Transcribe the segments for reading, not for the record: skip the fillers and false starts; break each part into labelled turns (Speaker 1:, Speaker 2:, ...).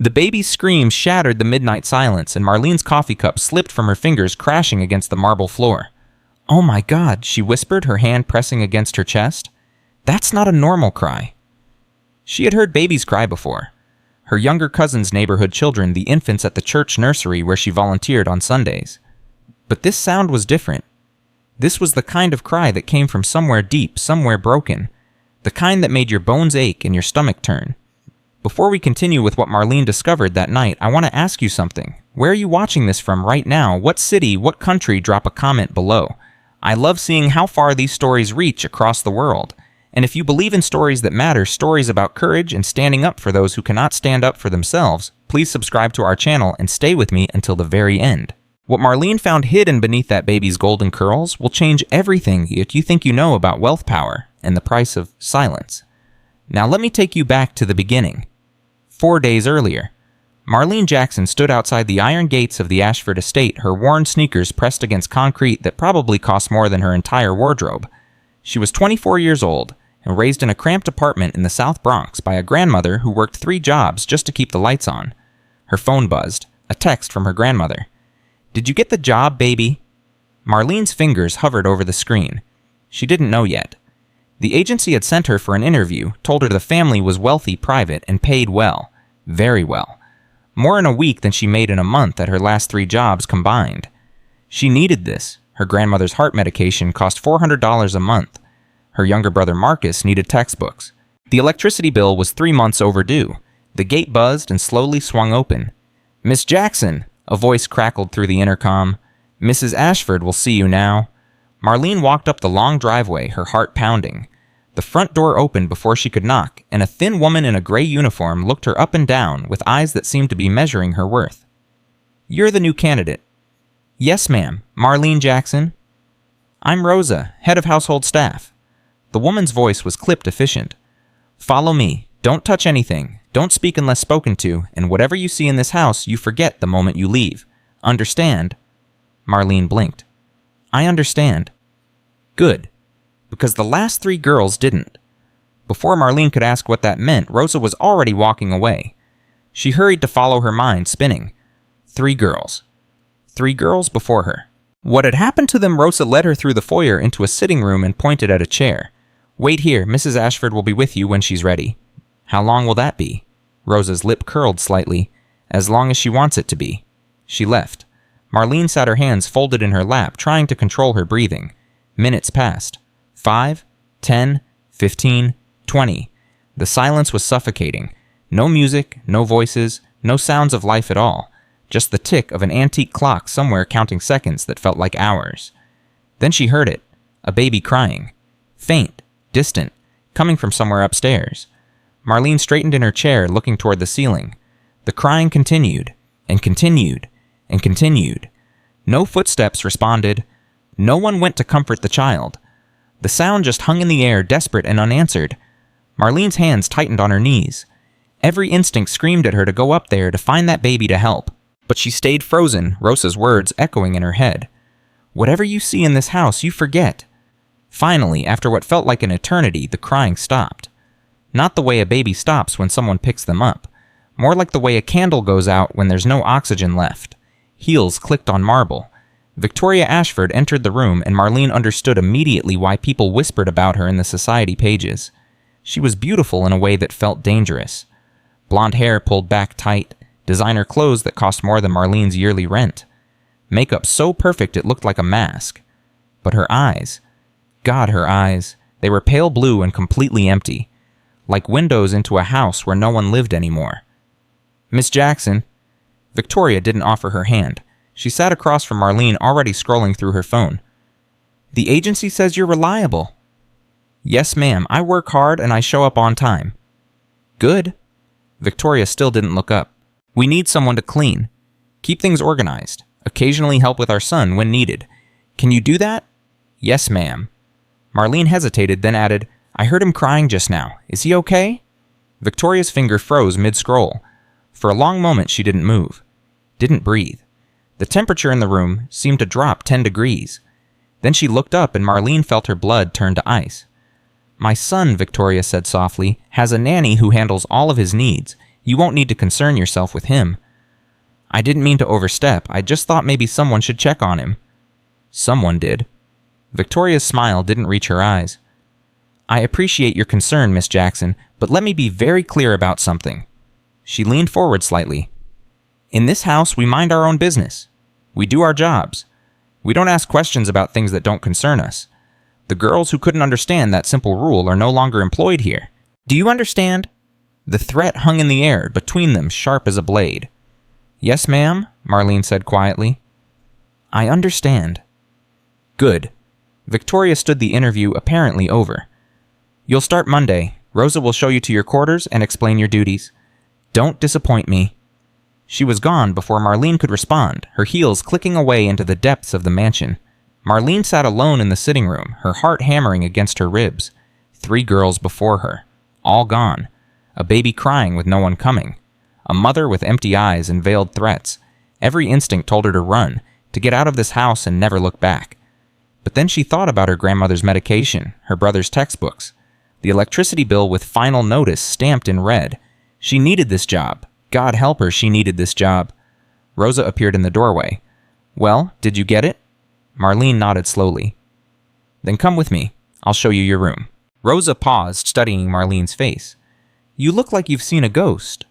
Speaker 1: The baby's scream shattered the midnight silence, and Marlene's coffee cup slipped from her fingers, crashing against the marble floor. "Oh my God," she whispered, her hand pressing against her chest. "That's not a normal cry." She had heard babies cry before. Her younger cousin's neighborhood children, the infants at the church nursery where she volunteered on Sundays. But this sound was different. This was the kind of cry that came from somewhere deep, somewhere broken. The kind that made your bones ache and your stomach turn. Before we continue with what Marlene discovered that night, I want to ask you something. Where are you watching this from right now? What city, what country? Drop a comment below. I love seeing how far these stories reach across the world. And if you believe in stories that matter, stories about courage and standing up for those who cannot stand up for themselves, please subscribe to our channel and stay with me until the very end. What Marlene found hidden beneath that baby's golden curls will change everything that you think you know about wealth power and the price of silence. Now let me take you back to the beginning. 4 days earlier, Marlene Jackson stood outside the iron gates of the Ashford estate, her worn sneakers pressed against concrete that probably cost more than her entire wardrobe. She was 24 years old and raised in a cramped apartment in the South Bronx by a grandmother who worked 3 jobs just to keep the lights on. Her phone buzzed, a text from her grandmother. "Did you get the job, baby?" Marlene's fingers hovered over the screen. She didn't know yet. The agency had sent her for an interview, told her the family was wealthy, private, and paid well. Very well. More in a week than she made in a month at her last 3 jobs combined. She needed this. Her grandmother's heart medication cost $400 a month. Her younger brother Marcus needed textbooks. The electricity bill was 3 months overdue. The gate buzzed and slowly swung open. "Miss Jackson," a voice crackled through the intercom. "Mrs. Ashford will see you now." Marlene walked up the long driveway, her heart pounding. The front door opened before she could knock, and a thin woman in a gray uniform looked her up and down with eyes that seemed to be measuring her worth. "You're the new candidate." "Yes, ma'am. Marlene Jackson." "I'm Rosa, head of household staff." The woman's voice was clipped efficient. "Follow me. Don't touch anything. Don't speak unless spoken to, and whatever you see in this house, you forget the moment you leave. Understand?" Marlene blinked. "I understand." "Good. Because the last 3 girls didn't." Before Marlene could ask what that meant, Rosa was already walking away. She hurried to follow her mind spinning. 3 girls. 3 girls before her. What had happened to them? Rosa led her through the foyer into a sitting room and pointed at a chair. "Wait here. Mrs. Ashford will be with you when she's ready." "How long will that be?" Rosa's lip curled slightly. "As long as she wants it to be." She left. Marlene sat her hands folded in her lap, trying to control her breathing. Minutes passed. 5, 10, 15, 20. The silence was suffocating. No music, no voices, no sounds of life at all. Just the tick of an antique clock somewhere counting seconds that felt like hours. Then she heard it. A baby crying. Faint, distant, coming from somewhere upstairs. Marlene straightened in her chair, looking toward the ceiling. The crying continued, and continued, and continued. No footsteps responded. No one went to comfort the child. The sound just hung in the air, desperate and unanswered. Marlene's hands tightened on her knees. Every instinct screamed at her to go up there to find that baby to help. But she stayed frozen, Rosa's words echoing in her head. "Whatever you see in this house, you forget." Finally, after what felt like an eternity, the crying stopped. Not the way a baby stops when someone picks them up. More like the way a candle goes out when there's no oxygen left. Heels clicked on marble. Victoria Ashford entered the room, and Marlene understood immediately why people whispered about her in the society pages. She was beautiful in a way that felt dangerous. Blonde hair pulled back tight, designer clothes that cost more than Marlene's yearly rent. Makeup so perfect it looked like a mask. But her eyes, God, her eyes, they were pale blue and completely empty, like windows into a house where no one lived anymore. "Miss Jackson." Victoria didn't offer her hand. She sat across from Marlene, already scrolling through her phone. "The agency says you're reliable." "Yes, ma'am. I work hard and I show up on time." "Good." Victoria still didn't look up. "We need someone to clean. Keep things organized. Occasionally help with our son when needed. Can you do that?" "Yes, ma'am." Marlene hesitated, then added, "I heard him crying just now. Is he okay?" Victoria's finger froze mid-scroll. For a long moment she didn't move. Didn't breathe. The temperature in the room seemed to drop 10 degrees. Then she looked up and Marlene felt her blood turn to ice. "My son," Victoria said softly, "has a nanny who handles all of his needs. You won't need to concern yourself with him." "I didn't mean to overstep. I just thought maybe someone should check on him." "Someone did." Victoria's smile didn't reach her eyes. "I appreciate your concern, Miss Jackson, but let me be very clear about something." She leaned forward slightly. "In this house, we mind our own business. We do our jobs. We don't ask questions about things that don't concern us. The girls who couldn't understand that simple rule are no longer employed here. Do you understand?" The threat hung in the air between them, sharp as a blade. "Yes, ma'am," Marlene said quietly. "I understand." "Good." Victoria stood the interview apparently over. "You'll start Monday. Rosa will show you to your quarters and explain your duties. Don't disappoint me." She was gone before Marlene could respond, her heels clicking away into the depths of the mansion. Marlene sat alone in the sitting room, her heart hammering against her ribs. 3 girls before her, all gone. A baby crying with no one coming. A mother with empty eyes and veiled threats. Every instinct told her to run, to get out of this house and never look back. But then she thought about her grandmother's medication, her brother's textbooks, the electricity bill with final notice stamped in red. She needed this job. God help her, she needed this job. Rosa appeared in the doorway. "Well, did you get it?" Marlene nodded slowly. "Then come with me. I'll show you your room." Rosa paused, studying Marlene's face. "You look like you've seen a ghost."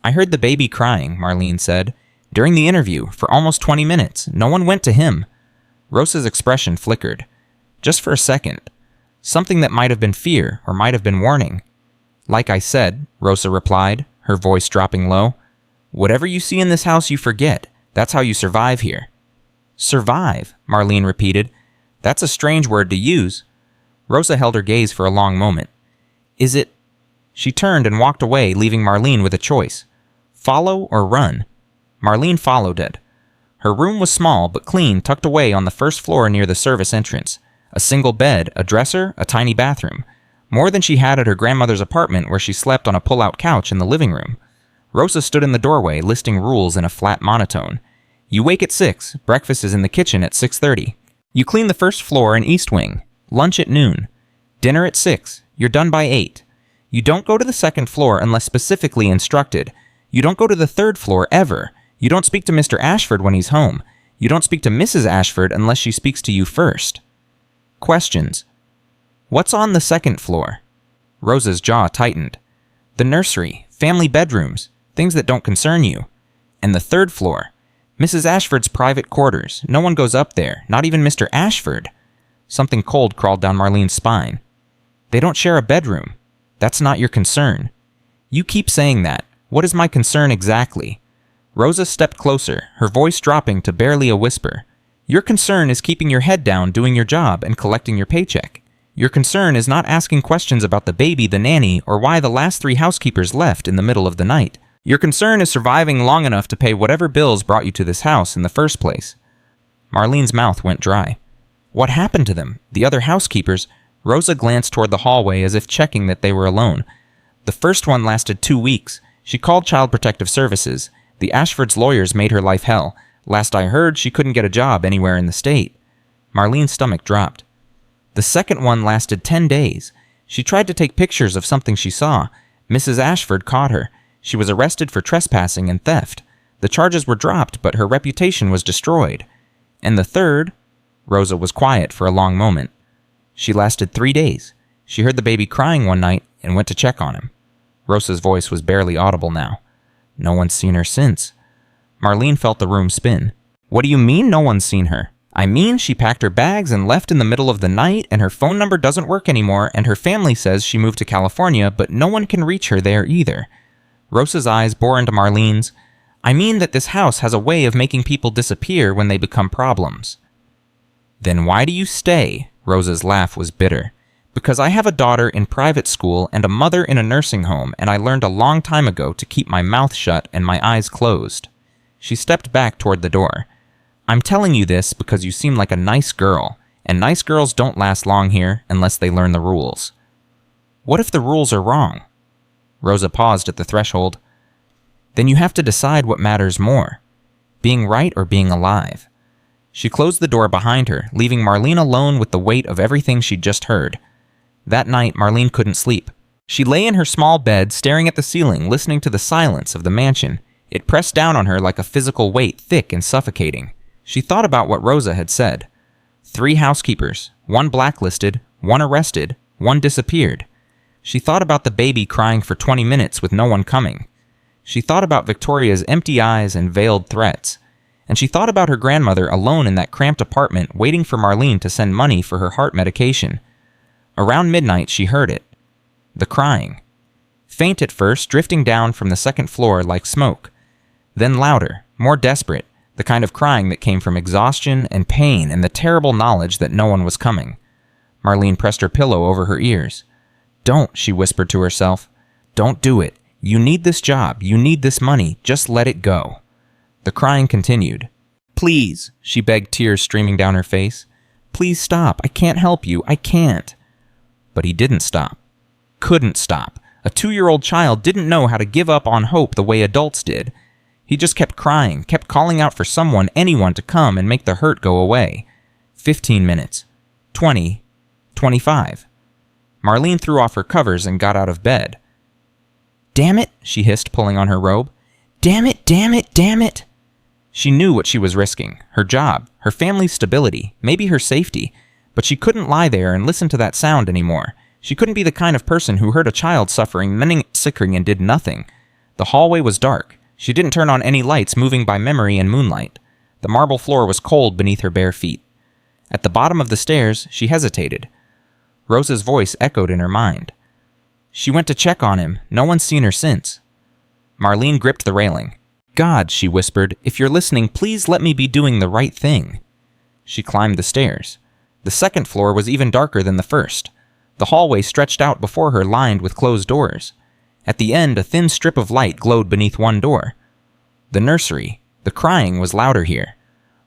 Speaker 1: "I heard the baby crying," Marlene said. "During the interview, for almost 20 minutes. No one went to him." Rosa's expression flickered. Just for a second. Something that might have been fear or might have been warning. "Like I said," Rosa replied, her voice dropping low, "whatever you see in this house you forget. That's how you survive here." "Survive," Marlene repeated. "That's a strange word to use." Rosa held her gaze for a long moment. "Is it—" She turned and walked away, leaving Marlene with a choice. Follow or run? Marlene followed it. Her room was small but clean, tucked away on the first floor near the service entrance. A single bed, a dresser, a tiny bathroom. More than she had at her grandmother's apartment where she slept on a pull-out couch in the living room. Rosa stood in the doorway, listing rules in a flat monotone. You wake at 6, breakfast is in the kitchen at 6:30. You clean the first floor and east wing. Lunch at noon. Dinner at 6. You're done by 8. You don't go to the second floor unless specifically instructed. You don't go to the third floor ever. You don't speak to Mr. Ashford when he's home. You don't speak to Mrs. Ashford unless she speaks to you first. Questions. What's on the second floor? Rosa's jaw tightened. The nursery, family bedrooms, things that don't concern you. And the third floor. Mrs. Ashford's private quarters. No one goes up there, not even Mr. Ashford. Something cold crawled down Marlene's spine. They don't share a bedroom. That's not your concern. You keep saying that. What is my concern exactly? Rosa stepped closer, her voice dropping to barely a whisper. Your concern is keeping your head down, doing your job, and collecting your paycheck. Your concern is not asking questions about the baby, the nanny, or why the last 3 housekeepers left in the middle of the night. Your concern is surviving long enough to pay whatever bills brought you to this house in the first place. Marlene's mouth went dry. What happened to them? The other housekeepers? Rosa glanced toward the hallway as if checking that they were alone. The first one lasted 2 weeks. She called Child Protective Services. The Ashford's lawyers made her life hell. Last I heard, she couldn't get a job anywhere in the state. Marlene's stomach dropped. The second one lasted 10 days. She tried to take pictures of something she saw. Mrs. Ashford caught her. She was arrested for trespassing and theft. The charges were dropped, but her reputation was destroyed. And the third? Rosa was quiet for a long moment. She lasted 3 days. She heard the baby crying one night and went to check on him. Rosa's voice was barely audible now. No one's seen her since. Marlene felt the room spin. What do you mean no one's seen her? I mean she packed her bags and left in the middle of the night, and her phone number doesn't work anymore, and her family says she moved to California, but no one can reach her there either. Rosa's eyes bore into Marlene's. I mean that this house has a way of making people disappear when they become problems. Then why do you stay? Rosa's laugh was bitter. Because I have a daughter in private school and a mother in a nursing home, and I learned a long time ago to keep my mouth shut and my eyes closed. She stepped back toward the door. I'm telling you this because you seem like a nice girl, and nice girls don't last long here unless they learn the rules. What if the rules are wrong? Rosa paused at the threshold. Then you have to decide what matters more, being right or being alive. She closed the door behind her, leaving Marlene alone with the weight of everything she'd just heard. That night, Marlene couldn't sleep. She lay in her small bed, staring at the ceiling, listening to the silence of the mansion. It pressed down on her like a physical weight, thick and suffocating. She thought about what Rosa had said. 3 housekeepers, 1 blacklisted, 1 arrested, 1 disappeared. She thought about the baby crying for 20 minutes with no one coming. She thought about Victoria's empty eyes and veiled threats. And she thought about her grandmother alone in that cramped apartment waiting for Marlene to send money for her heart medication. Around midnight, she heard it. The crying. Faint at first, drifting down from the 2nd floor like smoke. Then louder, more desperate, the kind of crying that came from exhaustion and pain and the terrible knowledge that no one was coming. Marlene pressed her pillow over her ears. "Don't," she whispered to herself. "Don't do it. You need this job. You need this money. Just let it go." The crying continued. "Please," she begged, tears streaming down her face. "Please stop. I can't help you. I can't." But he didn't stop. Couldn't stop. A 2-year-old child didn't know how to give up on hope the way adults did. He just kept crying, kept calling out for someone, anyone to come and make the hurt go away. 15 minutes. 20. 25. Marlene threw off her covers and got out of bed. "Damn it," she hissed, pulling on her robe. "Damn it, damn it, damn it." She knew what she was risking. Her job, her family's stability, maybe her safety. But she couldn't lie there and listen to that sound anymore. She couldn't be the kind of person who heard a child suffering, then sickering, and did nothing. The hallway was dark. She didn't turn on any lights moving by memory and moonlight. The marble floor was cold beneath her bare feet. At the bottom of the stairs, she hesitated. Rosa's voice echoed in her mind. She went to check on him. No one's seen her since. Marlene gripped the railing. "God," she whispered, "if you're listening, please let me be doing the right thing." She climbed the stairs. The 2nd floor was even darker than the 1st. The hallway stretched out before her, lined with closed doors. At the end, a thin strip of light glowed beneath one door. The nursery. The crying was louder here.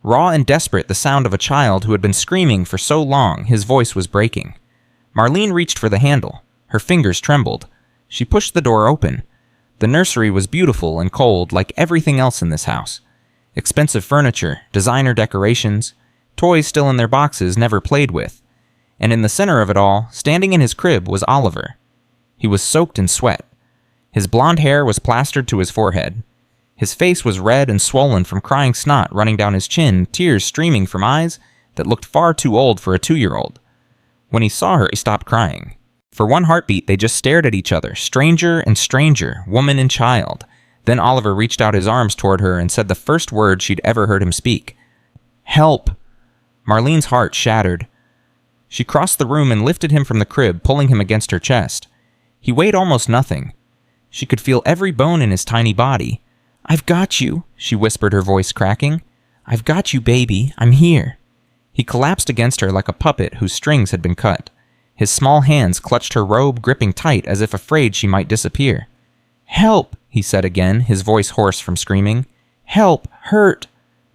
Speaker 1: Raw and desperate, the sound of a child who had been screaming for so long, his voice was breaking. Marlene reached for the handle. Her fingers trembled. She pushed the door open. The nursery was beautiful and cold, like everything else in this house. Expensive furniture, designer decorations, toys still in their boxes never played with. And in the center of it all, standing in his crib, was Oliver. He was soaked in sweat. His blonde hair was plastered to his forehead. His face was red and swollen from crying snot running down his chin, tears streaming from eyes that looked far too old for a 2-year-old. When he saw her, he stopped crying. For one heartbeat, they just stared at each other, stranger and stranger, woman and child. Then Oliver reached out his arms toward her and said the first word she'd ever heard him speak. "Help!" Marlene's heart shattered. She crossed the room and lifted him from the crib, pulling him against her chest. He weighed almost nothing. She could feel every bone in his tiny body. "I've got you," she whispered, her voice cracking. "I've got you, baby. I'm here." He collapsed against her like a puppet whose strings had been cut. His small hands clutched her robe, gripping tight as if afraid she might disappear. "Help," he said again, his voice hoarse from screaming. "Help! Hurt!"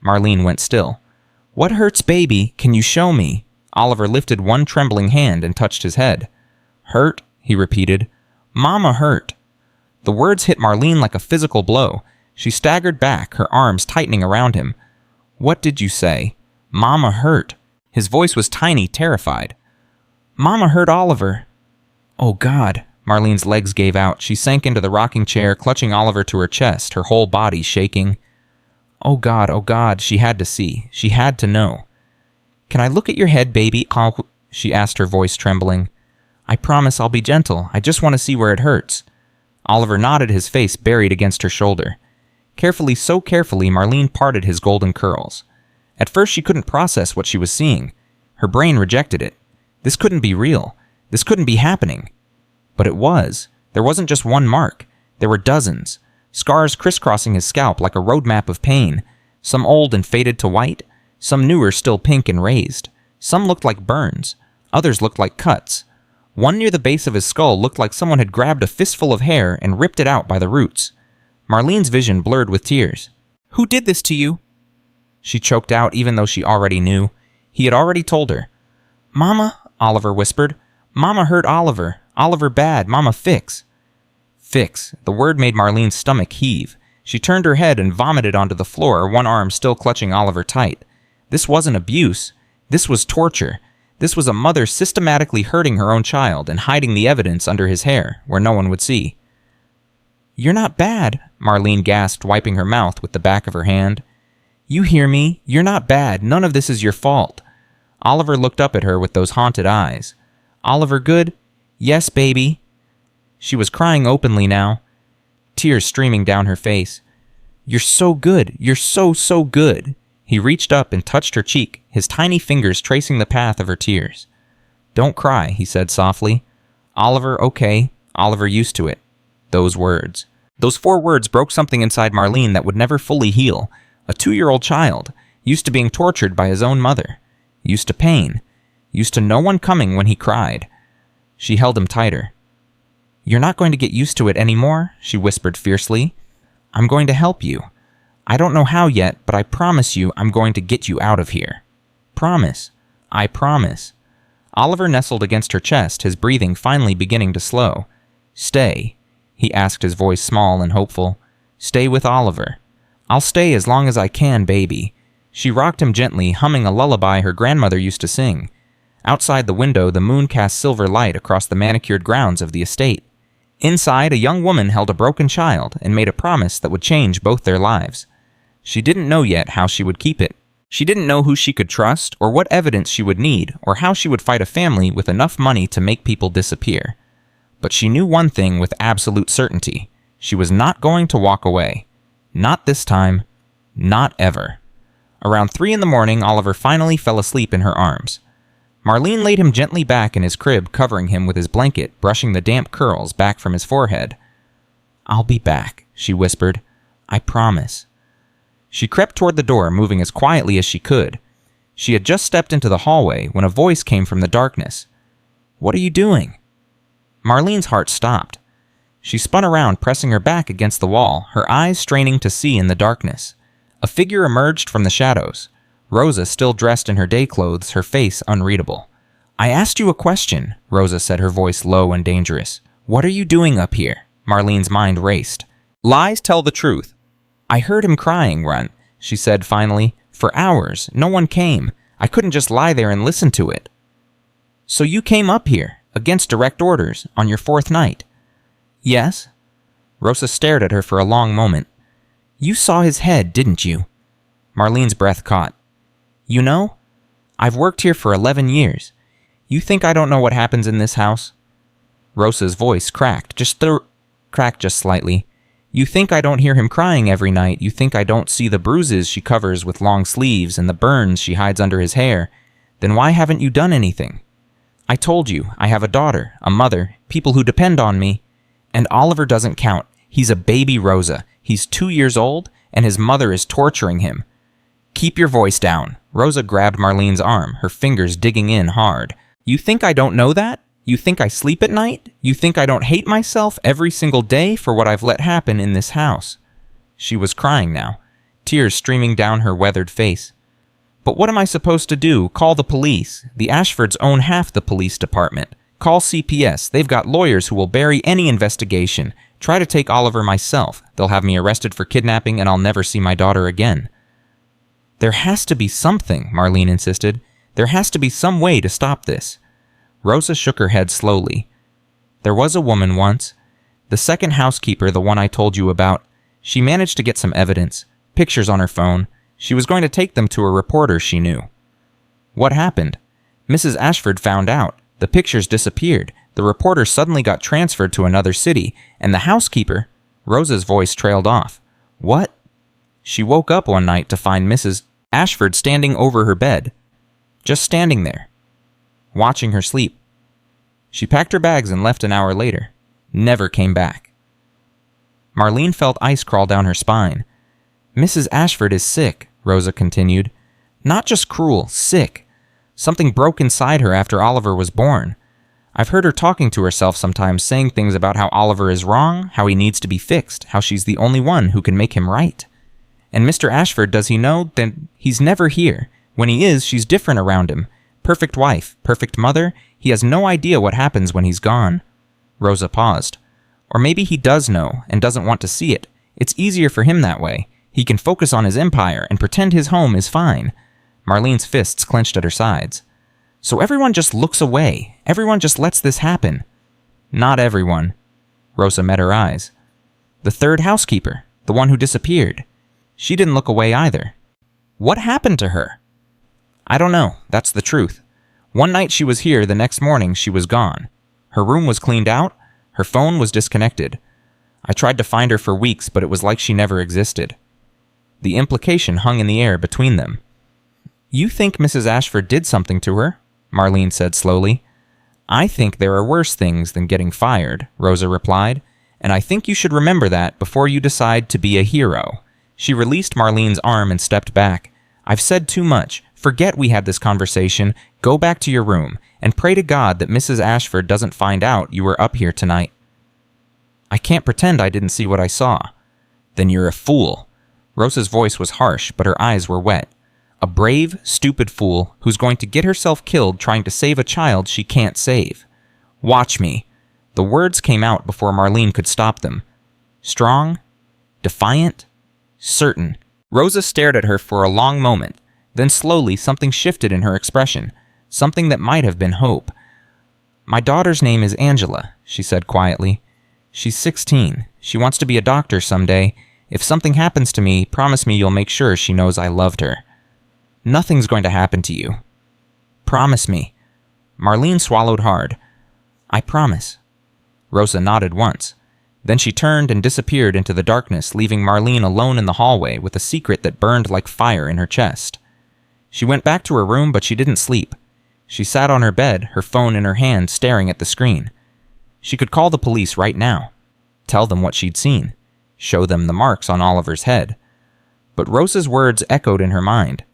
Speaker 1: Marlene went still. "What hurts, baby? Can you show me?" Oliver lifted one trembling hand and touched his head. "Hurt?" he repeated. "Mama hurt." The words hit Marlene like a physical blow. She staggered back, her arms tightening around him. "What did you say?" "Mama hurt." His voice was tiny, terrified. "Mama hurt Oliver." "Oh, God." Marlene's legs gave out. She sank into the rocking chair, clutching Oliver to her chest, her whole body shaking. Oh, God, she had to see. She had to know. "Can I look at your head, baby?" she asked, her voice trembling. "I promise I'll be gentle. I just want to see where it hurts." Oliver nodded, his face buried against her shoulder. Carefully, so carefully, Marlene parted his golden curls. At first she couldn't process what she was seeing. Her brain rejected it. This couldn't be real. This couldn't be happening. But it was. There wasn't just one mark. There were dozens. Scars crisscrossing his scalp like a roadmap of pain. Some old and faded to white. Some newer, still pink and raised. Some looked like burns. Others looked like cuts. One near the base of his skull looked like someone had grabbed a fistful of hair and ripped it out by the roots. Marlene's vision blurred with tears. "Who did this to you?" She choked out, even though she already knew. He had already told her. "Mama," Oliver whispered. "Mama hurt Oliver. Oliver bad. Mama fix." Fix. The word made Marlene's stomach heave. She turned her head and vomited onto the floor, one arm still clutching Oliver tight. This wasn't abuse. This was torture. This was a mother systematically hurting her own child and hiding the evidence under his hair, where no one would see. "You're not bad," Marlene gasped, wiping her mouth with the back of her hand. "You hear me? You're not bad. None of this is your fault." Oliver looked up at her with those haunted eyes. "Oliver good?" "Yes, baby." She was crying openly now, tears streaming down her face. "You're so good. You're so, so good." He reached up and touched her cheek, his tiny fingers tracing the path of her tears. "Don't cry," he said softly. "Oliver, okay. Oliver used to it." Those words. Those 4 words broke something inside Marlene that would never fully heal. A 2-year-old child, used to being tortured by his own mother, used to pain, used to no one coming when he cried. She held him tighter. "You're not going to get used to it anymore," she whispered fiercely. "I'm going to help you. I don't know how yet, but I promise you I'm going to get you out of here. Promise. I promise." Oliver nestled against her chest, his breathing finally beginning to slow. "Stay," he asked, his voice small and hopeful. "Stay with Oliver." "I'll stay as long as I can, baby." She rocked him gently, humming a lullaby her grandmother used to sing. Outside the window, the moon cast silver light across the manicured grounds of the estate. Inside, a young woman held a broken child and made a promise that would change both their lives. She didn't know yet how she would keep it. She didn't know who she could trust, or what evidence she would need, or how she would fight a family with enough money to make people disappear. But she knew one thing with absolute certainty. She was not going to walk away. Not this time. Not ever. Around 3 in the morning, Oliver finally fell asleep in her arms. Marlene laid him gently back in his crib, covering him with his blanket, brushing the damp curls back from his forehead. "I'll be back," she whispered. "I promise." She crept toward the door, moving as quietly as she could. She had just stepped into the hallway when a voice came from the darkness. "What are you doing?" Marlene's heart stopped. She spun around, pressing her back against the wall, her eyes straining to see in the darkness. A figure emerged from the shadows. Rosa, still dressed in her day clothes, her face unreadable. "I asked you a question," Rosa said, her voice low and dangerous. "What are you doing up here?" Marlene's mind raced. "Lies tell the truth." "I heard him crying, Runt," she said finally. "For hours. No one came. I couldn't just lie there and listen to it." "So you came up here, against direct orders, on your 4th night?" "Yes." Rosa stared at her for a long moment. "You saw his head, didn't you?" Marlene's breath caught. "You know, I've worked here for 11 years. You think I don't know what happens in this house?" Rosa's voice cracked just slightly. "You think I don't hear him crying every night? You think I don't see the bruises she covers with long sleeves and the burns she hides under his hair? Then why haven't you done anything? I told you, I have a daughter, a mother, people who depend on me. And Oliver doesn't count. He's a baby, Rosa. He's 2 years old, and his mother is torturing him." "Keep your voice down." Rosa grabbed Marlene's arm, her fingers digging in hard. "You think I don't know that? You think I sleep at night? You think I don't hate myself every single day for what I've let happen in this house?" She was crying now, tears streaming down her weathered face. "But what am I supposed to do? Call the police. The Ashfords own half the police department. Call CPS. They've got lawyers who will bury any investigation. Try to take Oliver myself. They'll have me arrested for kidnapping and I'll never see my daughter again." "There has to be something," Marlene insisted. "There has to be some way to stop this." Rosa shook her head slowly. "There was a woman once. The second housekeeper, the one I told you about. She managed to get some evidence, pictures on her phone. She was going to take them to a reporter she knew." "What happened?" "Mrs. Ashford found out. The pictures disappeared. The reporter suddenly got transferred to another city, and the housekeeper—" Rosa's voice trailed off. "What?" "She woke up one night to find Mrs. Ashford standing over her bed. Just standing there, watching her sleep. She packed her bags and left an hour later. Never came back." Marlene felt ice crawl down her spine. "Mrs. Ashford is sick," Rosa continued. "Not just cruel, sick. Something broke inside her after Oliver was born. I've heard her talking to herself sometimes, saying things about how Oliver is wrong, how he needs to be fixed, how she's the only one who can make him right. And Mr. Ashford, does he know? Then he's never here. When he is, she's different around him. Perfect wife, perfect mother. He has no idea what happens when he's gone." Rosa paused. "Or maybe he does know and doesn't want to see it. It's easier for him that way. He can focus on his empire and pretend his home is fine." Marlene's fists clenched at her sides. So everyone just looks away. Everyone just lets this happen. Not everyone. Rosa met her eyes. The third housekeeper, the one who disappeared. She didn't look away either. What happened to her? I don't know, that's the truth. One night she was here, the next morning she was gone. Her room was cleaned out, her phone was disconnected. I tried to find her for weeks, but it was like she never existed. The implication hung in the air between them. You think Mrs. Ashford did something to her? Marlene said slowly. I think there are worse things than getting fired, Rosa replied, and I think you should remember that before you decide to be a hero. She released Marlene's arm and stepped back. I've said too much. Forget we had this conversation. Go back to your room and pray to God that Mrs. Ashford doesn't find out you were up here tonight. I can't pretend I didn't see what I saw. Then you're a fool. Rosa's voice was harsh, but her eyes were wet. A brave, stupid fool who's going to get herself killed trying to save a child she can't save. Watch me. The words came out before Marlene could stop them. Strong, defiant, certain. Rosa stared at her for a long moment. Then slowly something shifted in her expression, something that might have been hope. My daughter's name is Angela, she said quietly. She's 16. She wants to be a doctor someday. If something happens to me, promise me you'll make sure she knows I loved her. Nothing's going to happen to you. Promise me. Marlene swallowed hard. I promise. Rosa nodded once. Then she turned and disappeared into the darkness, leaving Marlene alone in the hallway with a secret that burned like fire in her chest. She went back to her room, but she didn't sleep. She sat on her bed, her phone in her hand, staring at the screen. She could call the police right now. Tell them what she'd seen. Show them the marks on Oliver's head. But Rosa's words echoed in her mind.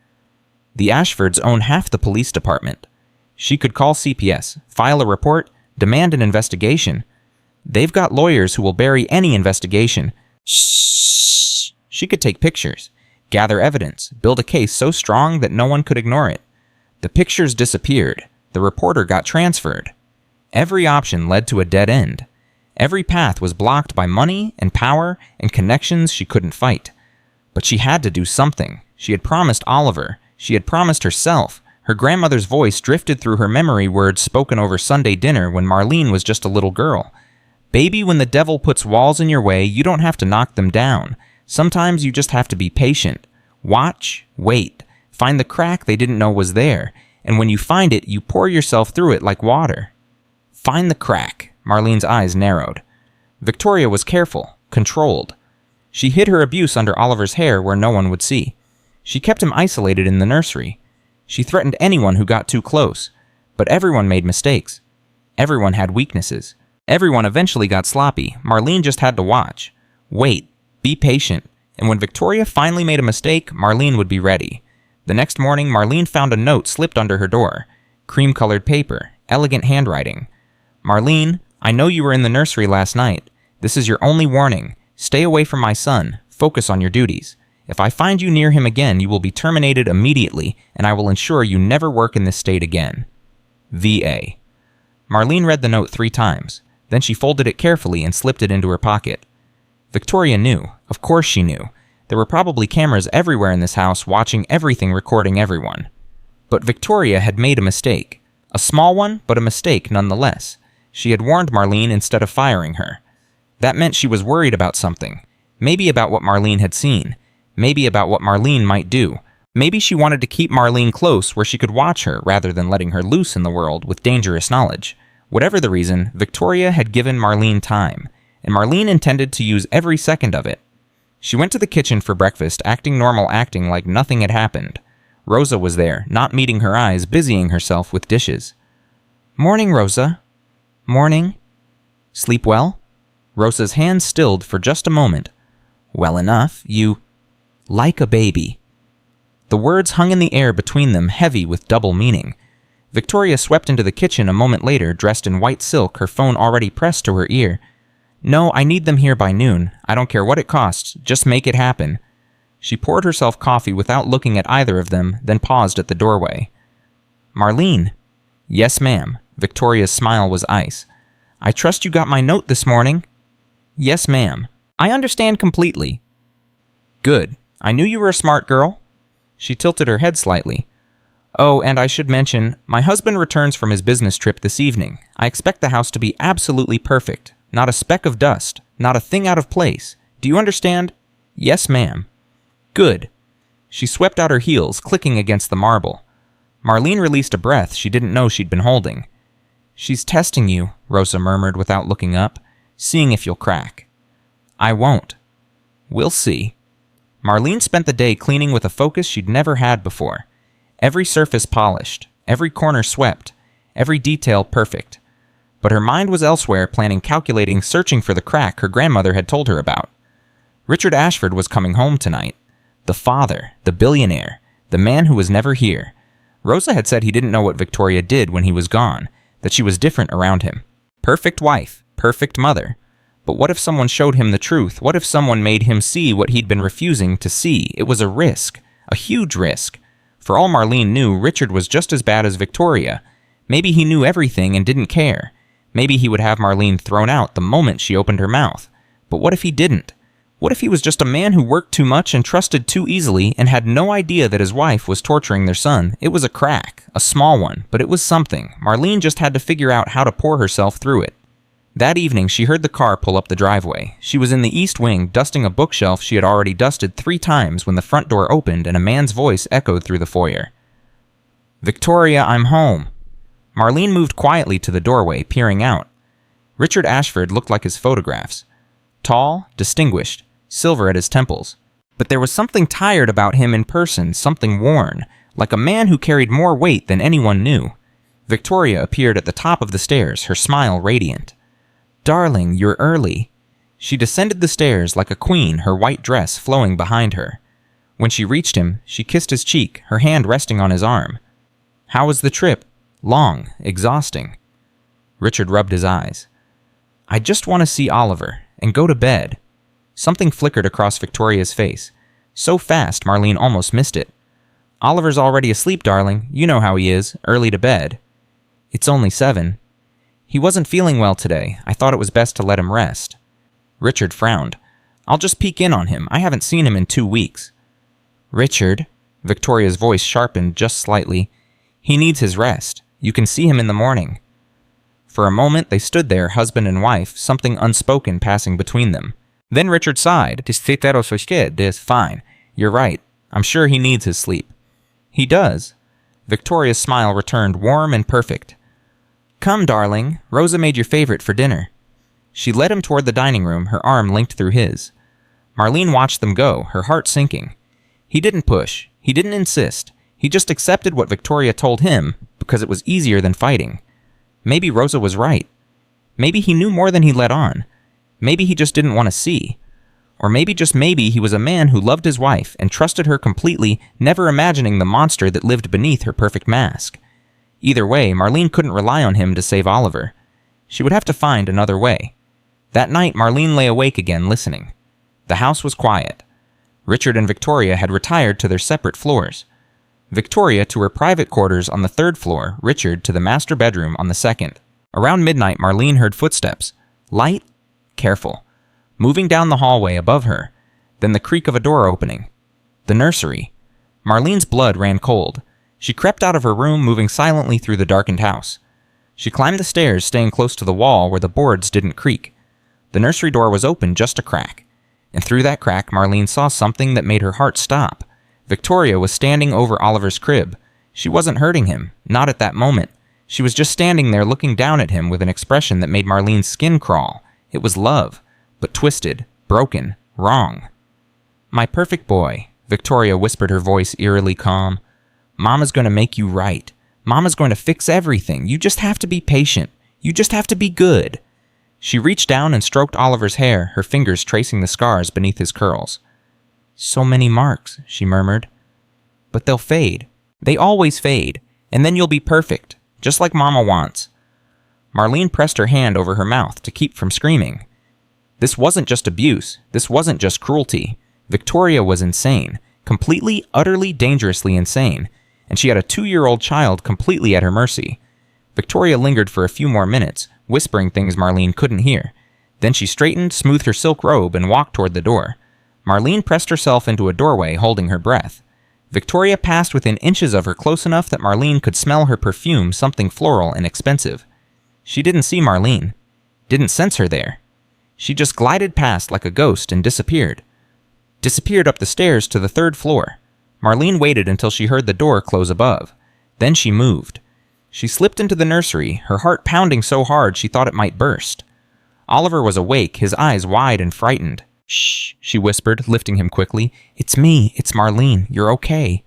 Speaker 1: The Ashfords own half the police department. She could call CPS, file a report, demand an investigation. They've got lawyers who will bury any investigation. Shh. She could take pictures, gather evidence, build a case so strong that no one could ignore it. The pictures disappeared. The reporter got transferred. Every option led to a dead end. Every path was blocked by money and power and connections she couldn't fight. But she had to do something. She had promised Oliver. She had promised herself. Her grandmother's voice drifted through her memory, words spoken over Sunday dinner when Marlene was just a little girl. Baby, when the devil puts walls in your way, you don't have to knock them down. Sometimes you just have to be patient. Watch, wait, find the crack they didn't know was there, and when you find it, you pour yourself through it like water. Find the crack. Marlene's eyes narrowed. Victoria was careful, controlled. She hid her abuse under Oliver's hair where no one would see. She kept him isolated in the nursery. She threatened anyone who got too close. But everyone made mistakes. Everyone had weaknesses. Everyone eventually got sloppy. Marlene just had to watch. Wait. Be patient. And when Victoria finally made a mistake, Marlene would be ready. The next morning, Marlene found a note slipped under her door. Cream-colored paper. Elegant handwriting. Marlene, I know you were in the nursery last night. This is your only warning. Stay away from my son. Focus on your duties. If I find you near him again, you will be terminated immediately, and I will ensure you never work in this state again. V.A. Marlene read the note 3 times. Then she folded it carefully and slipped it into her pocket. Victoria knew. Of course she knew. There were probably cameras everywhere in this house watching everything, recording everyone. But Victoria had made a mistake. A small one, but a mistake nonetheless. She had warned Marlene instead of firing her. That meant she was worried about something. Maybe about what Marlene had seen. Maybe about what Marlene might do. Maybe she wanted to keep Marlene close where she could watch her rather than letting her loose in the world with dangerous knowledge. Whatever the reason, Victoria had given Marlene time, and Marlene intended to use every second of it. She went to the kitchen for breakfast, acting normal, acting like nothing had happened. Rosa was there, not meeting her eyes, busying herself with dishes. Morning, Rosa. Morning. Sleep well? Rosa's hand stilled for just a moment. Well enough, you... Like a baby. The words hung in the air between them, heavy with double meaning. Victoria swept into the kitchen a moment later, dressed in white silk, her phone already pressed to her ear. No, I need them here by noon. I don't care what it costs. Just make it happen. She poured herself coffee without looking at either of them, then paused at the doorway. Marlene. Yes, ma'am. Victoria's smile was ice. I trust you got my note this morning. Yes, ma'am. I understand completely. Good. I knew you were a smart girl. She tilted her head slightly. Oh, and I should mention, my husband returns from his business trip this evening. I expect the house to be absolutely perfect. Not a speck of dust. Not a thing out of place. Do you understand? Yes, ma'am. Good. She swept out her heels, clicking against the marble. Marlene released a breath she didn't know she'd been holding. She's testing you, Rosa murmured without looking up, seeing if you'll crack. I won't. We'll see. Marlene spent the day cleaning with a focus she'd never had before. Every surface polished, every corner swept, every detail perfect. But her mind was elsewhere, planning, calculating, searching for the crack her grandmother had told her about. Richard Ashford was coming home tonight. The father, the billionaire, the man who was never here. Rosa had said he didn't know what Victoria did when he was gone, that she was different around him. Perfect wife, perfect mother. But what if someone showed him the truth? What if someone made him see what he'd been refusing to see? It was a risk, a huge risk. For all Marlene knew, Richard was just as bad as Victoria. Maybe he knew everything and didn't care. Maybe he would have Marlene thrown out the moment she opened her mouth. But what if he didn't? What if he was just a man who worked too much and trusted too easily and had no idea that his wife was torturing their son? It was a crack, a small one, but it was something. Marlene just had to figure out how to pour herself through it. That evening, she heard the car pull up the driveway. She was in the east wing, dusting a bookshelf she had already dusted 3 times when the front door opened and a man's voice echoed through the foyer. Victoria, I'm home. Marlene moved quietly to the doorway, peering out. Richard Ashford looked like his photographs. Tall, distinguished, silver at his temples. But there was something tired about him in person, something worn, like a man who carried more weight than anyone knew. Victoria appeared at the top of the stairs, her smile radiant. Darling, you're early. She descended the stairs like a queen, her white dress flowing behind her. When she reached him, she kissed his cheek, her hand resting on his arm. How was the trip? Long, exhausting. Richard rubbed his eyes. I just want to see Oliver, and go to bed. Something flickered across Victoria's face. So fast, Marlene almost missed it. Oliver's already asleep, darling. You know how he is, early to bed. It's only 7. He wasn't feeling well today. I thought it was best to let him rest. Richard frowned. I'll just peek in on him. I haven't seen him in 2 weeks. Richard, Victoria's voice sharpened just slightly. He needs his rest. You can see him in the morning. For a moment, they stood there, husband and wife, something unspoken passing between them. Then Richard sighed. This fine. You're right. I'm sure he needs his sleep. He does. Victoria's smile returned, warm and perfect. Come, darling. Rosa made your favorite for dinner. She led him toward the dining room, her arm linked through his. Marlene watched them go, her heart sinking. He didn't push. He didn't insist. He just accepted what Victoria told him because it was easier than fighting. Maybe Rosa was right. Maybe he knew more than he let on. Maybe he just didn't want to see. Or maybe, just maybe, he was a man who loved his wife and trusted her completely, never imagining the monster that lived beneath her perfect mask. Either way, Marlene couldn't rely on him to save Oliver. She would have to find another way. That night, Marlene lay awake again, listening. The house was quiet. Richard and Victoria had retired to their separate floors. Victoria to her private quarters on the 3rd floor, Richard to the master bedroom on the 2nd. Around midnight, Marlene heard footsteps. Light, careful. Moving down the hallway above her. Then the creak of a door opening. The nursery. Marlene's blood ran cold. She crept out of her room, moving silently through the darkened house. She climbed the stairs, staying close to the wall where the boards didn't creak. The nursery door was open just a crack. And through that crack, Marlene saw something that made her heart stop. Victoria was standing over Oliver's crib. She wasn't hurting him, not at that moment. She was just standing there looking down at him with an expression that made Marlene's skin crawl. It was love, but twisted, broken, wrong. My perfect boy, Victoria whispered, her voice eerily calm. Mama's going to make you right. Mama's going to fix everything. You just have to be patient. You just have to be good. She reached down and stroked Oliver's hair, her fingers tracing the scars beneath his curls. So many marks, she murmured. But they'll fade. They always fade. And then you'll be perfect, just like Mama wants. Marlene pressed her hand over her mouth to keep from screaming. This wasn't just abuse. This wasn't just cruelty. Victoria was insane. Completely, utterly, dangerously insane. And she had a 2-year-old child completely at her mercy. Victoria lingered for a few more minutes, whispering things Marlene couldn't hear. Then she straightened, smoothed her silk robe, and walked toward the door. Marlene pressed herself into a doorway, holding her breath. Victoria passed within inches of her close enough that Marlene could smell her perfume, something floral and expensive. She didn't see Marlene. Didn't sense her there. She just glided past like a ghost and disappeared. Disappeared up the stairs to the 3rd floor. Marlene waited until she heard the door close above. Then she moved. She slipped into the nursery, her heart pounding so hard she thought it might burst. Oliver was awake, his eyes wide and frightened. "Shh," she whispered, lifting him quickly. "It's me. It's Marlene. You're okay."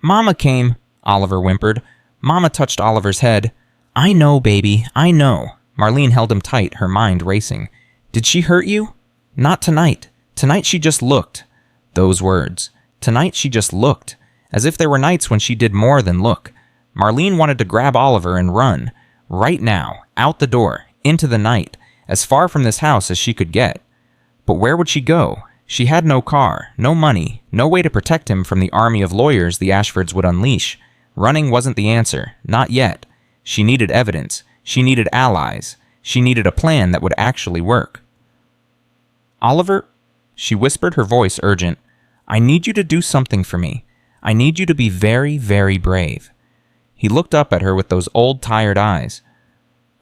Speaker 1: "Mama came," Oliver whimpered. Mama touched Oliver's head. "I know, baby. I know." Marlene held him tight, her mind racing. "Did she hurt you?" "Not tonight. Tonight she just looked." Those words. Tonight she just looked. As if there were nights when she did more than look. Marlene wanted to grab Oliver and run. Right now. Out the door. Into the night. As far from this house as she could get. But where would she go? She had no car, no money, no way to protect him from the army of lawyers the Ashfords would unleash. Running wasn't the answer. Not yet. She needed evidence. She needed allies. She needed a plan that would actually work. "Oliver," she whispered, her voice urgent, "I need you to do something for me. I need you to be very, very brave." He looked up at her with those old, tired eyes.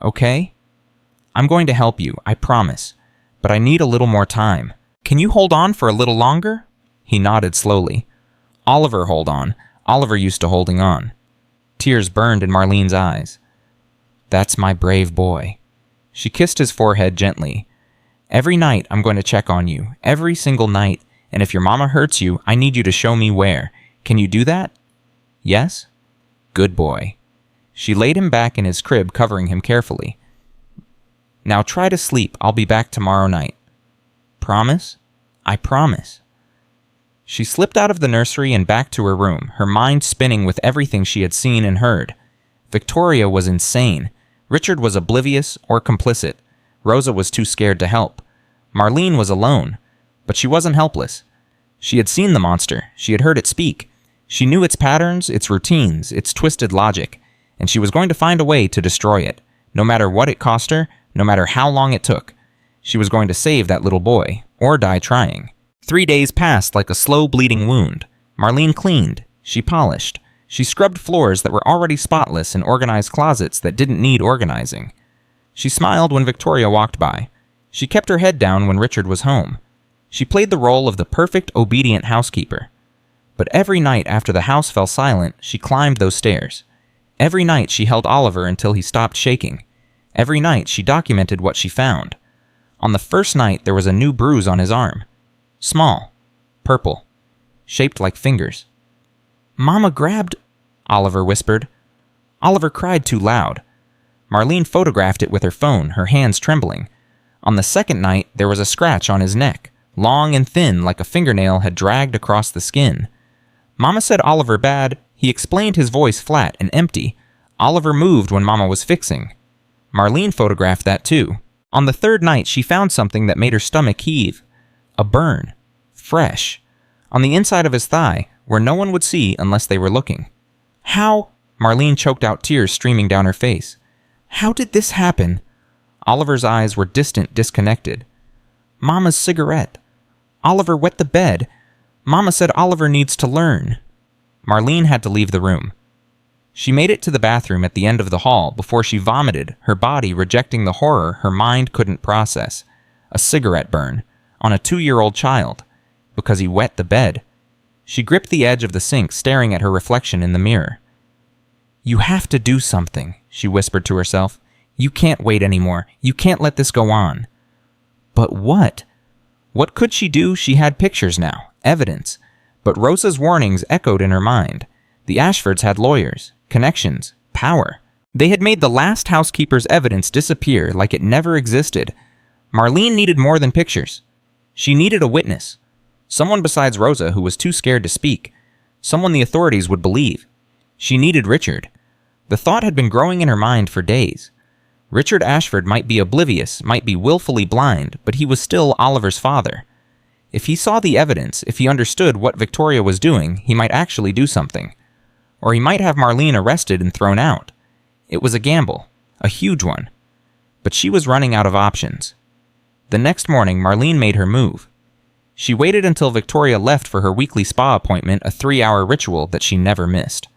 Speaker 1: "Okay? I'm going to help you, I promise. But I need a little more time. Can you hold on for a little longer?" He nodded slowly. Oliver hold on. Oliver used to holding on. Tears burned in Marlene's eyes. "That's my brave boy." She kissed his forehead gently. "Every night I'm going to check on you. Every single night. And if your mama hurts you, I need you to show me where. Can you do that?" "Yes?" "Good boy." She laid him back in his crib, covering him carefully. "Now try to sleep. I'll be back tomorrow night." "Promise?" "I promise." She slipped out of the nursery and back to her room, her mind spinning with everything she had seen and heard. Victoria was insane. Richard was oblivious or complicit. Rosa was too scared to help. Marlene was alone. But she wasn't helpless. She had seen the monster. She had heard it speak. She knew its patterns, its routines, its twisted logic. And she was going to find a way to destroy it. No matter what it cost her, no matter how long it took. She was going to save that little boy, or die trying. 3 days passed like a slow bleeding wound. Marlene cleaned. She polished. She scrubbed floors that were already spotless and organized closets that didn't need organizing. She smiled when Victoria walked by. She kept her head down when Richard was home. She played the role of the perfect, obedient housekeeper. But every night after the house fell silent, she climbed those stairs. Every night she held Oliver until he stopped shaking. Every night she documented what she found. On the first night there was a new bruise on his arm. Small. Purple. Shaped like fingers. "Mama grabbed," Oliver whispered. Oliver cried too loud. Marlene photographed it with her phone, her hands trembling. On the second night there was a scratch on his neck, long and thin like a fingernail had dragged across the skin. Mama said Oliver bad. He explained, his voice flat and empty. Oliver moved when Mama was fixing. Marlene photographed that too. On the third night, she found something that made her stomach heave. A burn. Fresh. On the inside of his thigh, where no one would see unless they were looking. "How?" Marlene choked out, tears streaming down her face. "How did this happen?" Oliver's eyes were distant, disconnected. "Mama's cigarette. Oliver wet the bed. Mama said Oliver needs to learn." Marlene had to leave the room. She made it to the bathroom at the end of the hall before she vomited, her body rejecting the horror her mind couldn't process. A cigarette burn. On a 2-year-old child. Because he wet the bed. She gripped the edge of the sink, staring at her reflection in the mirror. "You have to do something," she whispered to herself. "You can't wait anymore. You can't let this go on." But what? What could she do? She had pictures now. Evidence. But Rosa's warnings echoed in her mind. The Ashfords had lawyers, connections, power. They had made the last housekeeper's evidence disappear like it never existed. Marlene needed more than pictures. She needed a witness. Someone besides Rosa who was too scared to speak. Someone the authorities would believe. She needed Richard. The thought had been growing in her mind for days. Richard Ashford might be oblivious, might be willfully blind, but he was still Oliver's father. If he saw the evidence, if he understood what Victoria was doing, he might actually do something. Or he might have Marlene arrested and thrown out. It was a gamble, a huge one. But she was running out of options. The next morning, Marlene made her move. She waited until Victoria left for her weekly spa appointment, a 3-hour ritual that she never missed.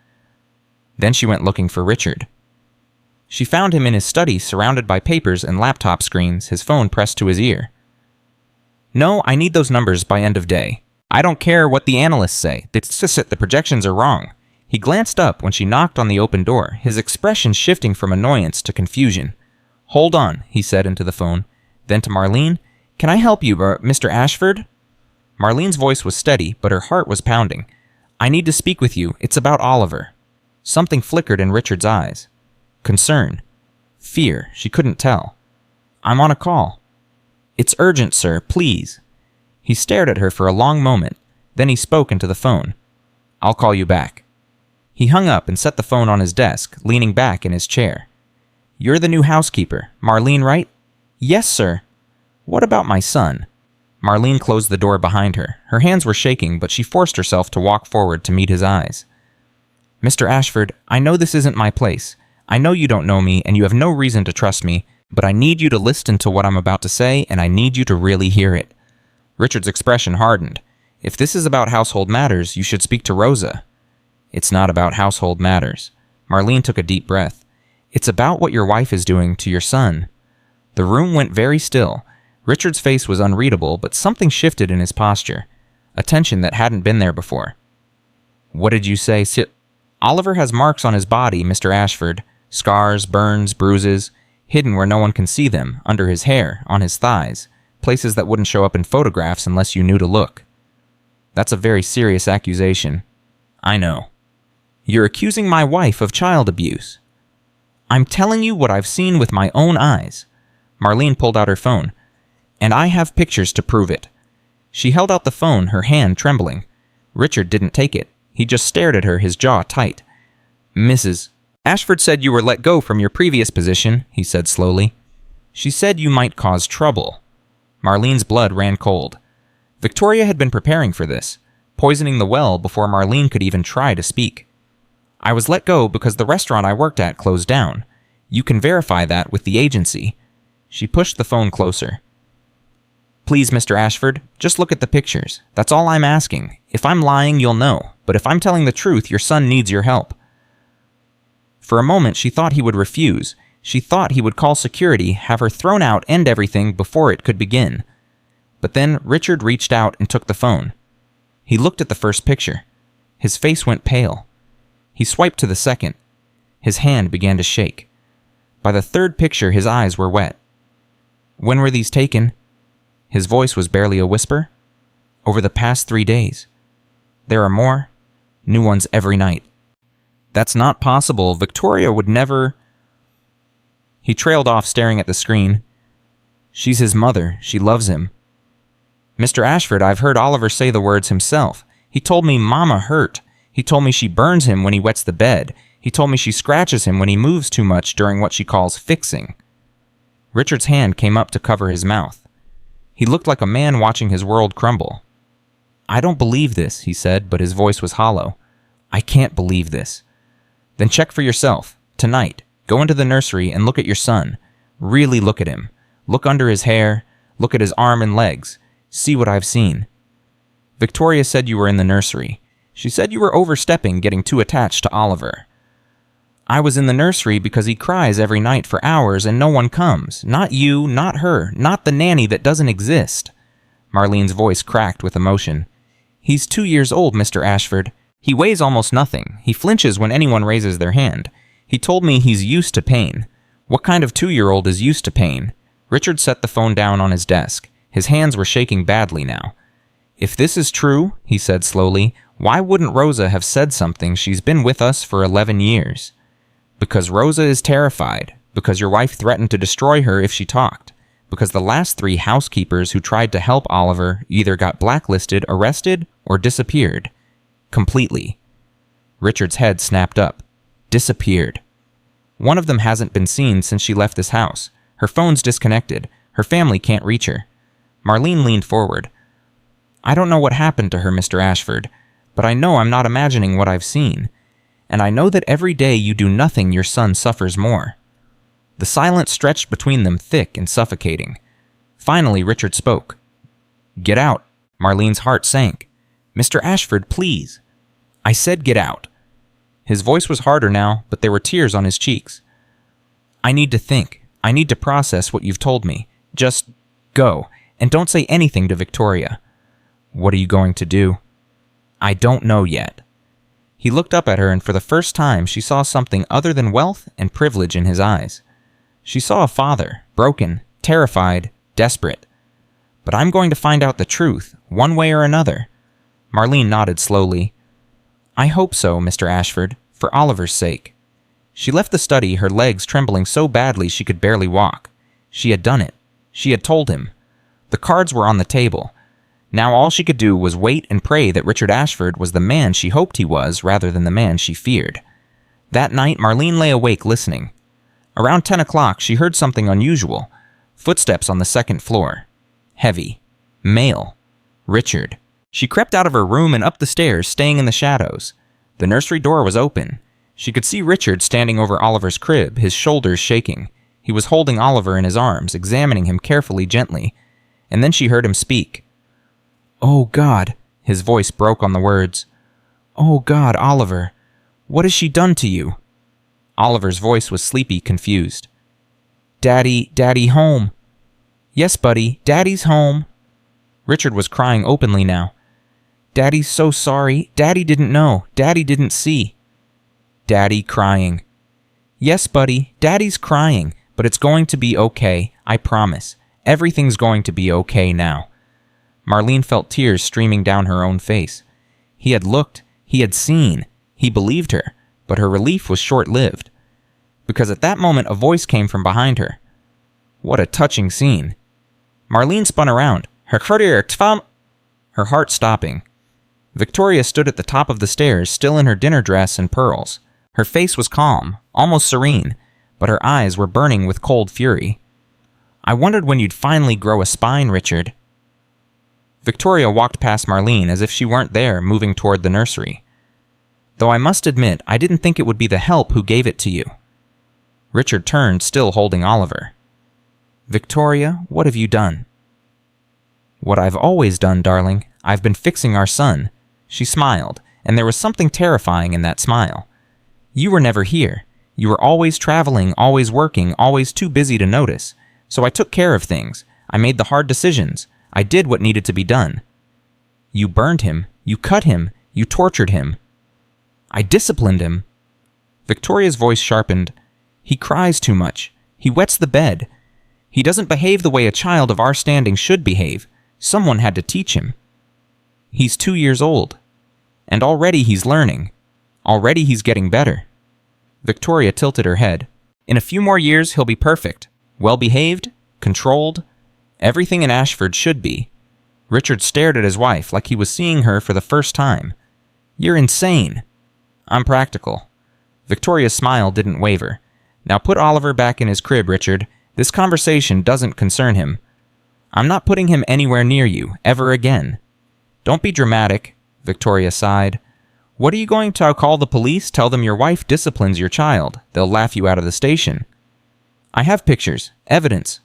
Speaker 1: Then she went looking for Richard. She found him in his study, surrounded by papers and laptop screens, his phone pressed to his ear. "No, I need those numbers by end of day. I don't care what the analysts say. It's just that the projections are wrong." He glanced up when she knocked on the open door, his expression shifting from annoyance to confusion. "Hold on," he said into the phone. Then to Marlene, "Can I help you, Mr. Ashford?" Marlene's voice was steady, but her heart was pounding. "I need to speak with you. It's about Oliver." Something flickered in Richard's eyes. Concern. Fear. She couldn't tell. "I'm on a call." "It's urgent, sir. Please." He stared at her for a long moment. Then he spoke into the phone. "I'll call you back." He hung up and set the phone on his desk, leaning back in his chair. "You're the new housekeeper, Marlene, right?" "Yes, sir." "What about my son?" Marlene closed the door behind her. Her hands were shaking, but she forced herself to walk forward to meet his eyes. "Mr. Ashford, I know this isn't my place. I know you don't know me, and you have no reason to trust me, but I need you to listen to what I'm about to say, and I need you to really hear it." Richard's expression hardened. "If this is about household matters, you should speak to Rosa." "It's not about household matters." Marlene took a deep breath. "It's about what your wife is doing to your son." The room went very still. Richard's face was unreadable, but something shifted in his posture, a tension that hadn't been there before. "What did you say, Oliver has marks on his body, Mr. Ashford. Scars, burns, bruises, hidden where no one can see them, under his hair, on his thighs, places that wouldn't show up in photographs unless you knew to look." "That's a very serious accusation." "I know." "You're accusing my wife of child abuse." "I'm telling you what I've seen with my own eyes." Marlene pulled out her phone. "And I have pictures to prove it." She held out the phone, her hand trembling. Richard didn't take it. He just stared at her, his jaw tight. "Mrs. Ashford said you were let go from your previous position," he said slowly. "She said you might cause trouble." Marlene's blood ran cold. Victoria had been preparing for this, poisoning the well before Marlene could even try to speak. "I was let go because the restaurant I worked at closed down. You can verify that with the agency." She pushed the phone closer. "Please, Mr. Ashford, just look at the pictures. That's all I'm asking. If I'm lying, you'll know. But if I'm telling the truth, your son needs your help." For a moment, she thought he would refuse. She thought he would call security, have her thrown out, end everything before it could begin. But then Richard reached out and took the phone. He looked at the first picture. His face went pale. He swiped to the second. His hand began to shake. By the third picture, his eyes were wet. "When were these taken?" His voice was barely a whisper. "Over the past 3 days. There are more. New ones every night." "That's not possible. Victoria would never..." He trailed off, staring at the screen. "She's his mother. She loves him." "Mr. Ashford, I've heard Oliver say the words himself. He told me Mama hurt. He told me she burns him when he wets the bed. He told me she scratches him when he moves too much during what she calls fixing." Richard's hand came up to cover his mouth. He looked like a man watching his world crumble. "I don't believe this," he said, but his voice was hollow. "I can't believe this." "Then check for yourself. Tonight, go into the nursery and look at your son. Really look at him. Look under his hair. Look at his arm and legs. See what I've seen." "Victoria said you were in the nursery. She said you were overstepping, getting too attached to Oliver." "I was in the nursery because he cries every night for hours and no one comes. Not you, not her, not the nanny that doesn't exist." Marlene's voice cracked with emotion. "He's 2 years old, Mr. Ashford. He weighs almost nothing. He flinches when anyone raises their hand. He told me he's used to pain. What kind of 2-year-old is used to pain?" Richard set the phone down on his desk. His hands were shaking badly now. "If this is true," he said slowly, "why wouldn't Rosa have said something? She's been with us for 11 years. "Because Rosa is terrified. Because your wife threatened to destroy her if she talked. Because the last 3 housekeepers who tried to help Oliver either got blacklisted, arrested, or disappeared. Completely." Richard's head snapped up. Disappeared. "One of them hasn't been seen since she left this house. Her phone's disconnected. Her family can't reach her." Marlene leaned forward. "I don't know what happened to her, Mr. Ashford, but I know I'm not imagining what I've seen. And I know that every day you do nothing, your son suffers more." The silence stretched between them, thick and suffocating. Finally, Richard spoke. "Get out. Marlene's heart sank. "Mr. Ashford, please." "I said get out." His voice was harder now, but there were tears on his cheeks. "I need to think. I need to process what you've told me. Just go, and don't say anything to Victoria." "What are you going to do?" "I don't know yet." He looked up at her, and for the first time she saw something other than wealth and privilege in his eyes. She saw a father, broken, terrified, desperate. "But I'm going to find out the truth, one way or another." Marlene nodded slowly. "I hope so, Mr. Ashford, for Oliver's sake." She left the study, her legs trembling so badly she could barely walk. She had done it. She had told him. The cards were on the table. Now all she could do was wait and pray that Richard Ashford was the man she hoped he was rather than the man she feared. That night, Marlene lay awake listening. Around 10 o'clock, she heard something unusual. Footsteps on the second floor. Heavy. Male. Richard. She crept out of her room and up the stairs, staying in the shadows. The nursery door was open. She could see Richard standing over Oliver's crib, his shoulders shaking. He was holding Oliver in his arms, examining him carefully, gently. And then she heard him speak. "Oh, God," his voice broke on the words. "Oh, God, Oliver, what has she done to you?" Oliver's voice was sleepy, confused. Daddy home." "Yes, buddy, Daddy's home." Richard was crying openly now. "Daddy's so sorry. Daddy didn't know. Daddy didn't see." Daddy crying. "Yes, buddy, Daddy's crying, but it's going to be okay, I promise. Everything's going to be okay now." Marlene felt tears streaming down her own face. He had looked, he had seen, he believed her, but her relief was short-lived. Because at that moment a voice came from behind her. What a touching scene. Marlene spun around, her heart stopping. Victoria stood at the top of the stairs, still in her dinner dress and pearls. Her face was calm, almost serene, but her eyes were burning with cold fury. "I wondered when you'd finally grow a spine, Richard." Victoria walked past Marlene as if she weren't there, moving toward the nursery. "Though I must admit, I didn't think it would be the help who gave it to you." Richard turned, still holding Oliver. "Victoria, what have you done?" "What I've always done, darling. I've been fixing our son." She smiled, and there was something terrifying in that smile. "You were never here. You were always traveling, always working, always too busy to notice. So I took care of things. I made the hard decisions. I did what needed to be done." "You burned him. You cut him. You tortured him." "I disciplined him." Victoria's voice sharpened. "He cries too much. He wets the bed. He doesn't behave the way a child of our standing should behave. Someone had to teach him. He's 2 years old. And already he's learning. Already he's getting better." Victoria tilted her head. "In a few more years, he'll be perfect. Well-behaved, controlled. Everything in Ashford should be." Richard stared at his wife like he was seeing her for the first time. "You're insane." "I'm practical." Victoria's smile didn't waver. "Now put Oliver back in his crib, Richard. This conversation doesn't concern him. I'm not putting him anywhere near you, ever again." "Don't be dramatic," Victoria sighed. "What are you going to call the police? Tell them your wife disciplines your child. They'll laugh you out of the station." "I have pictures. Evidence."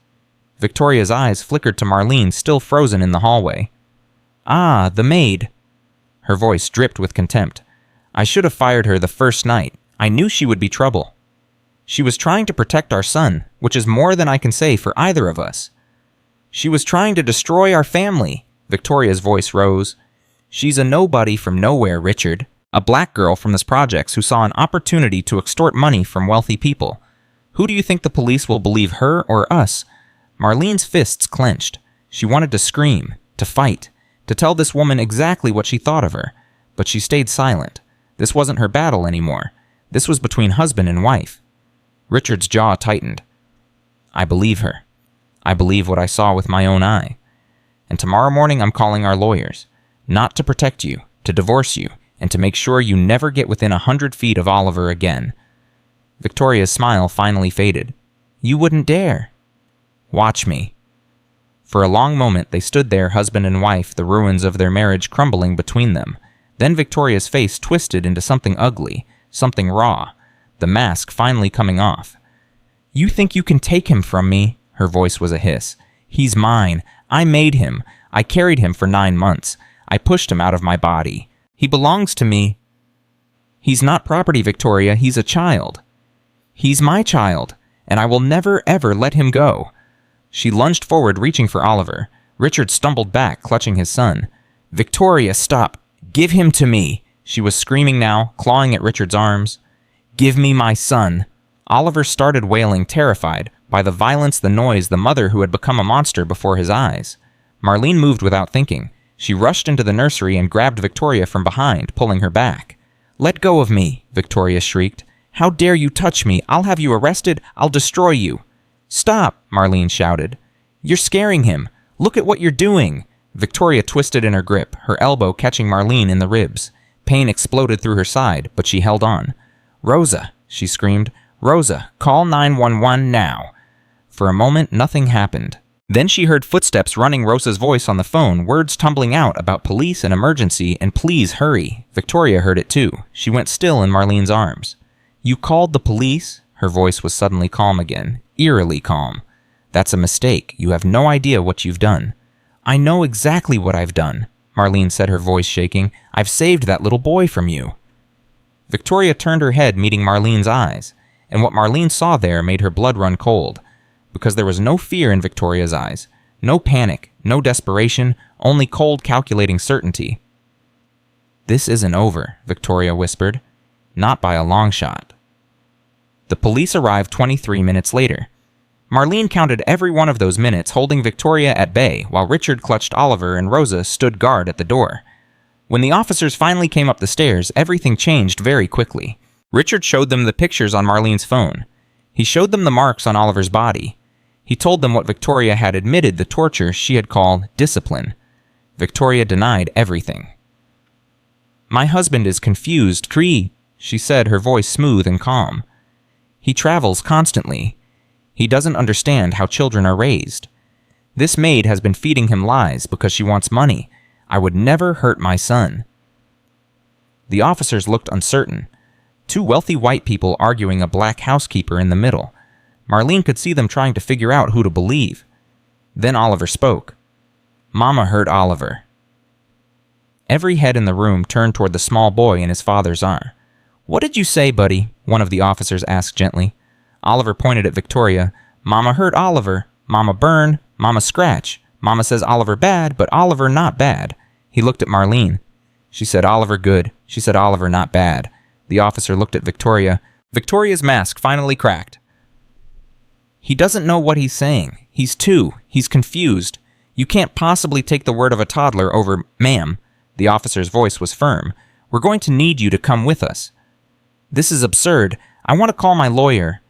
Speaker 1: Victoria's eyes flickered to Marlene, still frozen in the hallway. "Ah, the maid." Her voice dripped with contempt. "I should have fired her the first night. I knew she would be trouble. She was trying to protect our son, which is more than I can say for either of us." "She was trying to destroy our family." Victoria's voice rose. "She's a nobody from nowhere, Richard. A black girl from the projects who saw an opportunity to extort money from wealthy people. Who do you think the police will believe, her or us?" Marlene's fists clenched. She wanted to scream, to fight, to tell this woman exactly what she thought of her, but she stayed silent. This wasn't her battle anymore. This was between husband and wife. Richard's jaw tightened. "I believe her. I believe what I saw with my own eye. And tomorrow morning I'm calling our lawyers, not to protect you, to divorce you, and to make sure you never get within 100 feet of Oliver again." Victoria's smile finally faded. "You wouldn't dare." "Watch me." For a long moment they stood there, husband and wife, the ruins of their marriage crumbling between them. Then Victoria's face twisted into something ugly, something raw, the mask finally coming off. "You think you can take him from me?" Her voice was a hiss. "He's mine. I made him. I carried him for 9 months. I pushed him out of my body. He belongs to me. He's not property, Victoria. He's a child. He's my child, and I will never, ever let him go. She lunged forward, reaching for Oliver. Richard stumbled back, clutching his son. Victoria, stop. Give him to me. She was screaming now, clawing at Richard's arms. Give me my son. Oliver started wailing, terrified by the violence, the noise, the mother who had become a monster before his eyes. Marlene moved without thinking. She rushed into the nursery and grabbed Victoria from behind, pulling her back. Let go of me, Victoria shrieked. How dare you touch me? I'll have you arrested. I'll destroy you. Stop, Marlene shouted. You're scaring him. Look at what you're doing. Victoria twisted in her grip, her elbow catching Marlene in the ribs. Pain exploded through her side, but she held on. Rosa, she screamed. Rosa, call 911 now. For a moment, nothing happened. Then she heard footsteps running Rosa's voice on the phone, words tumbling out about police and emergency and please hurry. Victoria heard it too. She went still in Marlene's arms. You called the police? Her voice was suddenly calm again, eerily calm. That's a mistake. You have no idea what you've done. I know exactly what I've done, Marlene said, her voice shaking. I've saved that little boy from you. Victoria turned her head, meeting Marlene's eyes, and what Marlene saw there made her blood run cold, because there was no fear in Victoria's eyes, no panic, no desperation, only cold, calculating certainty. This isn't over, Victoria whispered. Not by a long shot. The police arrived 23 minutes later. Marlene counted every one of those minutes, holding Victoria at bay, while Richard clutched Oliver and Rosa stood guard at the door. When the officers finally came up the stairs, everything changed very quickly. Richard showed them the pictures on Marlene's phone. He showed them the marks on Oliver's body. He told them what Victoria had admitted the torture she had called discipline. Victoria denied everything. My husband is confused, Cree, she said, her voice smooth and calm. He travels constantly. He doesn't understand how children are raised. This maid has been feeding him lies because she wants money. I would never hurt my son. The officers looked uncertain. Two wealthy white people arguing a black housekeeper in the middle. Marlene could see them trying to figure out who to believe. Then Oliver spoke. Mama hurt Oliver. Every head in the room turned toward the small boy in his father's arm. What did you say, buddy? One of the officers asked gently. Oliver pointed at Victoria. Mama hurt Oliver. Mama burn. Mama scratch. Mama says Oliver bad, but Oliver not bad. He looked at Marlene. She said Oliver good. She said Oliver not bad. The officer looked at Victoria. Victoria's mask finally cracked. He doesn't know what he's saying. He's 2. He's confused. You can't possibly take the word of a toddler over, ma'am. The officer's voice was firm. We're going to need you to come with us. This is absurd. I want to call my lawyer.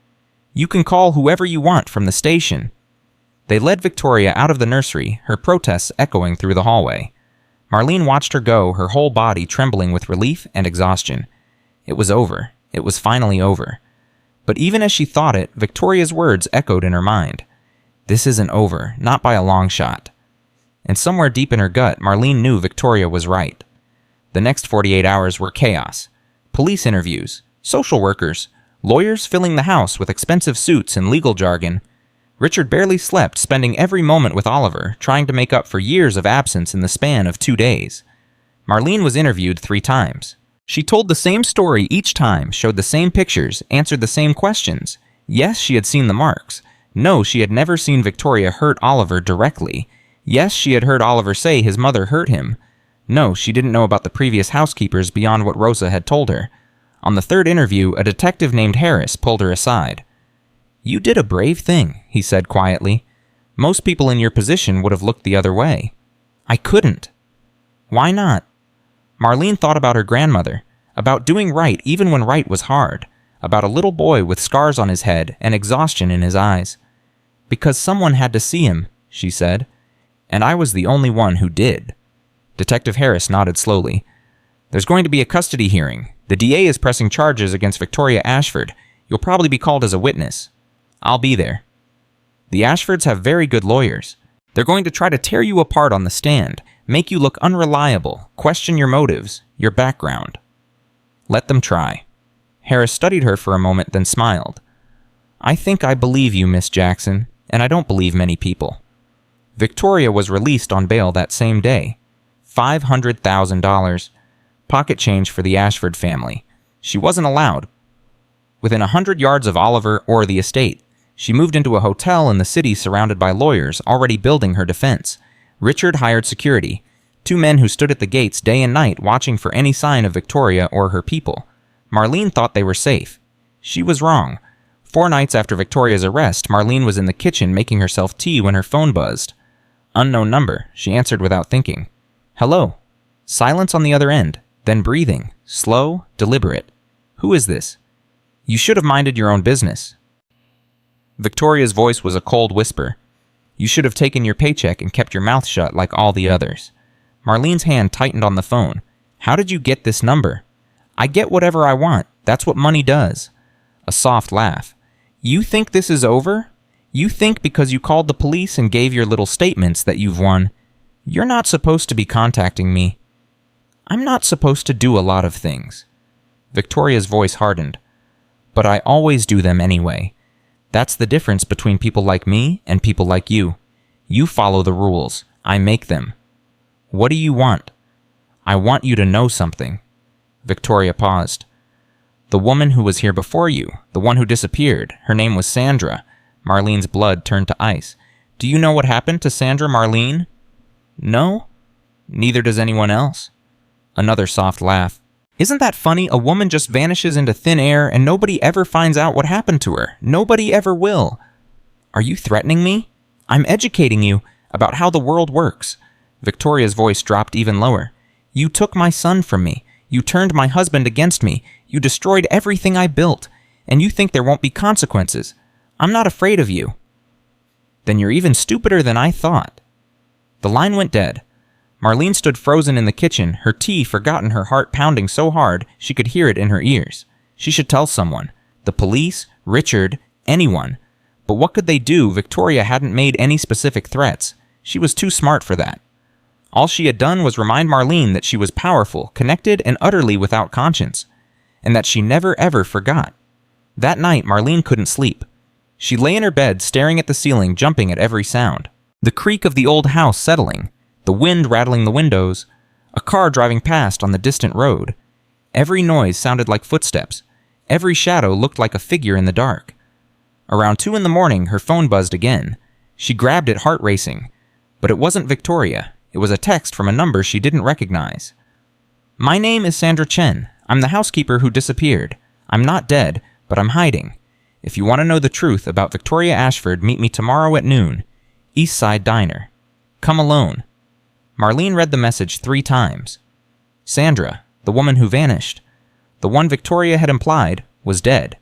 Speaker 1: You can call whoever you want from the station. They led Victoria out of the nursery, her protests echoing through the hallway. Marlene watched her go, her whole body trembling with relief and exhaustion. It was over. It was finally over. But even as she thought it, Victoria's words echoed in her mind. This isn't over, not by a long shot. And somewhere deep in her gut, Marlene knew Victoria was right. The next 48 hours were chaos. Police interviews, social workers, lawyers filling the house with expensive suits and legal jargon. Richard barely slept, spending every moment with Oliver, trying to make up for years of absence in the span of 2 days. Marlene was interviewed 3 times. She told the same story each time, showed the same pictures, answered the same questions. Yes, she had seen the marks. No, she had never seen Victoria hurt Oliver directly. Yes, she had heard Oliver say his mother hurt him. No, she didn't know about the previous housekeepers beyond what Rosa had told her. On the 3rd interview, a detective named Harris pulled her aside. You did a brave thing, he said quietly. Most people in your position would have looked the other way. I couldn't. Why not? Marlene thought about her grandmother, about doing right even when right was hard, about a little boy with scars on his head and exhaustion in his eyes. Because someone had to see him, she said, and I was the only one who did. Detective Harris nodded slowly. There's going to be a custody hearing. The DA is pressing charges against Victoria Ashford. You'll probably be called as a witness. I'll be there. The Ashfords have very good lawyers. They're going to try to tear you apart on the stand, make you look unreliable, question your motives, your background. Let them try. Harris studied her for a moment, then smiled. I think I believe you, Miss Jackson, and I don't believe many people. Victoria was released on bail that same day. $500,000. Pocket change for the Ashford family. She wasn't allowed. Within 100 yards of Oliver or the estate, she moved into a hotel in the city surrounded by lawyers already building her defense. Richard hired security, 2 men who stood at the gates day and night watching for any sign of Victoria or her people. Marlene thought they were safe. She was wrong. 4 nights after Victoria's arrest, Marlene was in the kitchen making herself tea when her phone buzzed. Unknown number, she answered without thinking. Hello. Silence on the other end, then breathing, slow, deliberate. Who is this? You should have minded your own business. Victoria's voice was a cold whisper. You should have taken your paycheck and kept your mouth shut like all the others. Marlene's hand tightened on the phone. How did you get this number? I get whatever I want. That's what money does. A soft laugh. You think this is over? You think because you called the police and gave your little statements that you've won? You're not supposed to be contacting me. I'm not supposed to do a lot of things. Victoria's voice hardened. But I always do them anyway. That's the difference between people like me and people like you. You follow the rules. I make them. What do you want? I want you to know something. Victoria paused. The woman who was here before you, the one who disappeared, her name was Sandra. Marlene's blood turned to ice. Do you know what happened to Sandra Marlene? No? Neither does anyone else. Another soft laugh. Isn't that funny? A woman just vanishes into thin air and nobody ever finds out what happened to her. Nobody ever will. Are you threatening me? I'm educating you about how the world works. Victoria's voice dropped even lower. You took my son from me. You turned my husband against me. You destroyed everything I built. And you think there won't be consequences. I'm not afraid of you. Then you're even stupider than I thought. The line went dead. Marlene stood frozen in the kitchen, her tea forgotten, her heart pounding so hard she could hear it in her ears. She should tell someone. The police, Richard, anyone. But what could they do? Victoria hadn't made any specific threats. She was too smart for that. All she had done was remind Marlene that she was powerful, connected, and utterly without conscience. And that she never ever forgot. That night, Marlene couldn't sleep. She lay in her bed, staring at the ceiling, jumping at every sound. The creak of the old house settling. The wind rattling the windows, a car driving past on the distant road. Every noise sounded like footsteps. Every shadow looked like a figure in the dark. Around 2 a.m, her phone buzzed again. She grabbed it, heart racing. But it wasn't Victoria. It was a text from a number she didn't recognize. My name is Sandra Chen. I'm the housekeeper who disappeared. I'm not dead, but I'm hiding. If you want to know the truth about Victoria Ashford, meet me tomorrow at noon. East Side Diner. Come alone. Marlene read the message 3 times. Sandra, the woman who vanished, the one Victoria had implied, was dead.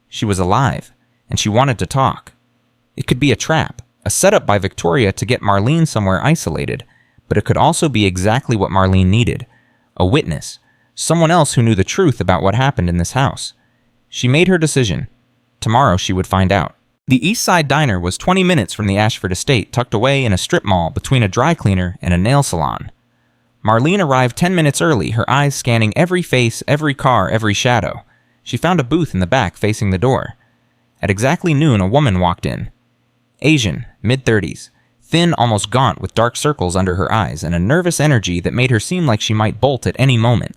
Speaker 1: She was alive, and she wanted to talk. It could be a trap, a setup by Victoria to get Marlene somewhere isolated, but it could also be exactly what Marlene needed. A witness, someone else who knew the truth about what happened in this house. She made her decision. Tomorrow she would find out. The East Side Diner was 20 minutes from the Ashford estate, tucked away in a strip mall between a dry cleaner and a nail salon. Marlene arrived 10 minutes early, her eyes scanning every face, every car, every shadow. She found a booth in the back facing the door. At exactly noon, a woman walked in. Asian, mid-30s, thin, almost gaunt, with dark circles under her eyes and a nervous energy that made her seem like she might bolt at any moment.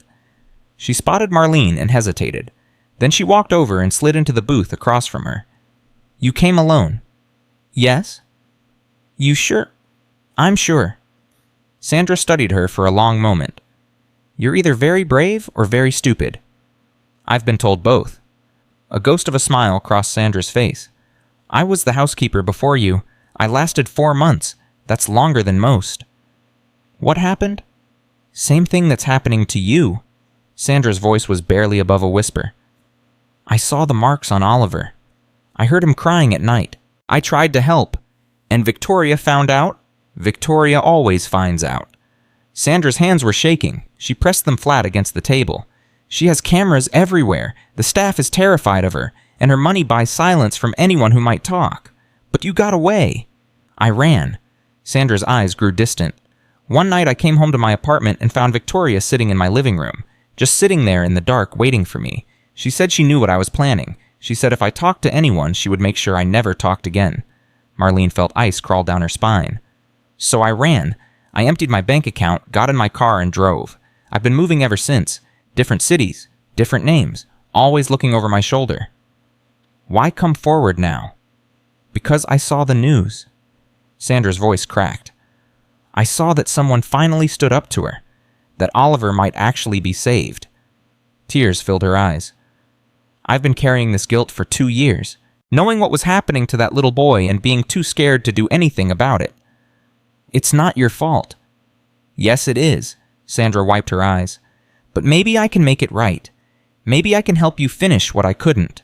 Speaker 1: She spotted Marlene and hesitated. Then she walked over and slid into the booth across from her. You came alone. Yes? You sure? I'm sure. Sandra studied her for a long moment. You're either very brave or very stupid. I've been told both. A ghost of a smile crossed Sandra's face. I was the housekeeper before you. I lasted 4 months. That's longer than most. What happened? Same thing that's happening to you. Sandra's voice was barely above a whisper. I saw the marks on Oliver. I heard him crying at night. I tried to help. And Victoria found out? Victoria always finds out. Sandra's hands were shaking. She pressed them flat against the table. She has cameras everywhere. The staff is terrified of her, and her money buys silence from anyone who might talk. But you got away. I ran. Sandra's eyes grew distant. One night I came home to my apartment and found Victoria sitting in my living room, just sitting there in the dark waiting for me. She said she knew what I was planning. She said if I talked to anyone, she would make sure I never talked again. Marlene felt ice crawl down her spine. So I ran. I emptied my bank account, got in my car, and drove. I've been moving ever since. Different cities, different names, always looking over my shoulder. Why come forward now? Because I saw the news. Sandra's voice cracked. I saw that someone finally stood up to her, that Oliver might actually be saved. Tears filled her eyes. I've been carrying this guilt for 2 years, knowing what was happening to that little boy and being too scared to do anything about it. It's not your fault. Yes, it is. Sandra wiped her eyes. But maybe I can make it right. Maybe I can help you finish what I couldn't.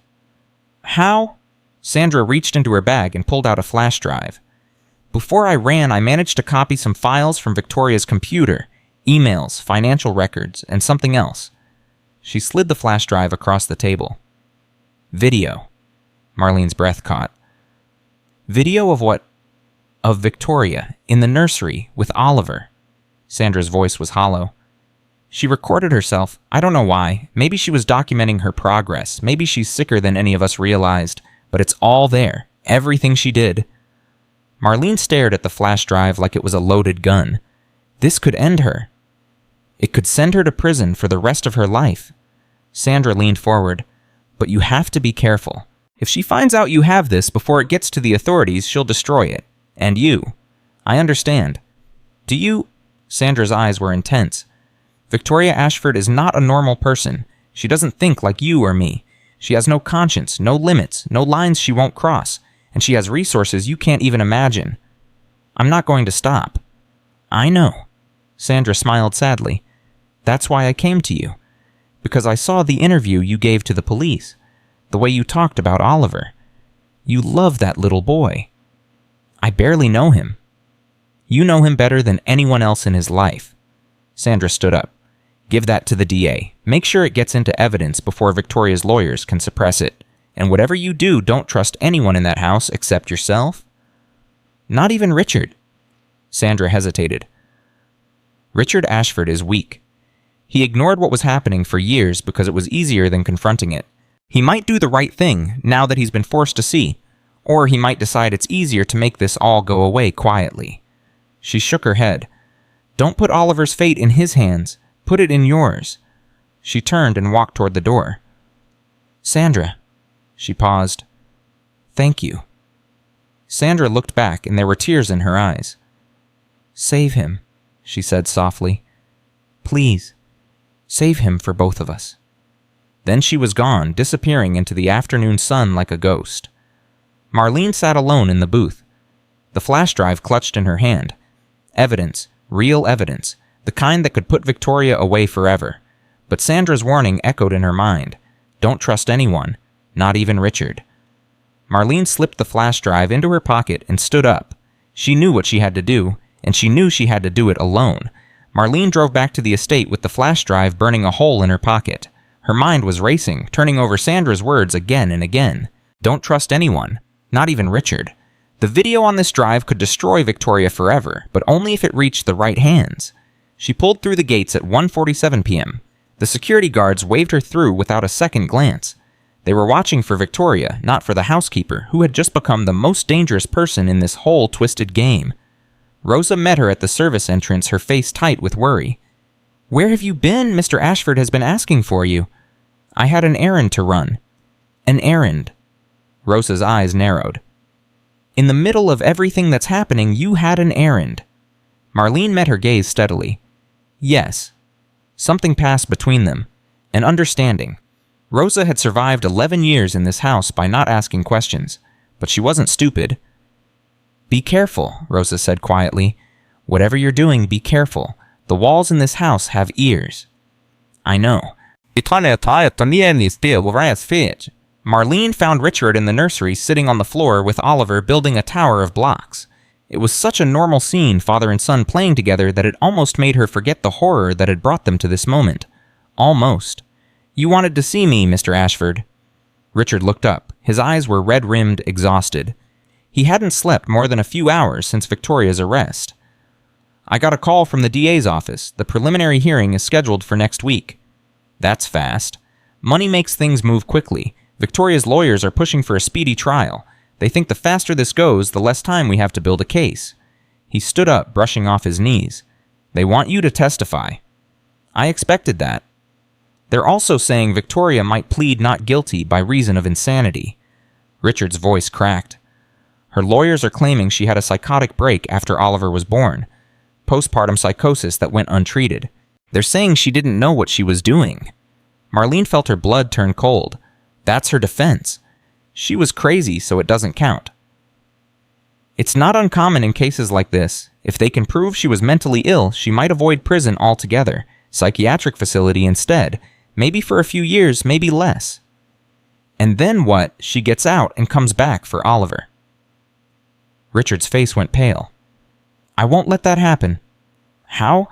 Speaker 1: How? Sandra reached into her bag and pulled out a flash drive. Before I ran, I managed to copy some files from Victoria's computer, emails, financial records, and something else. She slid the flash drive across the table. Video. Marlene's breath caught. Video of what? Of Victoria, in the nursery, with Oliver. Sandra's voice was hollow. She recorded herself. I don't know why. Maybe she was documenting her progress. Maybe she's sicker than any of us realized. But it's all there. Everything she did. Marlene stared at the flash drive like it was a loaded gun. This could end her. It could send her to prison for the rest of her life. Sandra leaned forward. But you have to be careful. If she finds out you have this before it gets to the authorities, she'll destroy it. And you. I understand. Do you? Sandra's eyes were intense. Victoria Ashford is not a normal person. She doesn't think like you or me. She has no conscience, no limits, no lines she won't cross, and she has resources you can't even imagine. I'm not going to stop. I know. Sandra smiled sadly. That's why I came to you. Because I saw the interview you gave to the police. The way you talked about Oliver. You love that little boy. I barely know him. You know him better than anyone else in his life. Sandra stood up. Give that to the DA. Make sure it gets into evidence before Victoria's lawyers can suppress it. And whatever you do, don't trust anyone in that house except yourself. Not even Richard. Sandra hesitated. Richard Ashford is weak. He ignored what was happening for years because it was easier than confronting it. He might do the right thing now that he's been forced to see, or he might decide it's easier to make this all go away quietly. She shook her head. Don't put Oliver's fate in his hands. Put it in yours. She turned and walked toward the door. Sandra. She paused. Thank you. Sandra looked back and there were tears in her eyes. Save him, she said softly. Please, save him for both of us. Then she was gone, disappearing into the afternoon sun like a ghost. Marlene sat alone in the booth. The flash drive clutched in her hand. Evidence, real evidence, the kind that could put Victoria away forever. But Sandra's warning echoed in her mind. Don't trust anyone, not even Richard. Marlene slipped the flash drive into her pocket and stood up. She knew what she had to do, and she knew she had to do it alone. Marlene drove back to the estate with the flash drive burning a hole in her pocket. Her mind was racing, turning over Sandra's words again and again. Don't trust anyone, not even Richard. The video on this drive could destroy Victoria forever, but only if it reached the right hands. She pulled through the gates at 1:47 p.m. The security guards waved her through without a second glance. They were watching for Victoria, not for the housekeeper, who had just become the most dangerous person in this whole twisted game. Rosa met her at the service entrance, her face tight with worry. Where have you been? Mr. Ashford has been asking for you. I had an errand to run. An errand. Rosa's eyes narrowed. In the middle of everything that's happening, you had an errand. Marlene met her gaze steadily. Yes. Something passed between them. An understanding. Rosa had survived 11 years in this house by not asking questions, but she wasn't stupid. Be careful, Rosa said quietly. Whatever you're doing, be careful. The walls in this house have ears. I know. Marlene found Richard in the nursery sitting on the floor with Oliver building a tower of blocks. It was such a normal scene, father and son playing together, that it almost made her forget the horror that had brought them to this moment. Almost. You wanted to see me, Mr. Ashford. Richard looked up. His eyes were red-rimmed, exhausted. He hadn't slept more than a few hours since Victoria's arrest. I got a call from the DA's office. The preliminary hearing is scheduled for next week. That's fast. Money makes things move quickly. Victoria's lawyers are pushing for a speedy trial. They think the faster this goes, the less time we have to build a case. He stood up, brushing off his knees. "They want you to testify." "I expected that." "They're also saying Victoria might plead not guilty by reason of insanity." Richard's voice cracked. "Her lawyers are claiming she had a psychotic break after Oliver was born. Postpartum psychosis that went untreated. They're saying she didn't know what she was doing." Marlene felt her blood turn cold. That's her defense. She was crazy, so it doesn't count. "It's not uncommon in cases like this. If they can prove she was mentally ill, she might avoid prison altogether. Psychiatric facility instead. Maybe for a few years, maybe less. And then what? She gets out and comes back for Oliver." Richard's face went pale. "I won't let that happen." How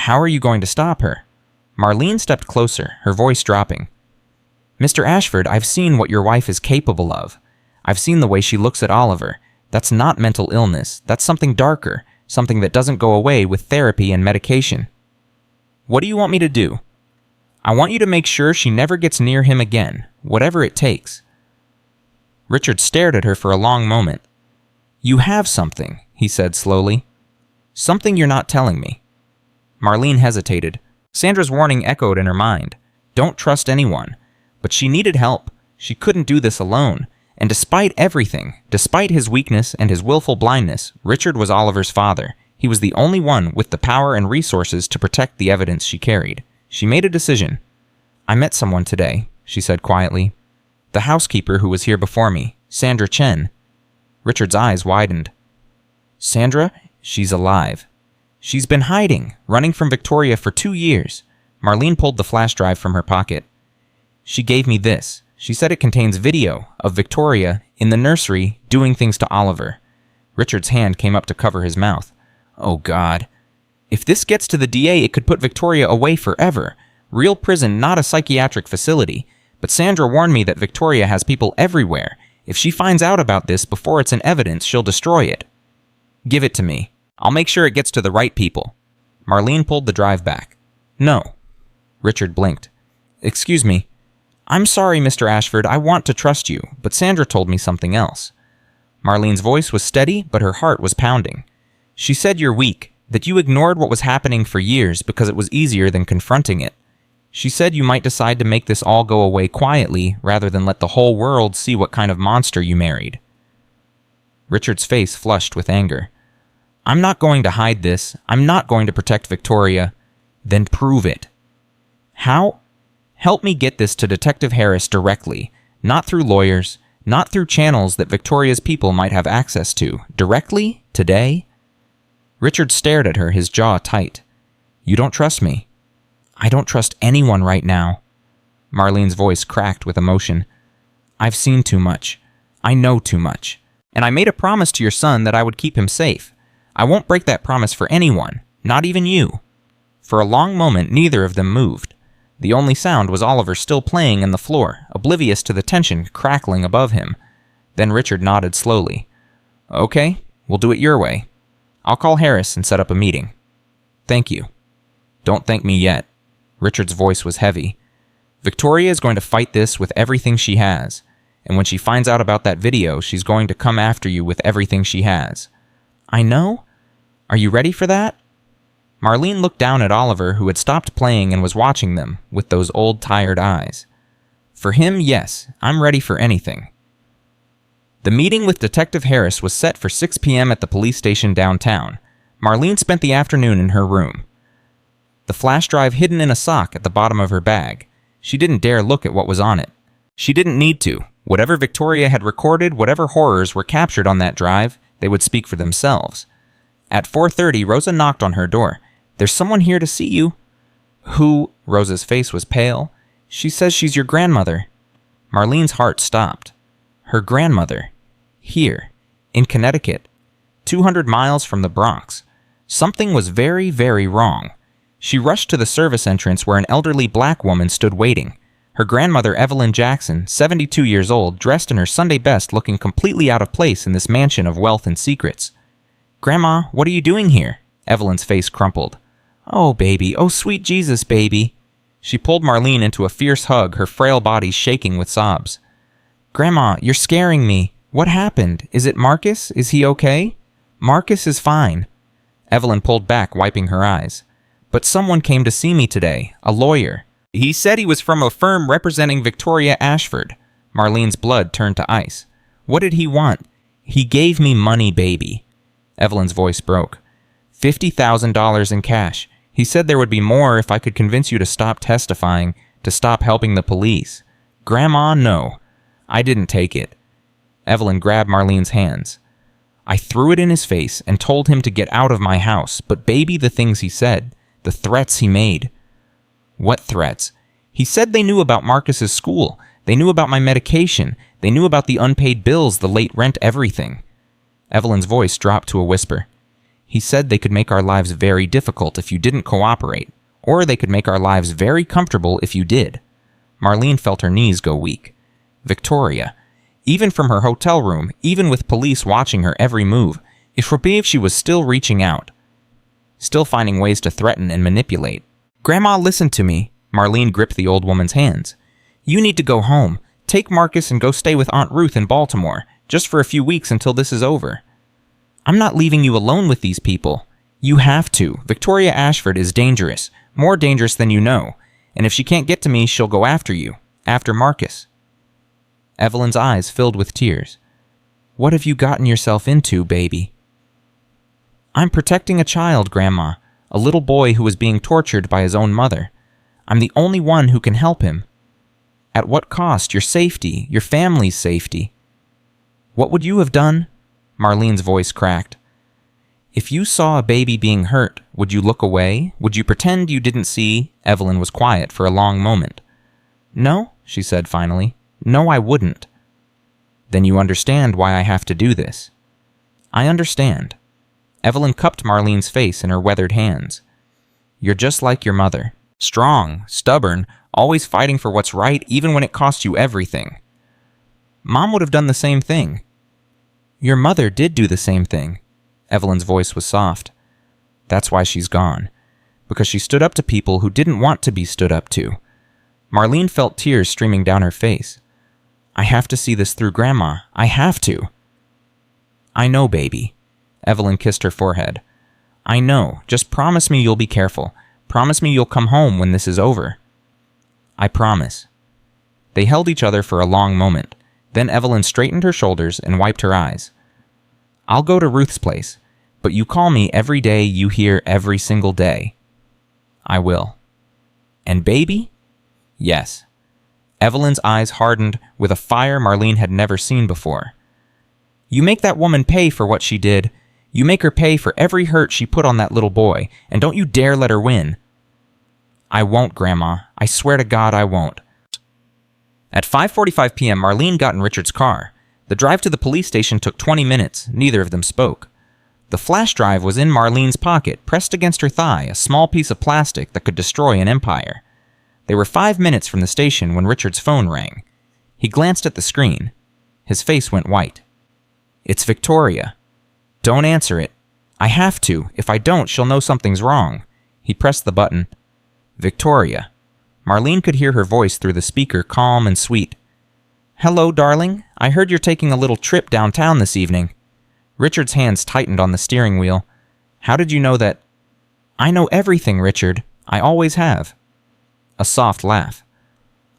Speaker 1: are you going to stop her?" Marlene stepped closer, her voice dropping. "Mr. Ashford, I've seen what your wife is capable of. I've seen the way she looks at Oliver. That's not mental illness. That's something darker, something that doesn't go away with therapy and medication." "What do you want me to do?" "I want you to make sure she never gets near him again, whatever it takes." Richard stared at her for a long moment. "You have something," he said slowly. "Something you're not telling me." Marlene hesitated. Sandra's warning echoed in her mind. Don't trust anyone. But she needed help. She couldn't do this alone. And despite everything, despite his weakness and his willful blindness, Richard was Oliver's father. He was the only one with the power and resources to protect the evidence she carried. She made a decision. "I met someone today," she said quietly. "The housekeeper who was here before me, Sandra Chen." Richard's eyes widened. "Sandra? She's alive. She's been hiding, running from Victoria for 2 years." Marlene pulled the flash drive from her pocket. "She gave me this. She said it contains video of Victoria in the nursery doing things to Oliver." Richard's hand came up to cover his mouth. "Oh, God. If this gets to the DA, it could put Victoria away forever. Real prison, not a psychiatric facility. But Sandra warned me that Victoria has people everywhere. If she finds out about this before it's in evidence, she'll destroy it." "Give it to me. I'll make sure it gets to the right people." Marlene pulled the drive back. "No." Richard blinked. "Excuse me. I'm sorry, Mr. Ashford. I want to trust you, but Sandra told me something else." Marlene's voice was steady, but her heart was pounding. "She said you're weak, that you ignored what was happening for years because it was easier than confronting it. She said you might decide to make this all go away quietly rather than let the whole world see what kind of monster you married." Richard's face flushed with anger. "I'm not going to hide this. I'm not going to protect Victoria." "Then prove it." "How?" "Help me get this to Detective Harris directly, not through lawyers, not through channels that Victoria's people might have access to. Directly? Today?" Richard stared at her, his jaw tight. "You don't trust me?" "I don't trust anyone right now." Marlene's voice cracked with emotion. "I've seen too much. I know too much. And I made a promise to your son that I would keep him safe. I won't break that promise for anyone, not even you." For a long moment, neither of them moved. The only sound was Oliver still playing in the floor, oblivious to the tension crackling above him. Then Richard nodded slowly. "Okay, we'll do it your way. I'll call Harris and set up a meeting." "Thank you." "Don't thank me yet." Richard's voice was heavy. "Victoria is going to fight this with everything she has. And when she finds out about that video, she's going to come after you with everything she has." "I know? Are you ready for that?" Marlene looked down at Oliver, who had stopped playing and was watching them with those old, tired eyes. "For him, yes, I'm ready for anything." The meeting with Detective Harris was set for 6 p.m. at the police station downtown. Marlene spent the afternoon in her room. The flash drive hidden in a sock at the bottom of her bag. She didn't dare look at what was on it. She didn't need to. Whatever Victoria had recorded, whatever horrors were captured on that drive, they would speak for themselves. At 4:30, Rosa knocked on her door. "There's someone here to see you." "Who?" Rosa's face was pale. "She says she's your grandmother." Marlene's heart stopped. Her grandmother. Here. In Connecticut. 200 miles from the Bronx. Something was very, very wrong. She rushed to the service entrance where an elderly black woman stood waiting. Her grandmother, Evelyn Jackson, 72 years old, dressed in her Sunday best, looking completely out of place in this mansion of wealth and secrets. "Grandma, what are you doing here?" Evelyn's face crumpled. "Oh, baby. Oh, sweet Jesus, baby." She pulled Marlene into a fierce hug, her frail body shaking with sobs. "Grandma, you're scaring me. What happened? Is it Marcus? Is he okay?" "Marcus is fine." Evelyn pulled back, wiping her eyes. But someone came to see me today, a lawyer. He said he was from a firm representing Victoria Ashford. Marlene's blood turned to ice. What did he want? He gave me money, baby. Evelyn's voice broke. $50,000 in cash. He said there would be more if I could convince you to stop testifying, to stop helping the police. Grandma, no. I didn't take it. Evelyn grabbed Marlene's hands. I threw it in his face and told him to get out of my house, but baby, the things he said, the threats he made. What threats? He said they knew about Marcus's school. They knew about my medication. They knew about the unpaid bills, the late rent, everything. Evelyn's voice dropped to a whisper. He said they could make our lives very difficult if you didn't cooperate, or they could make our lives very comfortable if you did. Marlene felt her knees go weak. Victoria. Even from her hotel room, even with police watching her every move, it forbade she was still reaching out. Still finding ways to threaten and manipulate. Grandma, listen to me. Marlene gripped the old woman's hands. You need to go home. Take Marcus and go stay with Aunt Ruth in Baltimore, just for a few weeks until this is over. I'm not leaving you alone with these people. You have to. Victoria Ashford is dangerous, more dangerous than you know, and if she can't get to me, she'll go after you, after Marcus. Evelyn's eyes filled with tears. What have you gotten yourself into, baby? I'm protecting a child, Grandma, a little boy who is being tortured by his own mother. I'm the only one who can help him. At what cost? Your safety, your family's safety. What would you have done? Marlene's voice cracked. If you saw a baby being hurt, would you look away? Would you pretend you didn't see? Evelyn was quiet for a long moment. No, she said finally. No, I wouldn't. Then you understand why I have to do this. I understand. Evelyn cupped Marlene's face in her weathered hands. You're just like your mother. Strong, stubborn, always fighting for what's right even when it costs you everything. Mom would have done the same thing. Your mother did do the same thing. Evelyn's voice was soft. That's why she's gone. Because she stood up to people who didn't want to be stood up to. Marlene felt tears streaming down her face. I have to see this through, Grandma. I have to. I know, baby. Evelyn kissed her forehead. I know. Just promise me you'll be careful. Promise me you'll come home when this is over. I promise. They held each other for a long moment. Then Evelyn straightened her shoulders and wiped her eyes. I'll go to Ruth's place, but you call me every day you hear every single day. I will. And baby? Yes. Evelyn's eyes hardened with a fire Marlene had never seen before. You make that woman pay for what she did. You make her pay for every hurt she put on that little boy, and don't you dare let her win. I won't, Grandma. I swear to God I won't. At 5:45 p.m., Marlene got in Richard's car. The drive to the police station took 20 minutes. Neither of them spoke. The flash drive was in Marlene's pocket, pressed against her thigh, a small piece of plastic that could destroy an empire. They were 5 minutes from the station when Richard's phone rang. He glanced at the screen. His face went white. It's Victoria. Don't answer it. I have to. If I don't, she'll know something's wrong. He pressed the button. Victoria. Marlene could hear her voice through the speaker, calm and sweet. Hello, darling. I heard you're taking a little trip downtown this evening. Richard's hands tightened on the steering wheel. How did you know that? I know everything, Richard. I always have. A soft laugh.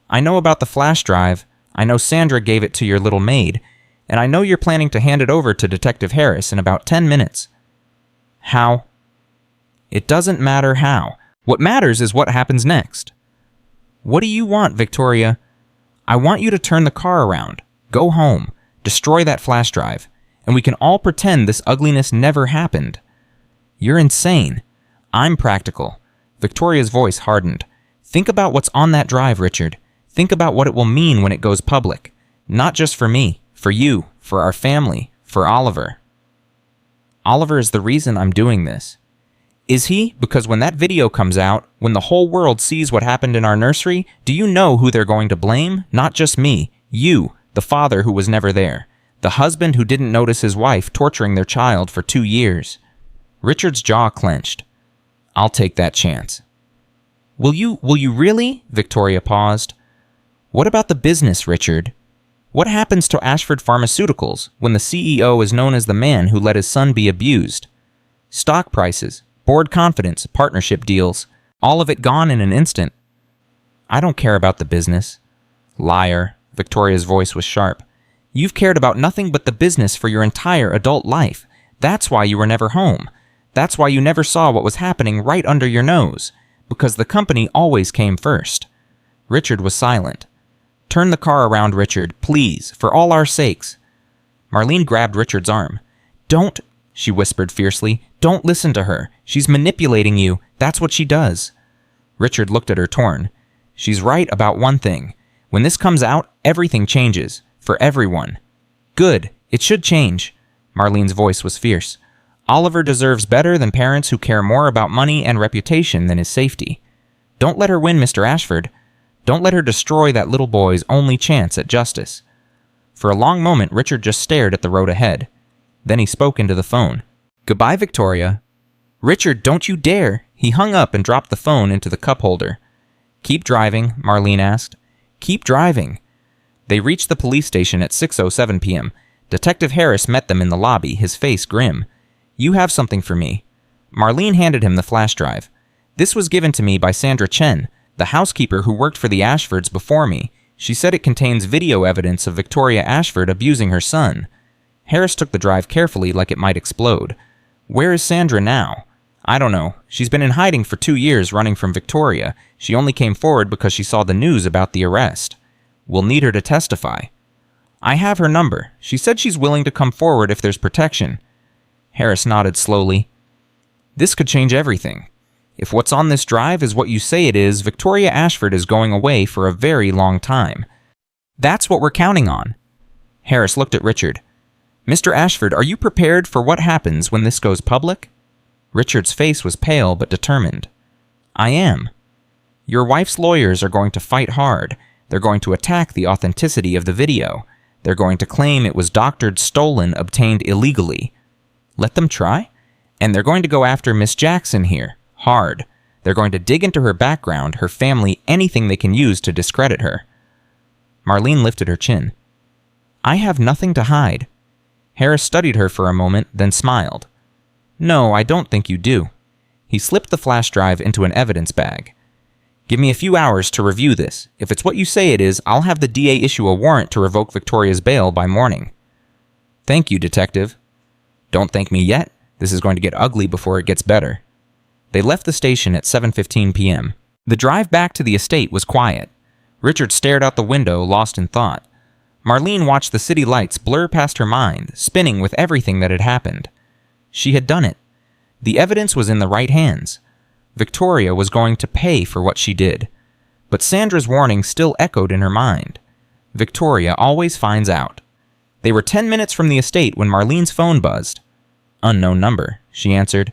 Speaker 1: I know about the flash drive. I know Sandra gave it to your little maid, and I know you're planning to hand it over to Detective Harris in about 10 minutes. How? It doesn't matter how. What matters is what happens next. What do you want, Victoria? I want you to turn the car around, go home, destroy that flash drive, and we can all pretend this ugliness never happened. You're insane. I'm practical. Victoria's voice hardened. Think about what's on that drive, Richard. Think about what it will mean when it goes public. Not just for me, for you, for our family, for Oliver. Oliver is the reason I'm doing this. Is he? Because when that video comes out, when the whole world sees what happened in our nursery, do you know who they're going to blame? Not just me. You, the father who was never there. The husband who didn't notice his wife torturing their child for 2 years. Richard's jaw clenched. I'll take that chance. Will you really? Victoria paused. What about the business, Richard? What happens to Ashford Pharmaceuticals when the CEO is known as the man who let his son be abused? Stock prices, board confidence, partnership deals, all of it gone in an instant. I don't care about the business. Liar. Victoria's voice was sharp. You've cared about nothing but the business for your entire adult life. That's why you were never home. That's why you never saw what was happening right under your nose. Because the company always came first. Richard was silent. Turn the car around, Richard, please, for all our sakes. Marlene grabbed Richard's arm. Don't, she whispered fiercely. Don't listen to her. She's manipulating you. That's what she does. Richard looked at her torn. She's right about one thing. When this comes out, everything changes. For everyone. Good. It should change. Marlene's voice was fierce. Oliver deserves better than parents who care more about money and reputation than his safety. Don't let her win, Mr. Ashford. Don't let her destroy that little boy's only chance at justice. For a long moment, Richard just stared at the road ahead. Then he spoke into the phone. Goodbye, Victoria. Richard, don't you dare! He hung up and dropped the phone into the cup holder. Keep driving, Marlene asked. Keep driving. They reached the police station at 6:07 p.m. Detective Harris met them in the lobby, his face grim. You have something for me. Marlene handed him the flash drive. This was given to me by Sandra Chen, the housekeeper who worked for the Ashfords before me. She said it contains video evidence of Victoria Ashford abusing her son. Harris took the drive carefully like it might explode. Where is Sandra now? I don't know. She's been in hiding for 2 years running from Victoria. She only came forward because she saw the news about the arrest. We'll need her to testify. I have her number. She said she's willing to come forward if there's protection. Harris nodded slowly. This could change everything. If what's on this drive is what you say it is, Victoria Ashford is going away for a very long time. That's what we're counting on. Harris looked at Richard. Mr. Ashford, are you prepared for what happens when this goes public? Richard's face was pale but determined. I am. Your wife's lawyers are going to fight hard. They're going to attack the authenticity of the video. They're going to claim it was doctored, stolen, obtained illegally. Let them try. And they're going to go after Miss Jackson here. Hard. They're going to dig into her background, her family, anything they can use to discredit her. Marlene lifted her chin. I have nothing to hide. Harris studied her for a moment, then smiled. No, I don't think you do. He slipped the flash drive into an evidence bag. Give me a few hours to review this. If it's what you say it is, I'll have the DA issue a warrant to revoke Victoria's bail by morning. Thank you, Detective. Don't thank me yet. This is going to get ugly before it gets better. They left the station at 7:15 p.m. The drive back to the estate was quiet. Richard stared out the window, lost in thought. Marlene watched the city lights blur past her mind, spinning with everything that had happened. She had done it. The evidence was in the right hands. Victoria was going to pay for what she did. But Sandra's warning still echoed in her mind. Victoria always finds out. They were 10 minutes from the estate when Marlene's phone buzzed. Unknown number, she answered.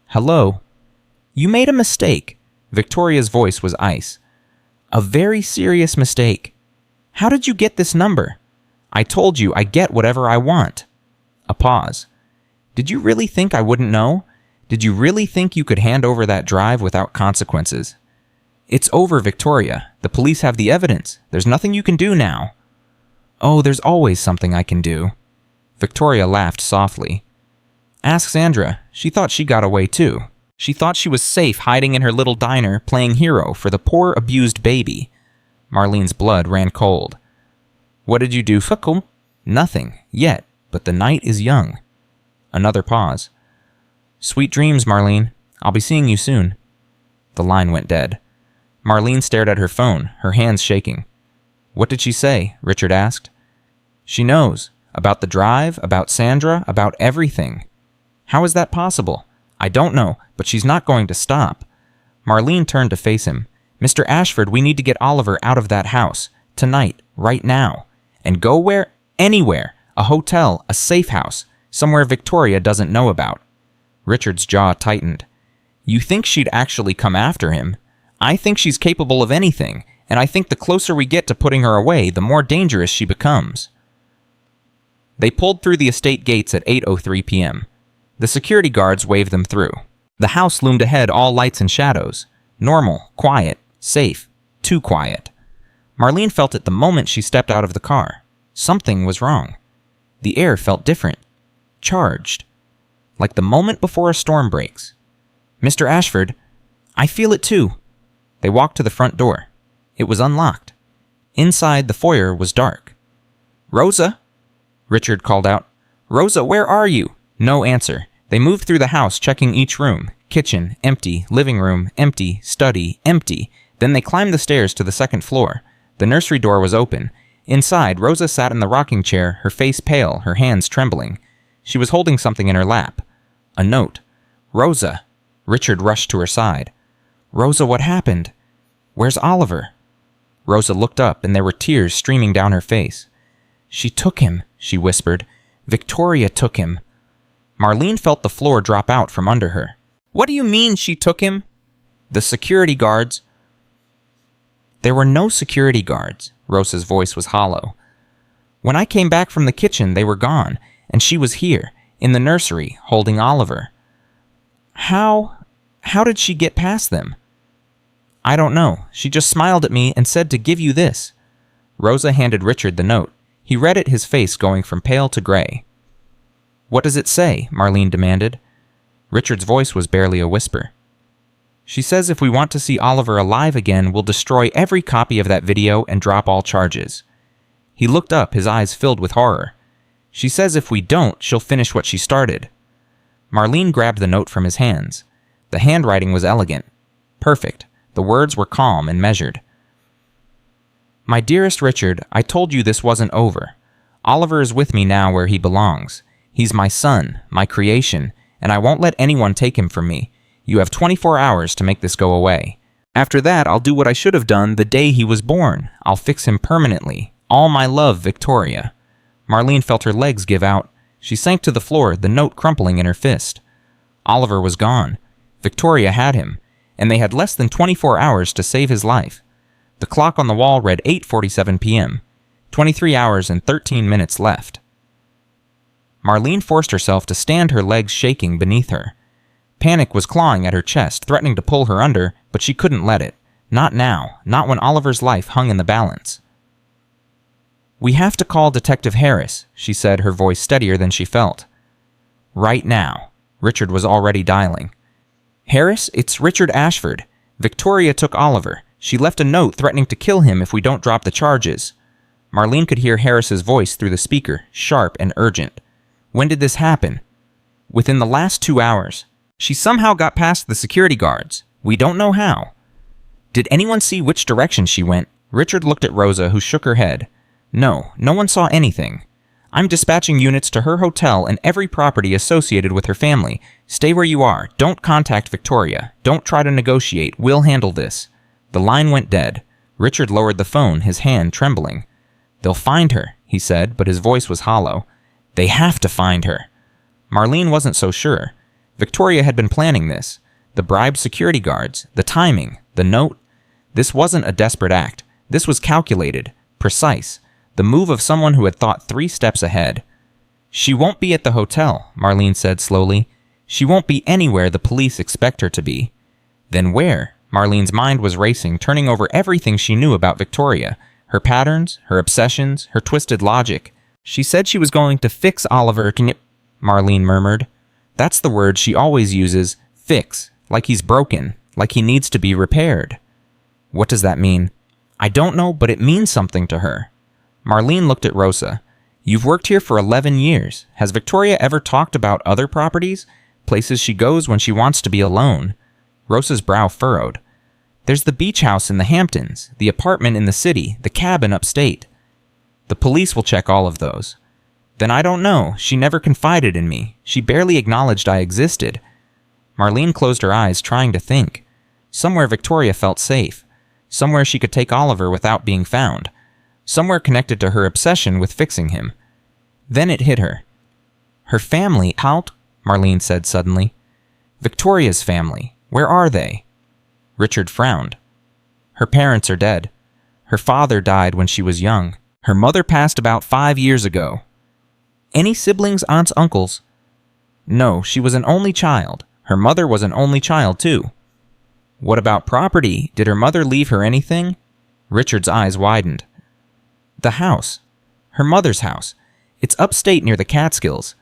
Speaker 1: Hello. You made a mistake. Victoria's voice was ice. A very serious mistake. How did you get this number? I told you I get whatever I want. A pause. Did you really think I wouldn't know? Did you really think you could hand over that drive without consequences? It's over, Victoria. The police have the evidence. There's nothing you can do now. Oh, there's always something I can do. Victoria laughed softly. Ask Sandra. She thought she got away too. She thought she was safe hiding in her little diner playing hero for the poor abused baby. Marlene's blood ran cold. What did you do, Fuckle? Nothing, yet, but the night is young. Another pause. Sweet dreams, Marlene. I'll be seeing you soon. The line went dead. Marlene stared at her phone, her hands shaking. What did she say? Richard asked. She knows. About the drive, about Sandra, about everything. How is that possible? I don't know, but she's not going to stop. Marlene turned to face him. Mr. Ashford, we need to get Oliver out of that house. Tonight. Right now. And go where? Anywhere. A hotel. A safe house. Somewhere Victoria doesn't know about. Richard's jaw tightened. You think she'd actually come after him? I think she's capable of anything, and I think the closer we get to putting her away, the more dangerous she becomes. They pulled through the estate gates at 8:03 p.m. The security guards waved them through. The house loomed ahead, all lights and shadows. Normal, quiet, safe, too quiet. Marlene felt it the moment she stepped out of the car. Something was wrong. The air felt different. Charged. like the moment before a storm breaks. Mr. Ashford, I feel it too. They walked to the front door. It was unlocked. Inside, the foyer was dark. Rosa? Richard called out. Rosa, where are you? No answer. They moved through the house, checking each room. Kitchen, empty. Living room, empty. Study, empty. Then they climbed the stairs to the second floor. The nursery door was open. Inside, Rosa sat in the rocking chair, her face pale, her hands trembling. She was holding something in her lap. A note. Rosa. Richard rushed to her side. Rosa, what happened? Where's Oliver? Rosa looked up, and there were tears streaming down her face. She took him, she whispered. Victoria took him. Marlene felt the floor drop out from under her. What do you mean she took him? The security guards. There were no security guards. Rosa's voice was hollow. When I came back from the kitchen, they were gone, and she was here, in the nursery, holding Oliver. How did she get past them? I don't know. She just smiled at me and said to give you this. Rosa handed Richard the note. He read it, his face going from pale to gray. What does it say? Marlene demanded. Richard's voice was barely a whisper. She says if we want to see Oliver alive again, we'll destroy every copy of that video and drop all charges. He looked up, his eyes filled with horror. She says if we don't, she'll finish what she started. Marlene grabbed the note from his hands. The handwriting was elegant. Perfect. The words were calm and measured. My dearest Richard, I told you this wasn't over. Oliver is with me now where he belongs. He's my son, my creation, and I won't let anyone take him from me. You have 24 hours to make this go away. After that, I'll do what I should have done the day he was born. I'll fix him permanently. All my love, Victoria. Marlene felt her legs give out. She sank to the floor, the note crumpling in her fist. Oliver was gone. Victoria had him, and they had less than 24 hours to save his life. The clock on the wall read 8:47 p.m. 23 hours and 13 minutes left. Marlene forced herself to stand, her legs shaking beneath her. Panic was clawing at her chest, threatening to pull her under, but she couldn't let it. Not now, not when Oliver's life hung in the balance. We have to call Detective Harris, she said, her voice steadier than she felt. Right now. Richard was already dialing. Harris, it's Richard Ashford. Victoria took Oliver. She left a note threatening to kill him if we don't drop the charges. Marlene could hear Harris's voice through the speaker, sharp and urgent. When did this happen? Within the last 2 hours. She somehow got past the security guards. We don't know how. Did anyone see which direction she went? Richard looked at Rosa, who shook her head. No one saw anything. I'm dispatching units to her hotel and every property associated with her family. Stay where you are. Don't contact Victoria. Don't try to negotiate. We'll handle this. The line went dead. Richard lowered the phone, his hand trembling. They'll find her, he said, but his voice was hollow. They have to find her. Marlene wasn't so sure. Victoria had been planning this. The bribed security guards, the timing, the note. This wasn't a desperate act. This was calculated, precise. The move of someone who had thought 3 steps ahead. She won't be at the hotel, Marlene said slowly. She won't be anywhere the police expect her to be. Then where? Marlene's mind was racing, turning over everything she knew about Victoria. Her patterns, her obsessions, her twisted logic. She said she was going to fix Oliver. Marlene murmured. That's the word she always uses, fix, like he's broken, like he needs to be repaired. What does that mean? I don't know, but it means something to her. Marlene looked at Rosa. You've worked here for 11 years. Has Victoria ever talked about other properties? Places she goes when she wants to be alone? Rosa's brow furrowed. There's the beach house in the Hamptons, the apartment in the city, the cabin upstate. The police will check all of those. Then I don't know. She never confided in me. She barely acknowledged I existed. Marlene closed her eyes, trying to think. Somewhere Victoria felt safe. Somewhere she could take Oliver without being found. Somewhere connected to her obsession with fixing him. Then it hit her. Her family, halt, Marlene said suddenly. Victoria's family. Where are they? Richard frowned. Her parents are dead. Her father died when she was young. Her mother passed about 5 years ago. Any siblings, aunts, uncles? No, she was an only child. Her mother was an only child, too. What about property? Did her mother leave her anything? Richard's eyes widened. The house. Her mother's house. It's upstate near the Catskills.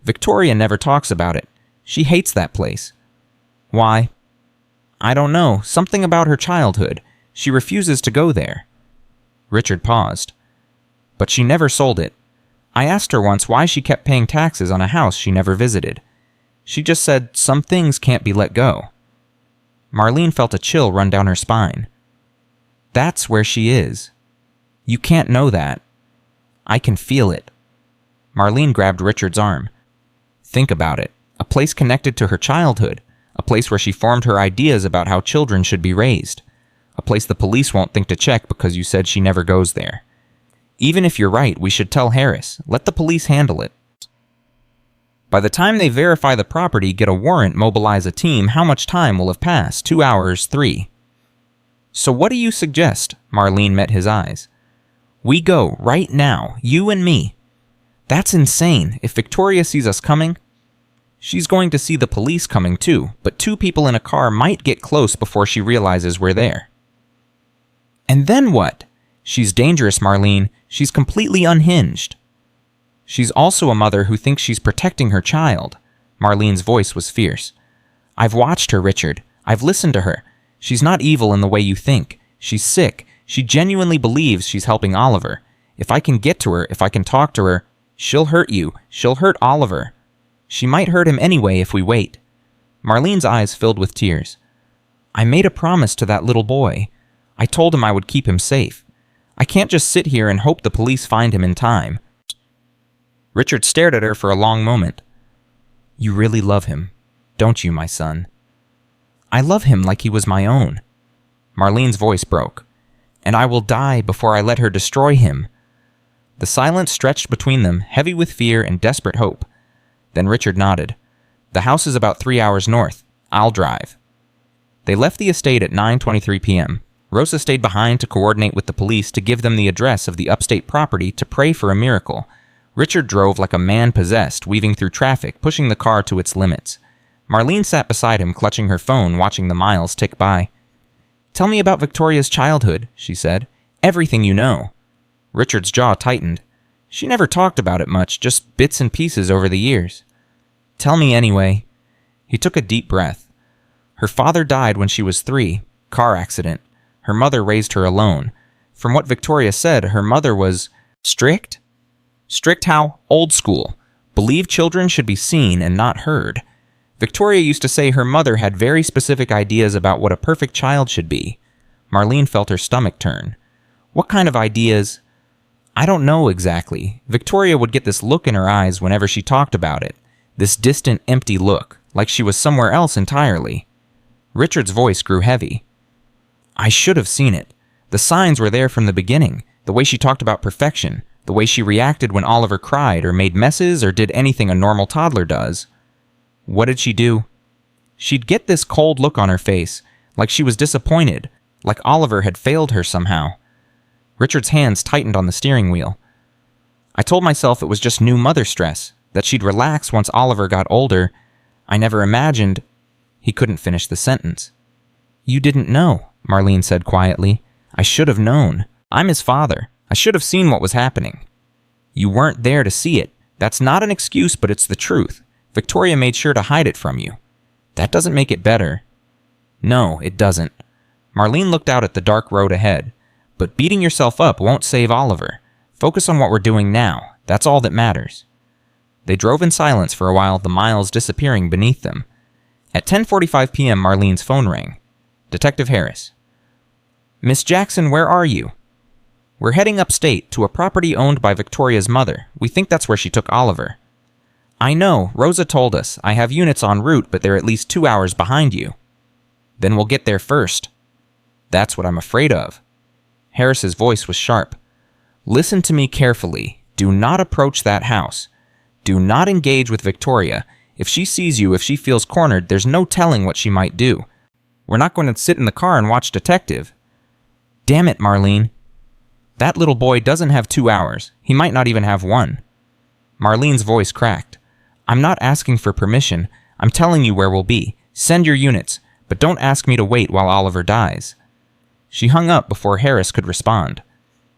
Speaker 1: Victoria never talks about it. She hates that place. Why? I don't know. Something about her childhood. She refuses to go there. Richard paused. But she never sold it. I asked her once why she kept paying taxes on a house she never visited. She just said some things can't be let go. Marlene felt a chill run down her spine. That's where she is. You can't know that. I can feel it. Marlene grabbed Richard's arm. Think about it. A place connected to her childhood. A place where she formed her ideas about how children should be raised. A place the police won't think to check because you said she never goes there. Even if you're right, we should tell Harris. Let the police handle it. By the time they verify the property, get a warrant, mobilize a team, how much time will have passed? 2 hours, 3. So what do you suggest? Marlene met his eyes. We go, right now, you and me. That's insane. If Victoria sees us coming, she's going to see the police coming too, but 2 people in a car might get close before she realizes we're there. And then what? She's dangerous, Marlene. She's completely unhinged. She's also a mother who thinks she's protecting her child. Marlene's voice was fierce. I've watched her, Richard. I've listened to her. She's not evil in the way you think. She's sick. She genuinely believes she's helping Oliver. If I can get to her, if I can talk to her, she'll hurt you. She'll hurt Oliver. She might hurt him anyway if we wait. Marlene's eyes filled with tears. I made a promise to that little boy. I told him I would keep him safe. I can't just sit here and hope the police find him in time. Richard stared at her for a long moment. You really love him, don't you, my son? I love him like he was my own. Marlene's voice broke. And I will die before I let her destroy him. The silence stretched between them, heavy with fear and desperate hope. Then Richard nodded. The house is about 3 hours north. I'll drive. They left the estate at 9:23 p.m. Rosa stayed behind to coordinate with the police to give them the address of the upstate property to pray for a miracle. Richard drove like a man possessed, weaving through traffic, pushing the car to its limits. Marlene sat beside him, clutching her phone, watching the miles tick by. Tell me about Victoria's childhood, she said. Everything you know. Richard's jaw tightened. She never talked about it much, just bits and pieces over the years. Tell me anyway. He took a deep breath. Her father died when she was 3. Car accident. Her mother raised her alone. From what Victoria said, her mother was strict? Strict how? Old school. Believed children should be seen and not heard. Victoria used to say her mother had very specific ideas about what a perfect child should be. Marlene felt her stomach turn. What kind of ideas? I don't know exactly. Victoria would get this look in her eyes whenever she talked about it. This distant, empty look, like she was somewhere else entirely. Richard's voice grew heavy. I should have seen it. The signs were there from the beginning. The way she talked about perfection. The way she reacted when Oliver cried or made messes or did anything a normal toddler does. What did she do? She'd get this cold look on her face, like she was disappointed, like Oliver had failed her somehow. Richard's hands tightened on the steering wheel. I told myself it was just new mother stress, that she'd relax once Oliver got older. I never imagined... He couldn't finish the sentence. You didn't know, Marlene said quietly. I should have known. I'm his father. I should have seen what was happening. You weren't there to see it. That's not an excuse, but it's the truth. Victoria made sure to hide it from you. That doesn't make it better. No, it doesn't. Marlene looked out at the dark road ahead. But beating yourself up won't save Oliver. Focus on what we're doing now. That's all that matters. They drove in silence for a while, the miles disappearing beneath them. At 10:45 p.m., Marlene's phone rang. Detective Harris. Miss Jackson, where are you? We're heading upstate to a property owned by Victoria's mother. We think that's where she took Oliver. I know. Rosa told us. I have units en route, but they're at least 2 hours behind you. Then we'll get there first. That's what I'm afraid of. Harris's voice was sharp. Listen to me carefully. Do not approach that house. Do not engage with Victoria. If she sees you, if she feels cornered, there's no telling what she might do. We're not going to sit in the car and watch detective. Damn it, Marlene. That little boy doesn't have 2 hours. He might not even have 1. Marlene's voice cracked. I'm not asking for permission. I'm telling you where we'll be. Send your units, but don't ask me to wait while Oliver dies. She hung up before Harris could respond.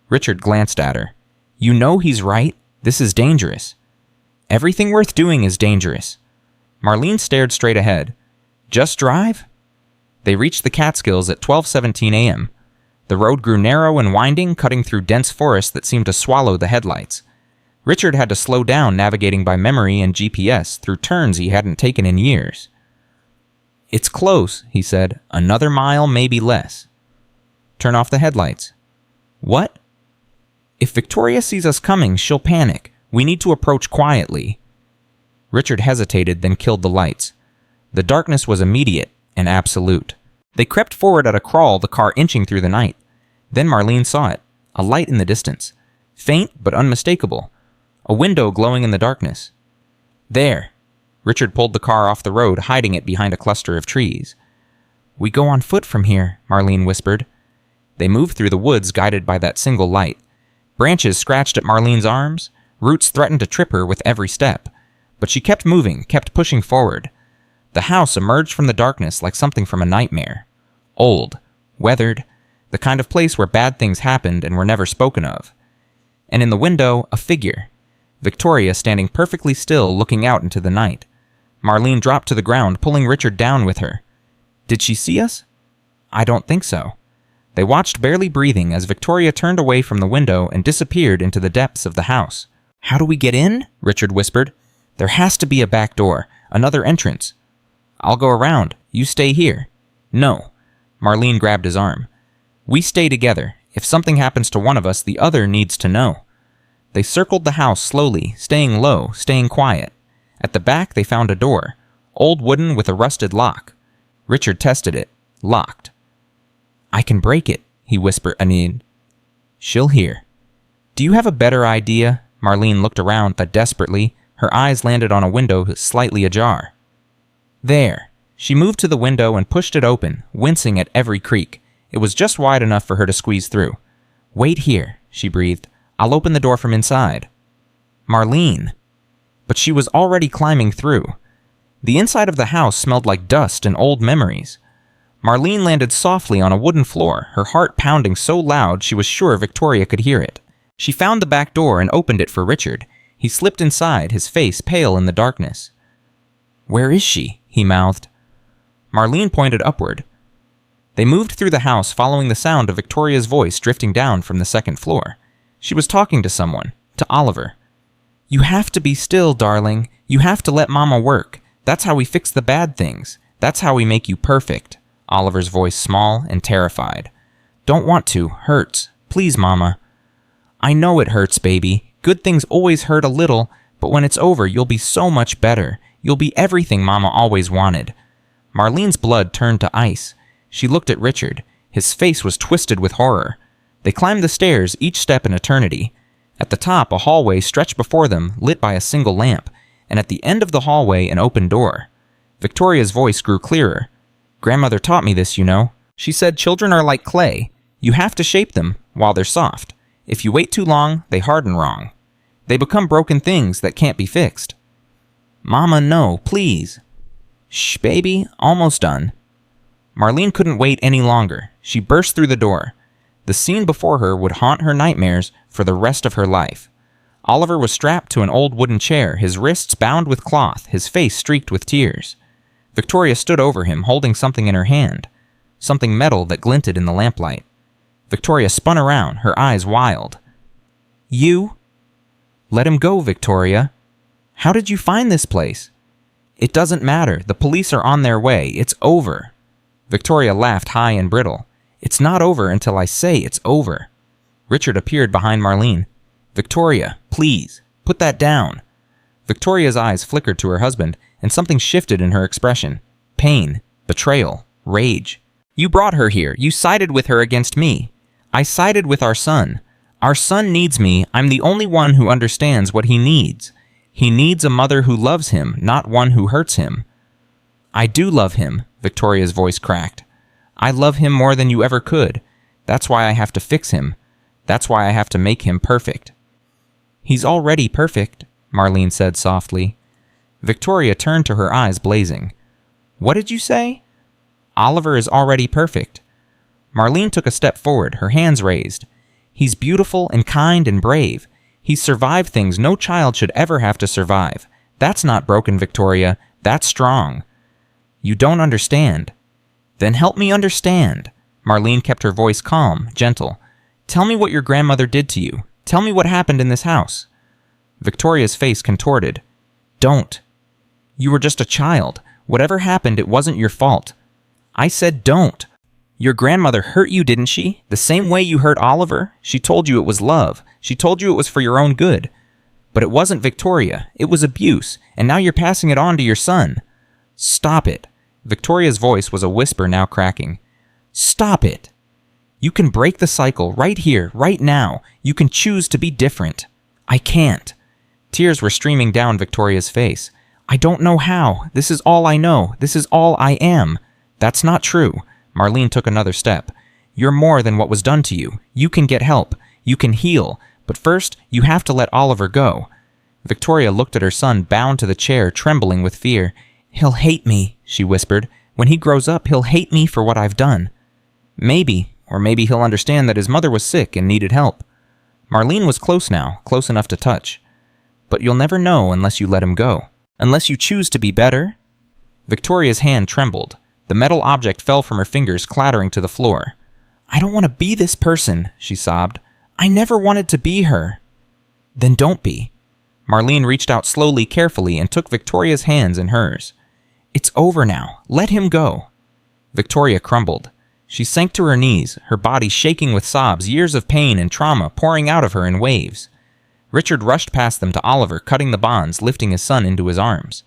Speaker 1: Richard glanced at her. You know he's right. This is dangerous. Everything worth doing is dangerous. Marlene stared straight ahead. Just drive? They reached the Catskills at 12:17 a.m. The road grew narrow and winding, cutting through dense forest that seemed to swallow the headlights. Richard had to slow down navigating by memory and GPS through turns he hadn't taken in years. It's close, he said. Another mile, maybe less. Turn off the headlights. What? If Victoria sees us coming, she'll panic. We need to approach quietly. Richard hesitated, then killed the lights. The darkness was immediate and absolute. They crept forward at a crawl, the car inching through the night. Then Marlene saw it, a light in the distance. Faint but unmistakable. A window glowing in the darkness. There. Richard pulled the car off the road, hiding it behind a cluster of trees. We go on foot from here, Marlene whispered. They moved through the woods, guided by that single light. Branches scratched at Marlene's arms. Roots threatened to trip her with every step. But she kept moving, kept pushing forward. The house emerged from the darkness like something from a nightmare. Old, weathered, the kind of place where bad things happened and were never spoken of. And in the window, a figure. Victoria standing perfectly still, looking out into the night. Marlene dropped to the ground, pulling Richard down with her. Did she see us? I don't think so. They watched, barely breathing, as Victoria turned away from the window and disappeared into the depths of the house. How do we get in? Richard whispered. There has to be a back door, another entrance. I'll go around. You stay here. No. Marlene grabbed his arm. We stay together. If something happens to one of us, the other needs to know. They circled the house slowly, staying low, staying quiet. At the back, they found a door, old wooden with a rusted lock. Richard tested it. Locked. I can break it, he whispered. She'll hear. Do you have a better idea? Marlene looked around, but desperately. Her eyes landed on a window slightly ajar. There. She moved to the window and pushed it open, wincing at every creak. It was just wide enough for her to squeeze through. Wait here, she breathed. I'll open the door from inside. Marlene. But she was already climbing through. The inside of the house smelled like dust and old memories. Marlene landed softly on a wooden floor, her heart pounding so loud she was sure Victoria could hear it. She found the back door and opened it for Richard. He slipped inside, his face pale in the darkness. Where is she? He mouthed. Marlene pointed upward. They moved through the house, following the sound of Victoria's voice drifting down from the second floor. She was talking to someone, to Oliver. You have to be still, darling. You have to let Mama work. That's how we fix the bad things. That's how we make you perfect. Oliver's voice small and terrified. Don't want to. Hurts. Please, Mama. I know it hurts, baby. Good things always hurt a little, but when it's over, you'll be so much better. You'll be everything Mama always wanted. Marlene's blood turned to ice. She looked at Richard. His face was twisted with horror. They climbed the stairs, each step an eternity. At the top, a hallway stretched before them, lit by a single lamp, and at the end of the hallway, an open door. Victoria's voice grew clearer. Grandmother taught me this, you know. She said children are like clay. You have to shape them while they're soft. If you wait too long, they harden wrong. They become broken things that can't be fixed. Mama, no, please. Shh, baby, almost done. Marlene couldn't wait any longer. She burst through the door. The scene before her would haunt her nightmares for the rest of her life. Oliver was strapped to an old wooden chair, his wrists bound with cloth, his face streaked with tears. Victoria stood over him, holding something in her hand, something metal that glinted in the lamplight. Victoria spun around, her eyes wild. You? Let him go, Victoria. How did you find this place? It doesn't matter. The police are on their way. It's over. Victoria laughed high and brittle. It's not over until I say it's over. Richard appeared behind Marlene. Victoria, please, put that down. Victoria's eyes flickered to her husband, and something shifted in her expression. Pain, betrayal, rage. You brought her here. You sided with her against me. I sided with our son. Our son needs me. I'm the only one who understands what he needs. He needs a mother who loves him, not one who hurts him. I do love him, Victoria's voice cracked. I love him more than you ever could. That's why I have to fix him. That's why I have to make him perfect. He's already perfect, Marlene said softly. Victoria turned to her eyes blazing. What did you say? Oliver is already perfect. Marlene took a step forward, her hands raised. He's beautiful and kind and brave. He's survived things no child should ever have to survive. That's not broken, Victoria. That's strong. You don't understand. Then help me understand. Marlene kept her voice calm, gentle. Tell me what your grandmother did to you. Tell me what happened in this house. Victoria's face contorted. Don't. You were just a child. Whatever happened, it wasn't your fault. I said don't. Your grandmother hurt you, didn't she? The same way you hurt Oliver? She told you it was love. She told you it was for your own good. But it wasn't Victoria. It was abuse, and now you're passing it on to your son. Stop it. Victoria's voice was a whisper now cracking. Stop it. You can break the cycle right here, right now. You can choose to be different. I can't. Tears were streaming down Victoria's face. I don't know how. This is all I know. This is all I am. That's not true. Marlene took another step. You're more than what was done to you. You can get help. You can heal. But first, you have to let Oliver go. Victoria looked at her son bound to the chair, trembling with fear. He'll hate me, she whispered. When he grows up, he'll hate me for what I've done. Maybe, or maybe he'll understand that his mother was sick and needed help. Marlene was close now, close enough to touch. But you'll never know unless you let him go. Unless you choose to be better. Victoria's hand trembled. The metal object fell from her fingers, clattering to the floor. I don't want to be this person, she sobbed. I never wanted to be her. Then don't be. Marlene reached out slowly, carefully, and took Victoria's hands in hers. It's over now. Let him go. Victoria crumbled. She sank to her knees, her body shaking with sobs, years of pain and trauma pouring out of her in waves. Richard rushed past them to Oliver, cutting the bonds, lifting his son into his arms.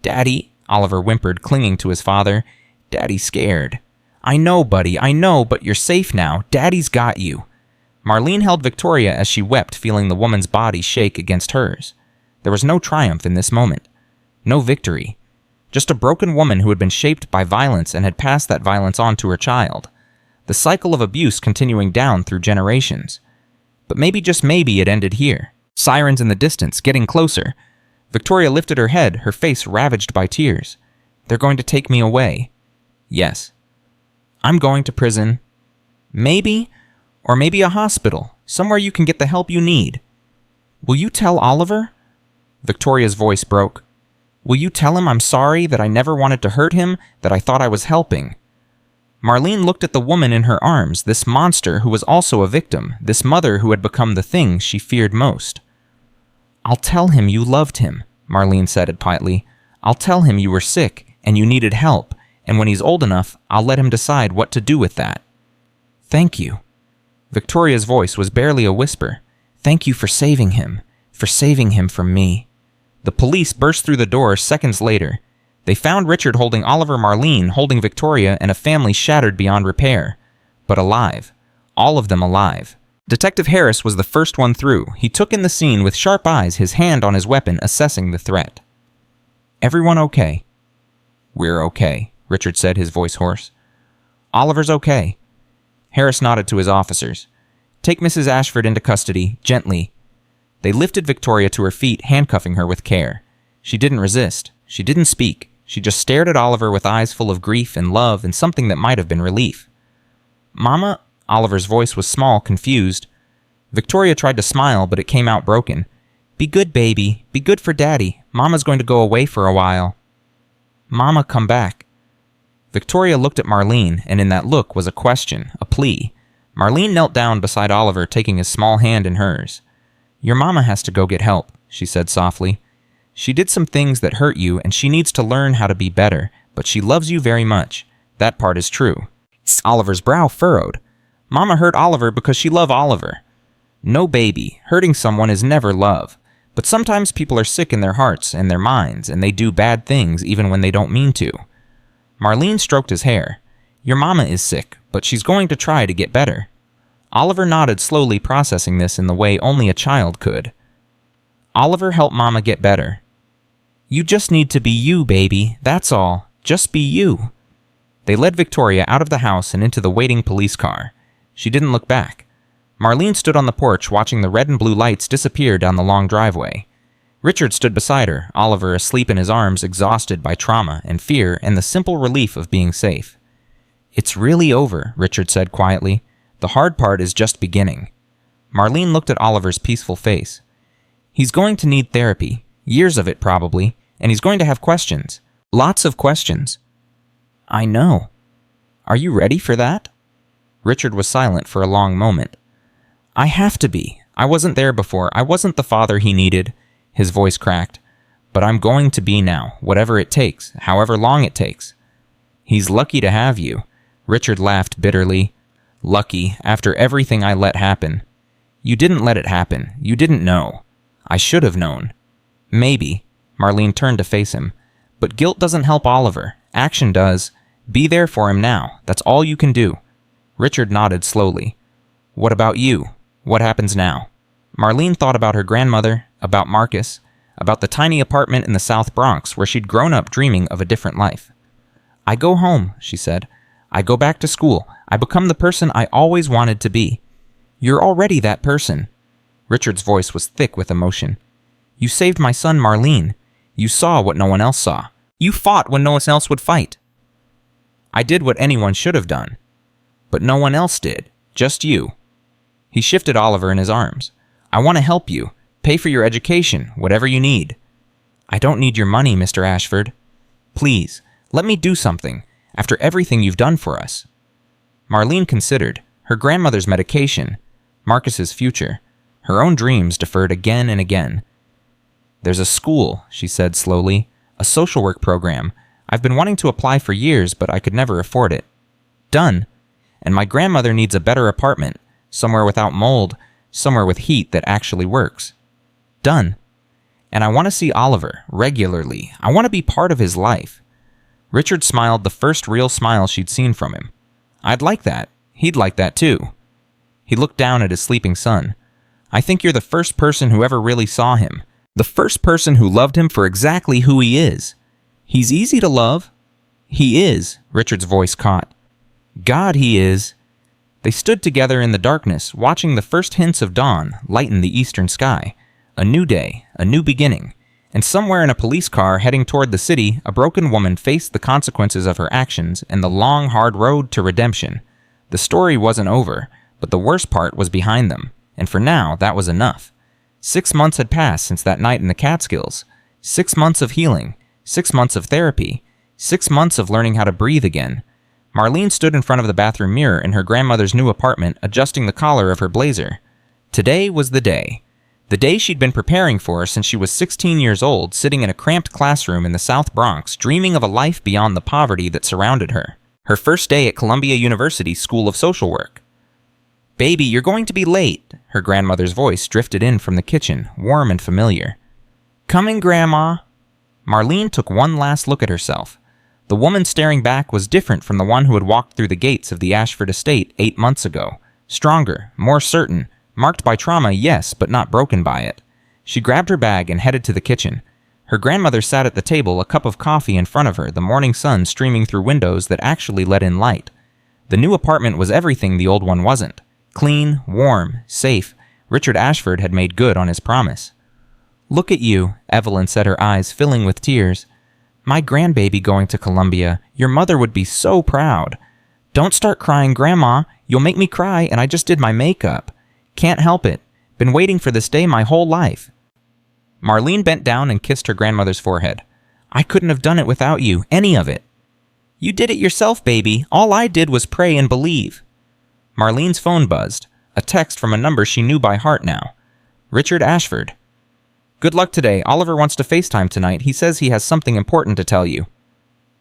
Speaker 1: Daddy, Oliver whimpered, clinging to his father. Daddy's scared. I know, buddy, I know, but you're safe now. Daddy's got you. Marlene held Victoria as she wept, feeling the woman's body shake against hers. There was no triumph in this moment. No victory. Just a broken woman who had been shaped by violence and had passed that violence on to her child. The cycle of abuse continuing down through generations. But maybe, just maybe, it ended here. Sirens in the distance, getting closer. Victoria lifted her head, her face ravaged by tears. They're going to take me away. Yes. I'm going to prison. Maybe, or maybe a hospital, somewhere you can get the help you need. Will you tell Oliver? Victoria's voice broke. Will you tell him I'm sorry, that I never wanted to hurt him, that I thought I was helping? Marlene looked at the woman in her arms, this monster who was also a victim, this mother who had become the thing she feared most. I'll tell him you loved him, Marlene said quietly. I'll tell him you were sick and you needed help, and when he's old enough, I'll let him decide what to do with that. Thank you. Victoria's voice was barely a whisper. Thank you for saving him from me. The police burst through the door seconds later. They found Richard holding Oliver, Marlene holding Victoria, and a family shattered beyond repair. But alive. All of them alive. Detective Harris was the first one through. He took in the scene with sharp eyes, his hand on his weapon, assessing the threat. Everyone okay? We're okay, Richard said, his voice hoarse. Oliver's okay. Harris nodded to his officers. Take Mrs. Ashford into custody, gently. They lifted Victoria to her feet, handcuffing her with care. She didn't resist. She didn't speak. She just stared at Oliver with eyes full of grief and love and something that might have been relief. Mama? Oliver's voice was small, confused. Victoria tried to smile, but it came out broken. Be good, baby. Be good for Daddy. Mama's going to go away for a while. Mama, come back. Victoria looked at Marlene, and in that look was a question, a plea. Marlene knelt down beside Oliver, taking his small hand in hers. Your mama has to go get help, she said softly. She did some things that hurt you, and she needs to learn how to be better, but she loves you very much. That part is true. Oliver's brow furrowed. Mama hurt Oliver because she loved Oliver. No, baby, hurting someone is never love. But sometimes people are sick in their hearts and their minds, and they do bad things even when they don't mean to. Marlene stroked his hair. Your mama is sick, but she's going to try to get better. Oliver nodded, slowly processing this in the way only a child could. Oliver helped Mama get better. You just need to be you, baby. That's all. Just be you. They led Victoria out of the house and into the waiting police car. She didn't look back. Marlene stood on the porch watching the red and blue lights disappear down the long driveway. Richard stood beside her, Oliver asleep in his arms, exhausted by trauma and fear and the simple relief of being safe. It's really over, Richard said quietly. The hard part is just beginning. Marlene looked at Oliver's peaceful face. He's going to need therapy, years of it probably, and he's going to have questions. Lots of questions. I know. Are you ready for that? Richard was silent for a long moment. I have to be. I wasn't there before. I wasn't the father he needed. His voice cracked. But I'm going to be now, whatever it takes, however long it takes. He's lucky to have you. Richard laughed bitterly. Lucky, after everything I let happen. You didn't let it happen. You didn't know. I should have known. Maybe. Marlene turned to face him. But guilt doesn't help Oliver. Action does. Be there for him now. That's all you can do. Richard nodded slowly. What about you? What happens now? Marlene thought about her grandmother, about Marcus, about the tiny apartment in the South Bronx where she'd grown up dreaming of a different life. I go home, she said. I go back to school. I become the person I always wanted to be. You're already that person. Richard's voice was thick with emotion. You saved my son, Marlene. You saw what no one else saw. You fought when no one else would fight. I did what anyone should have done. But no one else did. Just you. He shifted Oliver in his arms. I want to help you. Pay for your education, whatever you need. I don't need your money, Mr. Ashford. Please, let me do something, after everything you've done for us. Marlene considered her grandmother's medication, Marcus's future, her own dreams deferred again and again. There's a school, she said slowly, a social work program. I've been wanting to apply for years, but I could never afford it. Done. And my grandmother needs a better apartment, somewhere without mold, somewhere with heat that actually works. Done. And I want to see Oliver, regularly. I want to be part of his life. Richard smiled the first real smile she'd seen from him. I'd like that. He'd like that too. He looked down at his sleeping son. I think you're the first person who ever really saw him. The first person who loved him for exactly who he is. He's easy to love. He is, Richard's voice caught. God, he is. They stood together in the darkness, watching the first hints of dawn lighten the eastern sky. A new day, a new beginning. And somewhere in a police car heading toward the city, a broken woman faced the consequences of her actions and the long, hard road to redemption. The story wasn't over, but the worst part was behind them. And for now, that was enough. 6 months had passed since that night in the Catskills. 6 months of healing. 6 months of therapy. 6 months of learning how to breathe again. Marlene stood in front of the bathroom mirror in her grandmother's new apartment, adjusting the collar of her blazer. Today was the day. The day she'd been preparing for since she was 16 years old, sitting in a cramped classroom in the South Bronx, dreaming of a life beyond the poverty that surrounded her. Her first day at Columbia University School of Social Work. Baby, you're going to be late. Her grandmother's voice drifted in from the kitchen, warm and familiar. Coming, Grandma. Marlene took one last look at herself. The woman staring back was different from the one who had walked through the gates of the Ashford estate 8 months ago. Stronger, more certain, marked by trauma, yes, but not broken by it. She grabbed her bag and headed to the kitchen. Her grandmother sat at the table, a cup of coffee in front of her, the morning sun streaming through windows that actually let in light. The new apartment was everything the old one wasn't. Clean, warm, safe. Richard Ashford had made good on his promise. Look at you, Evelyn said, her eyes filling with tears. My grandbaby going to Columbia. Your mother would be so proud. Don't start crying, Grandma. You'll make me cry, and I just did my makeup. Can't help it. Been waiting for this day my whole life. Marlene bent down and kissed her grandmother's forehead. I couldn't have done it without you, any of it. You did it yourself, baby. All I did was pray and believe. Marlene's phone buzzed, a text from a number she knew by heart now. Richard Ashford. Good luck today. Oliver wants to FaceTime tonight. He says he has something important to tell you.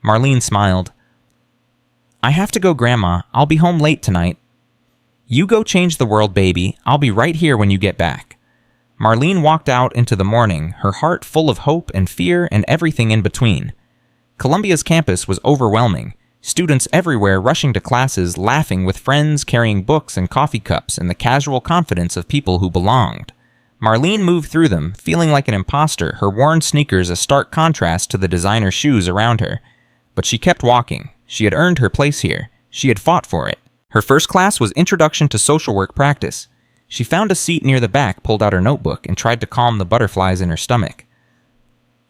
Speaker 1: Marlene smiled. I have to go, Grandma. I'll be home late tonight. You go change the world, baby. I'll be right here when you get back. Marlene walked out into the morning, her heart full of hope and fear and everything in between. Columbia's campus was overwhelming. Students everywhere rushing to classes, laughing with friends, carrying books and coffee cups, and the casual confidence of people who belonged. Marlene moved through them, feeling like an imposter, her worn sneakers a stark contrast to the designer shoes around her. But she kept walking. She had earned her place here. She had fought for it. Her first class was Introduction to Social Work Practice. She found a seat near the back, pulled out her notebook, and tried to calm the butterflies in her stomach.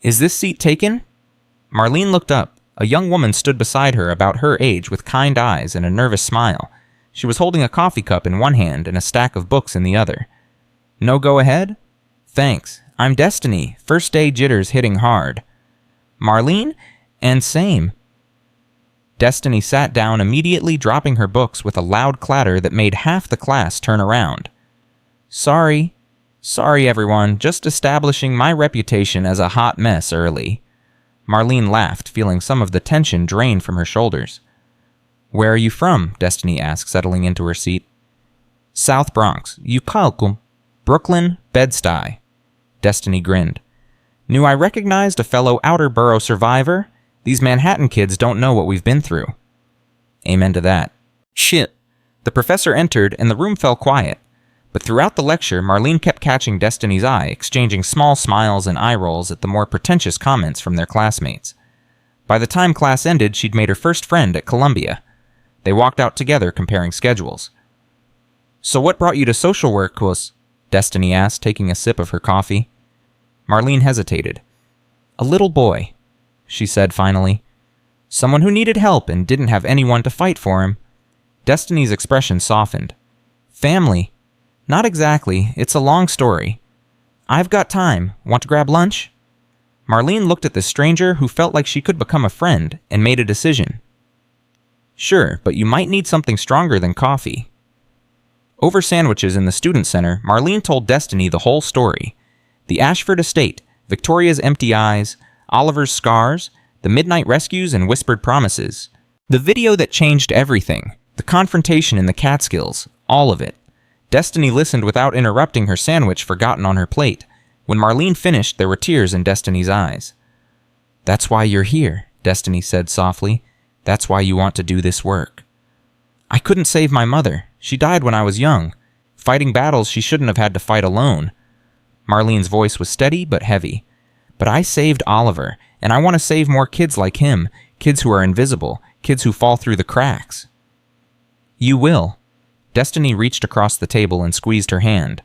Speaker 1: Is this seat taken? Marlene looked up. A young woman stood beside her, about her age, with kind eyes and a nervous smile. She was holding a coffee cup in one hand and a stack of books in the other. No go ahead? Thanks. I'm Destiny. First day jitters hitting hard. Marlene? And same. Destiny sat down immediately, dropping her books with a loud clatter that made half the class turn around. Sorry, everyone, just establishing my reputation as a hot mess early. Marlene laughed, feeling some of the tension drain from her shoulders. Where are you from? Destiny asked, settling into her seat. South Bronx, Ucalcum, Brooklyn, Bed-Stuy. Destiny grinned. Knew I recognized a fellow outer borough survivor? These Manhattan kids don't know what we've been through. Amen to that. Shit. The professor entered, and the room fell quiet. But throughout the lecture, Marlene kept catching Destiny's eye, exchanging small smiles and eye rolls at the more pretentious comments from their classmates. By the time class ended, she'd made her first friend at Columbia. They walked out together, comparing schedules. So what brought you to social work, was? Destiny asked, taking a sip of her coffee. Marlene hesitated. A little boy, she said finally. Someone who needed help and didn't have anyone to fight for him. Destiny's expression softened. Family. Not exactly. It's a long story. I've got time. Want to grab lunch? Marlene looked at the stranger who felt like she could become a friend and made a decision. Sure, but you might need something stronger than coffee. Over sandwiches in the student center, Marlene told Destiny the whole story. The Ashford estate, Victoria's empty eyes, Oliver's scars, the midnight rescues and whispered promises. The video that changed everything, the confrontation in the Catskills, all of it. Destiny listened without interrupting her sandwich forgotten on her plate. When Marlene finished, there were tears in Destiny's eyes. That's why you're here, Destiny said softly. That's why you want to do this work. I couldn't save my mother. She died when I was young, fighting battles she shouldn't have had to fight alone. Marlene's voice was steady but heavy. But I saved Oliver, and I want to save more kids like him, kids who are invisible, kids who fall through the cracks. You will. Destiny reached across the table and squeezed her hand.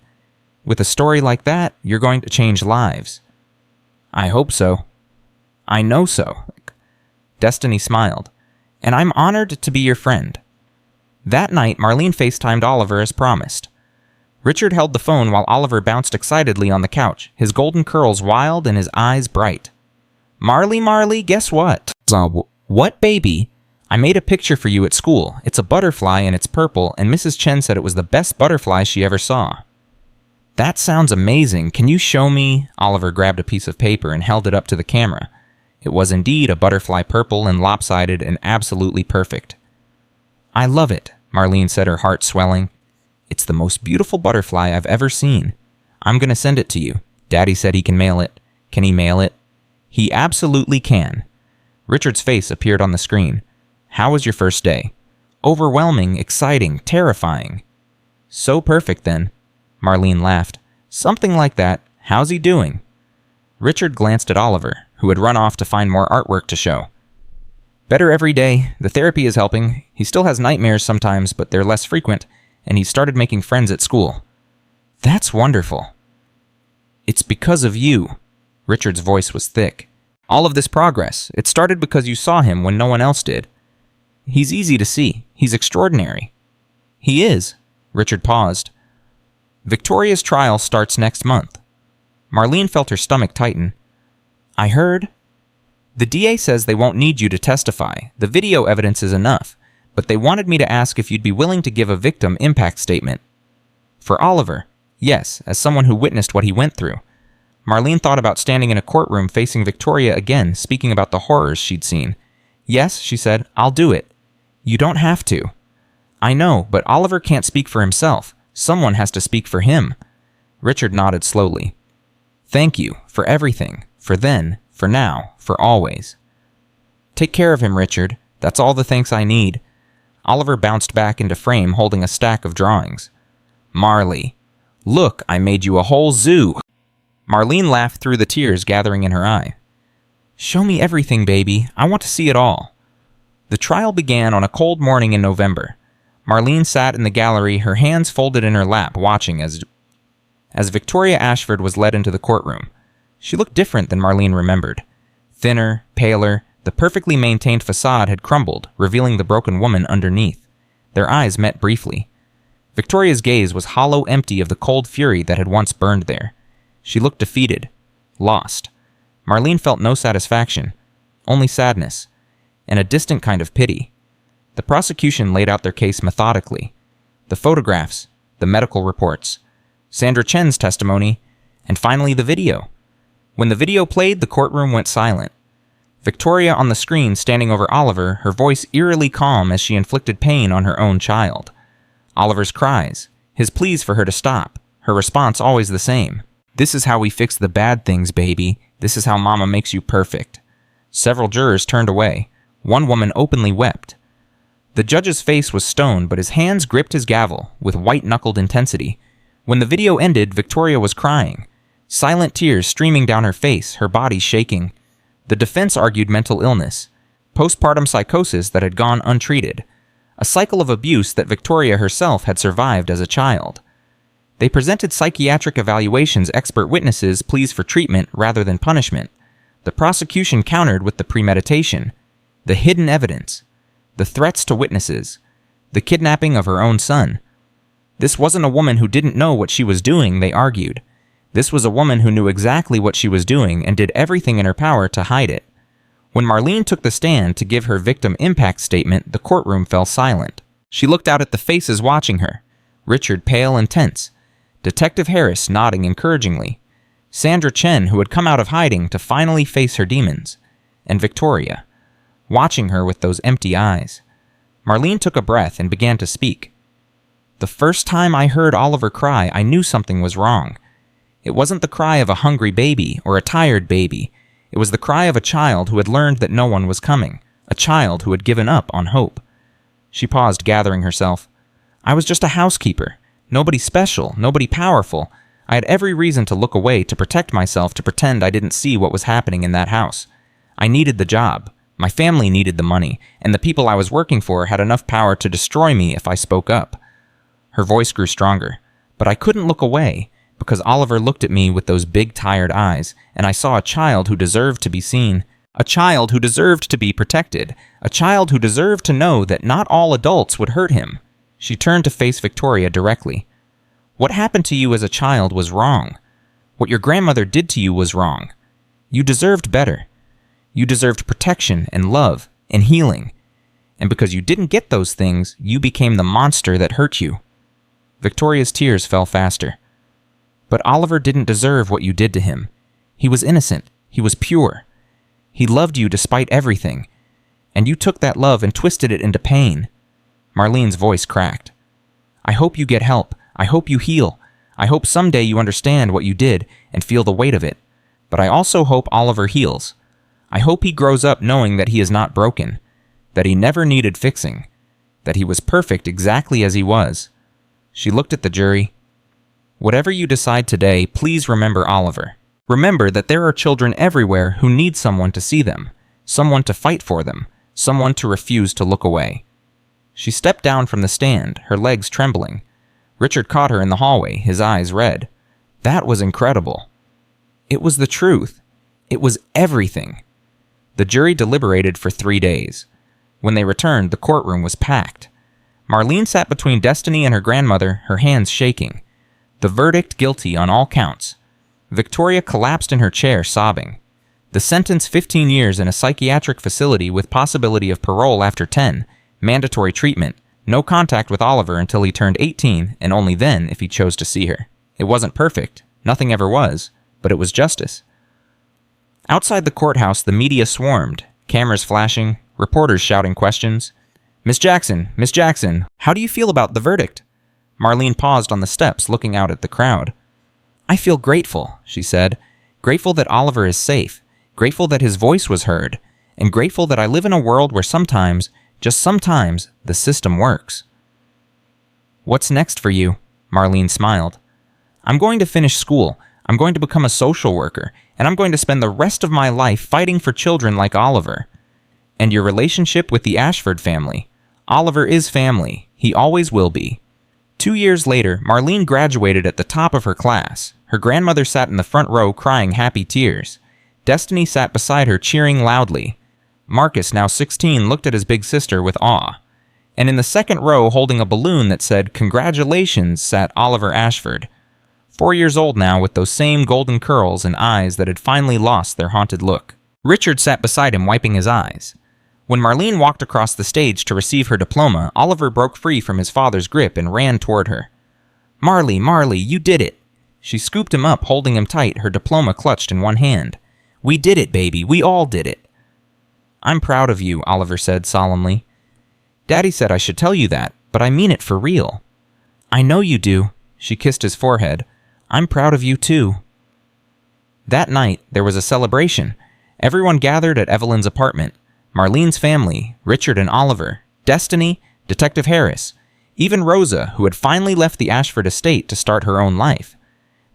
Speaker 1: With a story like that, you're going to change lives. I hope so. I know so. Destiny smiled. And I'm honored to be your friend. That night, Marlene FaceTimed Oliver as promised. Richard held the phone while Oliver bounced excitedly on the couch, his golden curls wild and his eyes bright. Marley, guess what? What, baby? I made a picture for you at school. It's a butterfly and it's purple, and Mrs. Chen said it was the best butterfly she ever saw. That sounds amazing. Can you show me? Oliver grabbed a piece of paper and held it up to the camera. It was indeed a butterfly, purple and lopsided and absolutely perfect. I love it, Marlene said, her heart swelling. It's the most beautiful butterfly I've ever seen. I'm going to send it to you. Daddy said he can mail it. Can he mail it? He absolutely can. Richard's face appeared on the screen. How was your first day? Overwhelming, exciting, terrifying. So perfect then. Marlene laughed. Something like that. How's he doing? Richard glanced at Oliver, who had run off to find more artwork to show. Better every day. The therapy is helping. He still has nightmares sometimes, but they're less frequent, and he started making friends at school. That's wonderful. It's because of you. Richard's voice was thick. All of this progress, it started because you saw him when no one else did. He's easy to see. He's extraordinary. He is. Richard paused. Victoria's trial starts next month. Marlene felt her stomach tighten. I heard. The DA says they won't need you to testify. The video evidence is enough, but they wanted me to ask if you'd be willing to give a victim impact statement. For Oliver, yes, as someone who witnessed what he went through. Marlene thought about standing in a courtroom facing Victoria again, speaking about the horrors she'd seen. Yes, she said, I'll do it. You don't have to. I know, but Oliver can't speak for himself. Someone has to speak for him. Richard nodded slowly. Thank you for everything, for then, for now, for always. Take care of him, Richard. That's all the thanks I need. Oliver bounced back into frame holding a stack of drawings. Marley, look, I made you a whole zoo. Marlene laughed through the tears gathering in her eye. Show me everything, baby. I want to see it all. The trial began on a cold morning in November. Marlene sat in the gallery, her hands folded in her lap, watching as Victoria Ashford was led into the courtroom. She looked different than Marlene remembered. Thinner, paler, the perfectly maintained facade had crumbled, revealing the broken woman underneath. Their eyes met briefly. Victoria's gaze was hollow, empty of the cold fury that had once burned there. She looked defeated, lost. Marlene felt no satisfaction. only sadness, and a distant kind of pity. The prosecution laid out their case methodically. The photographs, the medical reports, Sandra Chen's testimony, and finally the video. When the video played, the courtroom went silent. Victoria on the screen standing over Oliver, her voice eerily calm as she inflicted pain on her own child. Oliver's cries, his pleas for her to stop, her response always the same. "This is how we fix the bad things, baby. This is how Mama makes you perfect." Several jurors turned away. One woman openly wept. The judge's face was stone, but his hands gripped his gavel with white-knuckled intensity. When the video ended, Victoria was crying, silent tears streaming down her face, her body shaking. The defense argued mental illness, postpartum psychosis that had gone untreated, a cycle of abuse that Victoria herself had survived as a child. They presented psychiatric evaluations, expert witnesses, pleas for treatment rather than punishment. The prosecution countered with the premeditation, the hidden evidence, the threats to witnesses, the kidnapping of her own son. This wasn't a woman who didn't know what she was doing, they argued. This was a woman who knew exactly what she was doing and did everything in her power to hide it. When Marlene took the stand to give her victim impact statement, the courtroom fell silent. She looked out at the faces watching her, Richard pale and tense, Detective Harris nodding encouragingly, Sandra Chen, who had come out of hiding to finally face her demons, and Victoria, watching her with those empty eyes. Marlene took a breath and began to speak. "The first time I heard Oliver cry, I knew something was wrong. It wasn't the cry of a hungry baby or a tired baby. It was the cry of a child who had learned that no one was coming, a child who had given up on hope." She paused, gathering herself. "I was just a housekeeper. Nobody special, nobody powerful. I had every reason to look away, to protect myself, to pretend I didn't see what was happening in that house. I needed the job. My family needed the money, and the people I was working for had enough power to destroy me if I spoke up." Her voice grew stronger. "But I couldn't look away, because Oliver looked at me with those big, tired eyes, and I saw a child who deserved to be seen, a child who deserved to be protected, a child who deserved to know that not all adults would hurt him." She turned to face Victoria directly. "What happened to you as a child was wrong. What your grandmother did to you was wrong. You deserved better. You deserved protection and love and healing. And because you didn't get those things, you became the monster that hurt you." Victoria's tears fell faster. "But Oliver didn't deserve what you did to him. He was innocent. He was pure. He loved you despite everything. And you took that love and twisted it into pain." Marlene's voice cracked. "I hope you get help. I hope you heal. I hope someday you understand what you did and feel the weight of it. But I also hope Oliver heals. I hope he grows up knowing that he is not broken, that he never needed fixing, that he was perfect exactly as he was." She looked at the jury. "Whatever you decide today, please remember Oliver. Remember that there are children everywhere who need someone to see them, someone to fight for them, someone to refuse to look away." She stepped down from the stand, her legs trembling. Richard caught her in the hallway, his eyes red. That was incredible. It was the truth. It was everything. The jury deliberated for 3 days. When they returned, the courtroom was packed. Marlene sat between Destiny and her grandmother, her hands shaking. The verdict guilty on all counts. Victoria collapsed in her chair, sobbing. The sentence 15 years in a psychiatric facility with possibility of parole after 10, mandatory treatment, no contact with Oliver until he turned 18, and only then if he chose to see her. It wasn't perfect. Nothing ever was. But it was justice. Outside the courthouse, the media swarmed, cameras flashing, reporters shouting questions. Miss Jackson, how do you feel about the verdict?" Marlene paused on the steps, looking out at the crowd. "I feel grateful," she said. "Grateful that Oliver is safe. Grateful that his voice was heard. And grateful that I live in a world where sometimes, just sometimes, the system works." "What's next for you?" Marlene smiled. "I'm going to finish school. I'm going to become a social worker, and I'm going to spend the rest of my life fighting for children like Oliver. And your relationship with the Ashford family. Oliver is family. He always will be." 2 years later, Marlene graduated at the top of her class. Her grandmother sat in the front row crying happy tears. Destiny sat beside her cheering loudly. Marcus, now 16, looked at his big sister with awe. And in the second row, holding a balloon that said, "Congratulations," sat Oliver Ashford. 4 years old now, with those same golden curls and eyes that had finally lost their haunted look. Richard sat beside him, wiping his eyes. When Marlene walked across the stage to receive her diploma, Oliver broke free from his father's grip and ran toward her. Marley, you did it!" She scooped him up, holding him tight, her diploma clutched in one hand. "We did it, baby. We all did it." "I'm proud of you," Oliver said solemnly. "Daddy said I should tell you that, but I mean it for real." "I know you do." She kissed his forehead. "I'm proud of you, too." That night, there was a celebration. Everyone gathered at Evelyn's apartment. Marlene's family, Richard and Oliver, Destiny, Detective Harris, even Rosa, who had finally left the Ashford estate to start her own life.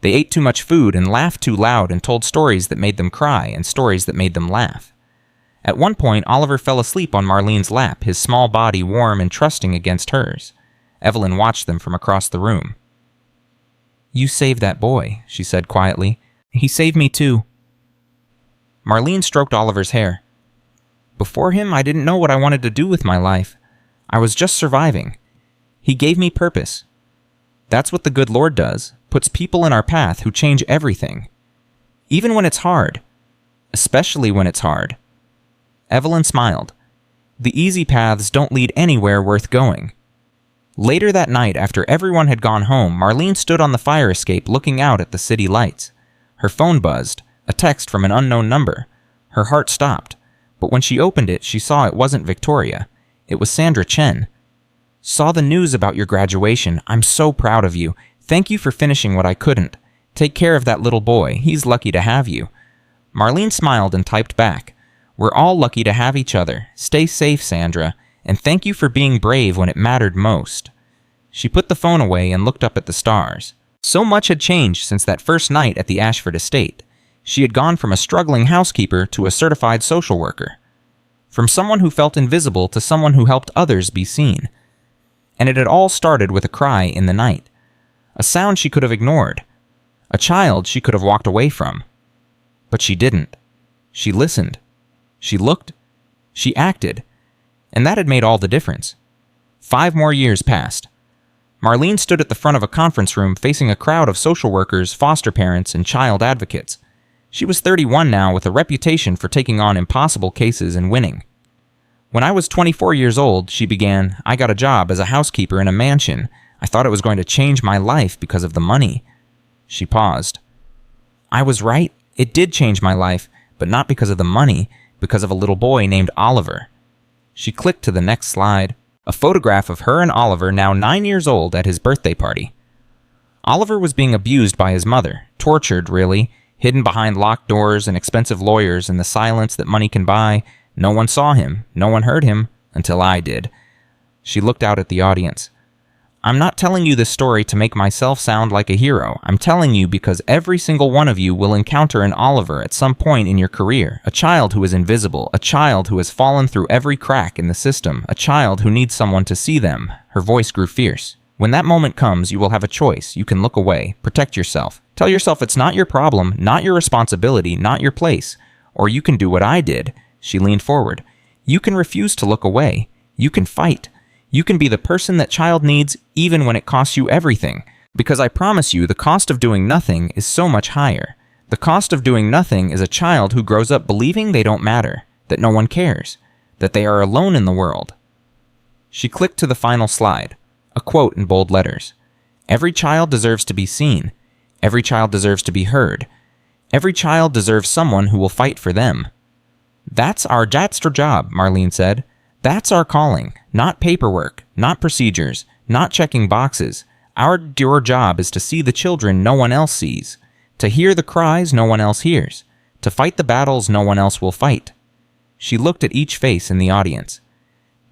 Speaker 1: They ate too much food and laughed too loud and told stories that made them cry and stories that made them laugh. At one point, Oliver fell asleep on Marlene's lap, his small body warm and trusting against hers. Evelyn watched them from across the room. "You saved that boy," she said quietly. "He saved me too." Marlene stroked Oliver's hair. "Before him, I didn't know what I wanted to do with my life. I was just surviving. He gave me purpose. That's what the good Lord does, puts people in our path who change everything. Even when it's hard. Especially when it's hard." Evelyn smiled. The easy paths don't lead anywhere worth going. Later that night, after everyone had gone home, Marlene stood on the fire escape looking out at the city lights. Her phone buzzed, a text from an unknown number. Her heart stopped, but when she opened it, she saw it wasn't Victoria. It was Sandra Chen. "Saw the news about your graduation. I'm so proud of you. Thank you for finishing what I couldn't. Take care of that little boy. He's lucky to have you." Marlene smiled and typed back. "We're all lucky to have each other. Stay safe, Sandra, and thank you for being brave when it mattered most." She put the phone away and looked up at the stars. So much had changed since that first night at the Ashford estate. She had gone from a struggling housekeeper to a certified social worker. From someone who felt invisible to someone who helped others be seen. And it had all started with a cry in the night. A sound she could have ignored. A child she could have walked away from. But she didn't. She listened. She looked. She acted. And that had made all the difference. 5 more years passed. Marlene stood at the front of a conference room facing a crowd of social workers, foster parents, and child advocates. She was 31 now with a reputation for taking on impossible cases and winning. "When I was 24 years old," she began, "I got a job as a housekeeper in a mansion. I thought it was going to change my life because of the money." She paused. "I was right. It did change my life, but not because of the money, because of a little boy named Oliver." She clicked to the next slide. A photograph of her and Oliver, now 9 years old, at his birthday party. Oliver was being abused by his mother, tortured, really, hidden behind locked doors and expensive lawyers in the silence that money can buy. No one saw him, no one heard him, until I did. She looked out at the audience. "I'm not telling you this story to make myself sound like a hero. I'm telling you because every single one of you will encounter an Oliver at some point in your career, a child who is invisible, a child who has fallen through every crack in the system, a child who needs someone to see them." Her voice grew fierce. "When that moment comes, you will have a choice. You can look away, protect yourself. Tell yourself it's not your problem, not your responsibility, not your place. Or you can do what I did." She leaned forward. "You can refuse to look away. You can fight. You can be the person that child needs even when it costs you everything. Because I promise you, the cost of doing nothing is so much higher. The cost of doing nothing is a child who grows up believing they don't matter, that no one cares, that they are alone in the world." She clicked to the final slide, a quote in bold letters. "Every child deserves to be seen. Every child deserves to be heard. Every child deserves someone who will fight for them." That's our job," Marlene said. "That's our calling. Not paperwork, not procedures, not checking boxes. Your job is to see the children no one else sees, to hear the cries no one else hears, to fight the battles no one else will fight." She looked at each face in the audience.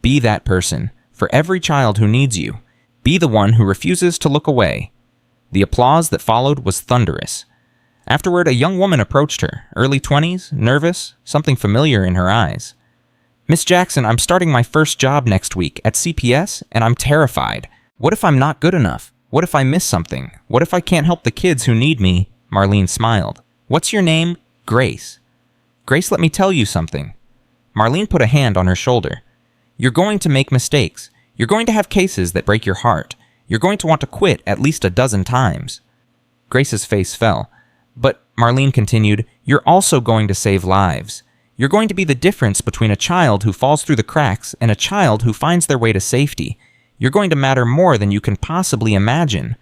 Speaker 1: "Be that person, for every child who needs you. Be the one who refuses to look away." The applause that followed was thunderous. Afterward, a young woman approached her, early 20s, nervous, something familiar in her eyes. "Miss Jackson, I'm starting my first job next week at CPS, and I'm terrified. What if I'm not good enough? What if I miss something? What if I can't help the kids who need me?" Marlene smiled. "What's your name?" "Grace." "Grace, let me tell you something." Marlene put a hand on her shoulder. "You're going to make mistakes. You're going to have cases that break your heart. You're going to want to quit at least a dozen times." Grace's face fell. "But," Marlene continued, "you're also going to save lives. You're going to be the difference between a child who falls through the cracks and a child who finds their way to safety. You're going to matter more than you can possibly imagine.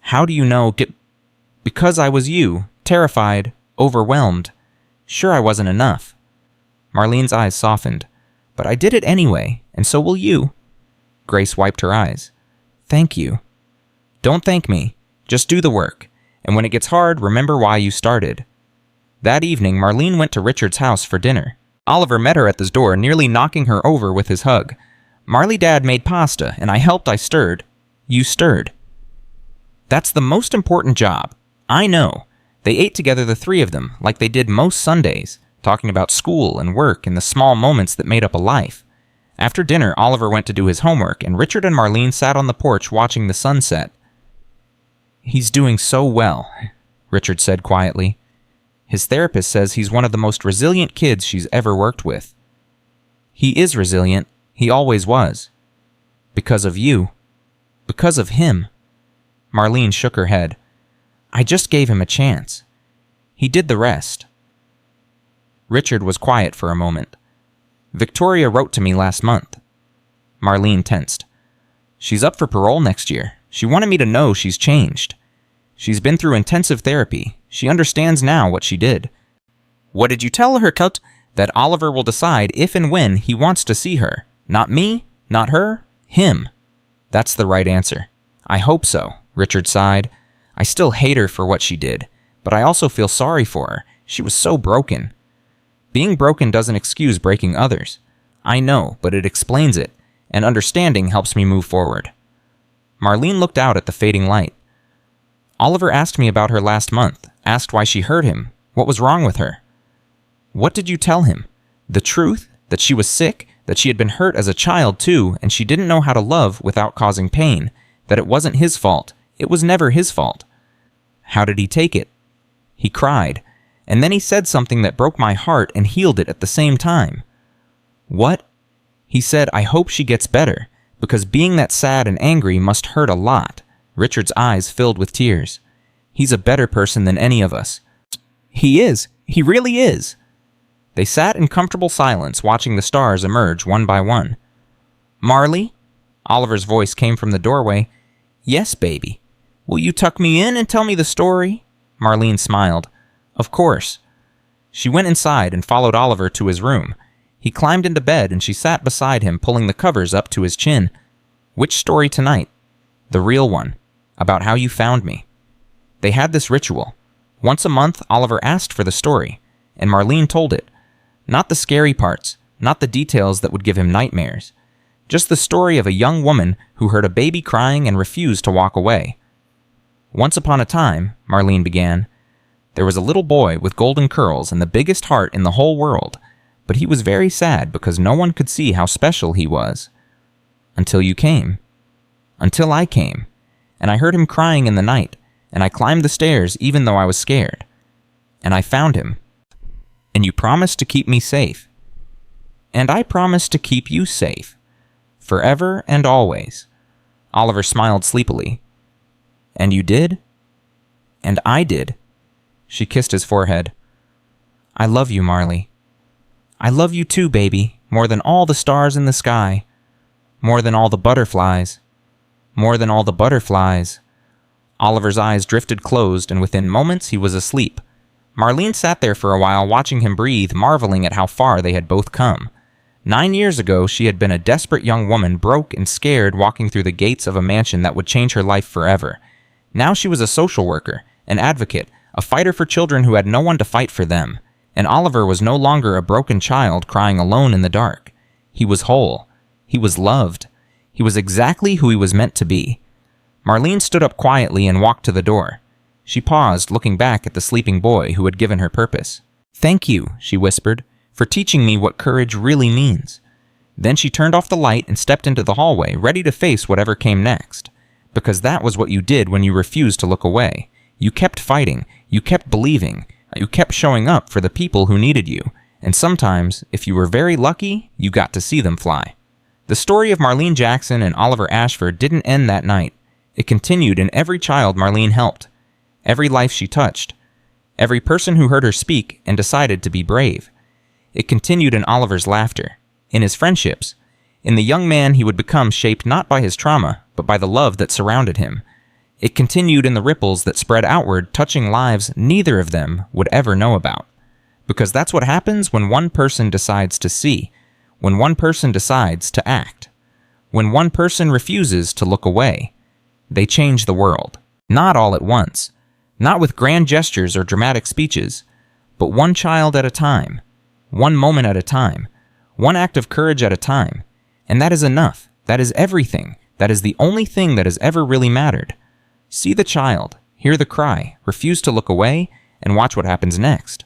Speaker 1: How do you know? Because I was you, terrified, overwhelmed. Sure, I wasn't enough. Marlene's eyes softened. But I did it anyway, and so will you. Grace wiped her eyes. Thank you. Don't thank me. Just do the work. And when it gets hard, remember why you started. That evening, Marlene went to Richard's house for dinner. Oliver met her at the door, nearly knocking her over with his hug. Marley Dad made pasta, and I helped, I stirred. You stirred. That's the most important job. I know. They ate together, the three of them, like they did most Sundays, talking about school and work and the small moments that made up a life. After dinner, Oliver went to do his homework, and Richard and Marlene sat on the porch watching the sunset. He's doing so well, Richard said quietly. His therapist says he's one of the most resilient kids she's ever worked with. He is resilient. He always was. Because of you. Because of him. Marlene shook her head. I just gave him a chance. He did the rest. Richard was quiet for a moment. Victoria wrote to me last month. Marlene tensed. She's up for parole next year. She wanted me to know she's changed. She's been through intensive therapy. She understands now what she did. What did you tell her, Tut? That Oliver will decide if and when he wants to see her. Not me, not her, him. That's the right answer. I hope so, Richard sighed. I still hate her for what she did, but I also feel sorry for her. She was so broken. Being broken doesn't excuse breaking others. I know, but it explains it, and understanding helps me move forward. Marlene looked out at the fading light. Oliver asked me about her last month, asked why she hurt him, what was wrong with her. What did you tell him? The truth? That she was sick? That she had been hurt as a child too, and she didn't know how to love without causing pain? That it wasn't his fault? It was never his fault. How did he take it? He cried, and then he said something that broke my heart and healed it at the same time. What? He said, I hope she gets better, because being that sad and angry must hurt a lot. Richard's eyes filled with tears. He's a better person than any of us. He is. He really is. They sat in comfortable silence, watching the stars emerge one by one. Marley? Oliver's voice came from the doorway. Yes, baby. Will you tuck me in and tell me the story? Marlene smiled. Of course. She went inside and followed Oliver to his room. He climbed into bed and she sat beside him, pulling the covers up to his chin. Which story tonight? The real one. About how you found me. They had this ritual. Once a month, Oliver asked for the story, and Marlene told it. Not the scary parts, not the details that would give him nightmares. Just the story of a young woman who heard a baby crying and refused to walk away. Once upon a time, Marlene began, there was a little boy with golden curls and the biggest heart in the whole world, but he was very sad because no one could see how special he was. Until you came. Until I came. And I heard him crying in the night, and I climbed the stairs even though I was scared. And I found him. And you promised to keep me safe. And I promised to keep you safe. Forever and always. Oliver smiled sleepily. And you did? And I did. She kissed his forehead. I love you, Marley. I love you too, baby, more than all the stars in the sky. More than all the butterflies. More than all the butterflies. Oliver's eyes drifted closed, and within moments he was asleep. Marlene sat there for a while, watching him breathe, marveling at how far they had both come. 9 years ago, she had been a desperate young woman, broke and scared, walking through the gates of a mansion that would change her life forever. Now she was a social worker, an advocate, a fighter for children who had no one to fight for them. And Oliver was no longer a broken child crying alone in the dark. He was whole. He was loved. He was exactly who he was meant to be. Marlene stood up quietly and walked to the door. She paused, looking back at the sleeping boy who had given her purpose. Thank you, she whispered, for teaching me what courage really means. Then she turned off the light and stepped into the hallway, ready to face whatever came next. Because that was what you did when you refused to look away. You kept fighting. You kept believing. You kept showing up for the people who needed you. And sometimes, if you were very lucky, you got to see them fly. The story of Marlene Jackson and Oliver Ashford didn't end that night. It continued in every child Marlene helped, every life she touched, every person who heard her speak and decided to be brave. It continued in Oliver's laughter, in his friendships, in the young man he would become, shaped not by his trauma, but by the love that surrounded him. It continued in the ripples that spread outward, touching lives neither of them would ever know about. Because that's what happens when one person decides to see, when one person decides to act. When one person refuses to look away, they change the world. Not all at once, not with grand gestures or dramatic speeches, but one child at a time, one moment at a time, one act of courage at a time. And that is enough. That is everything. That is the only thing that has ever really mattered. See the child, hear the cry, refuse to look away, and watch what happens next.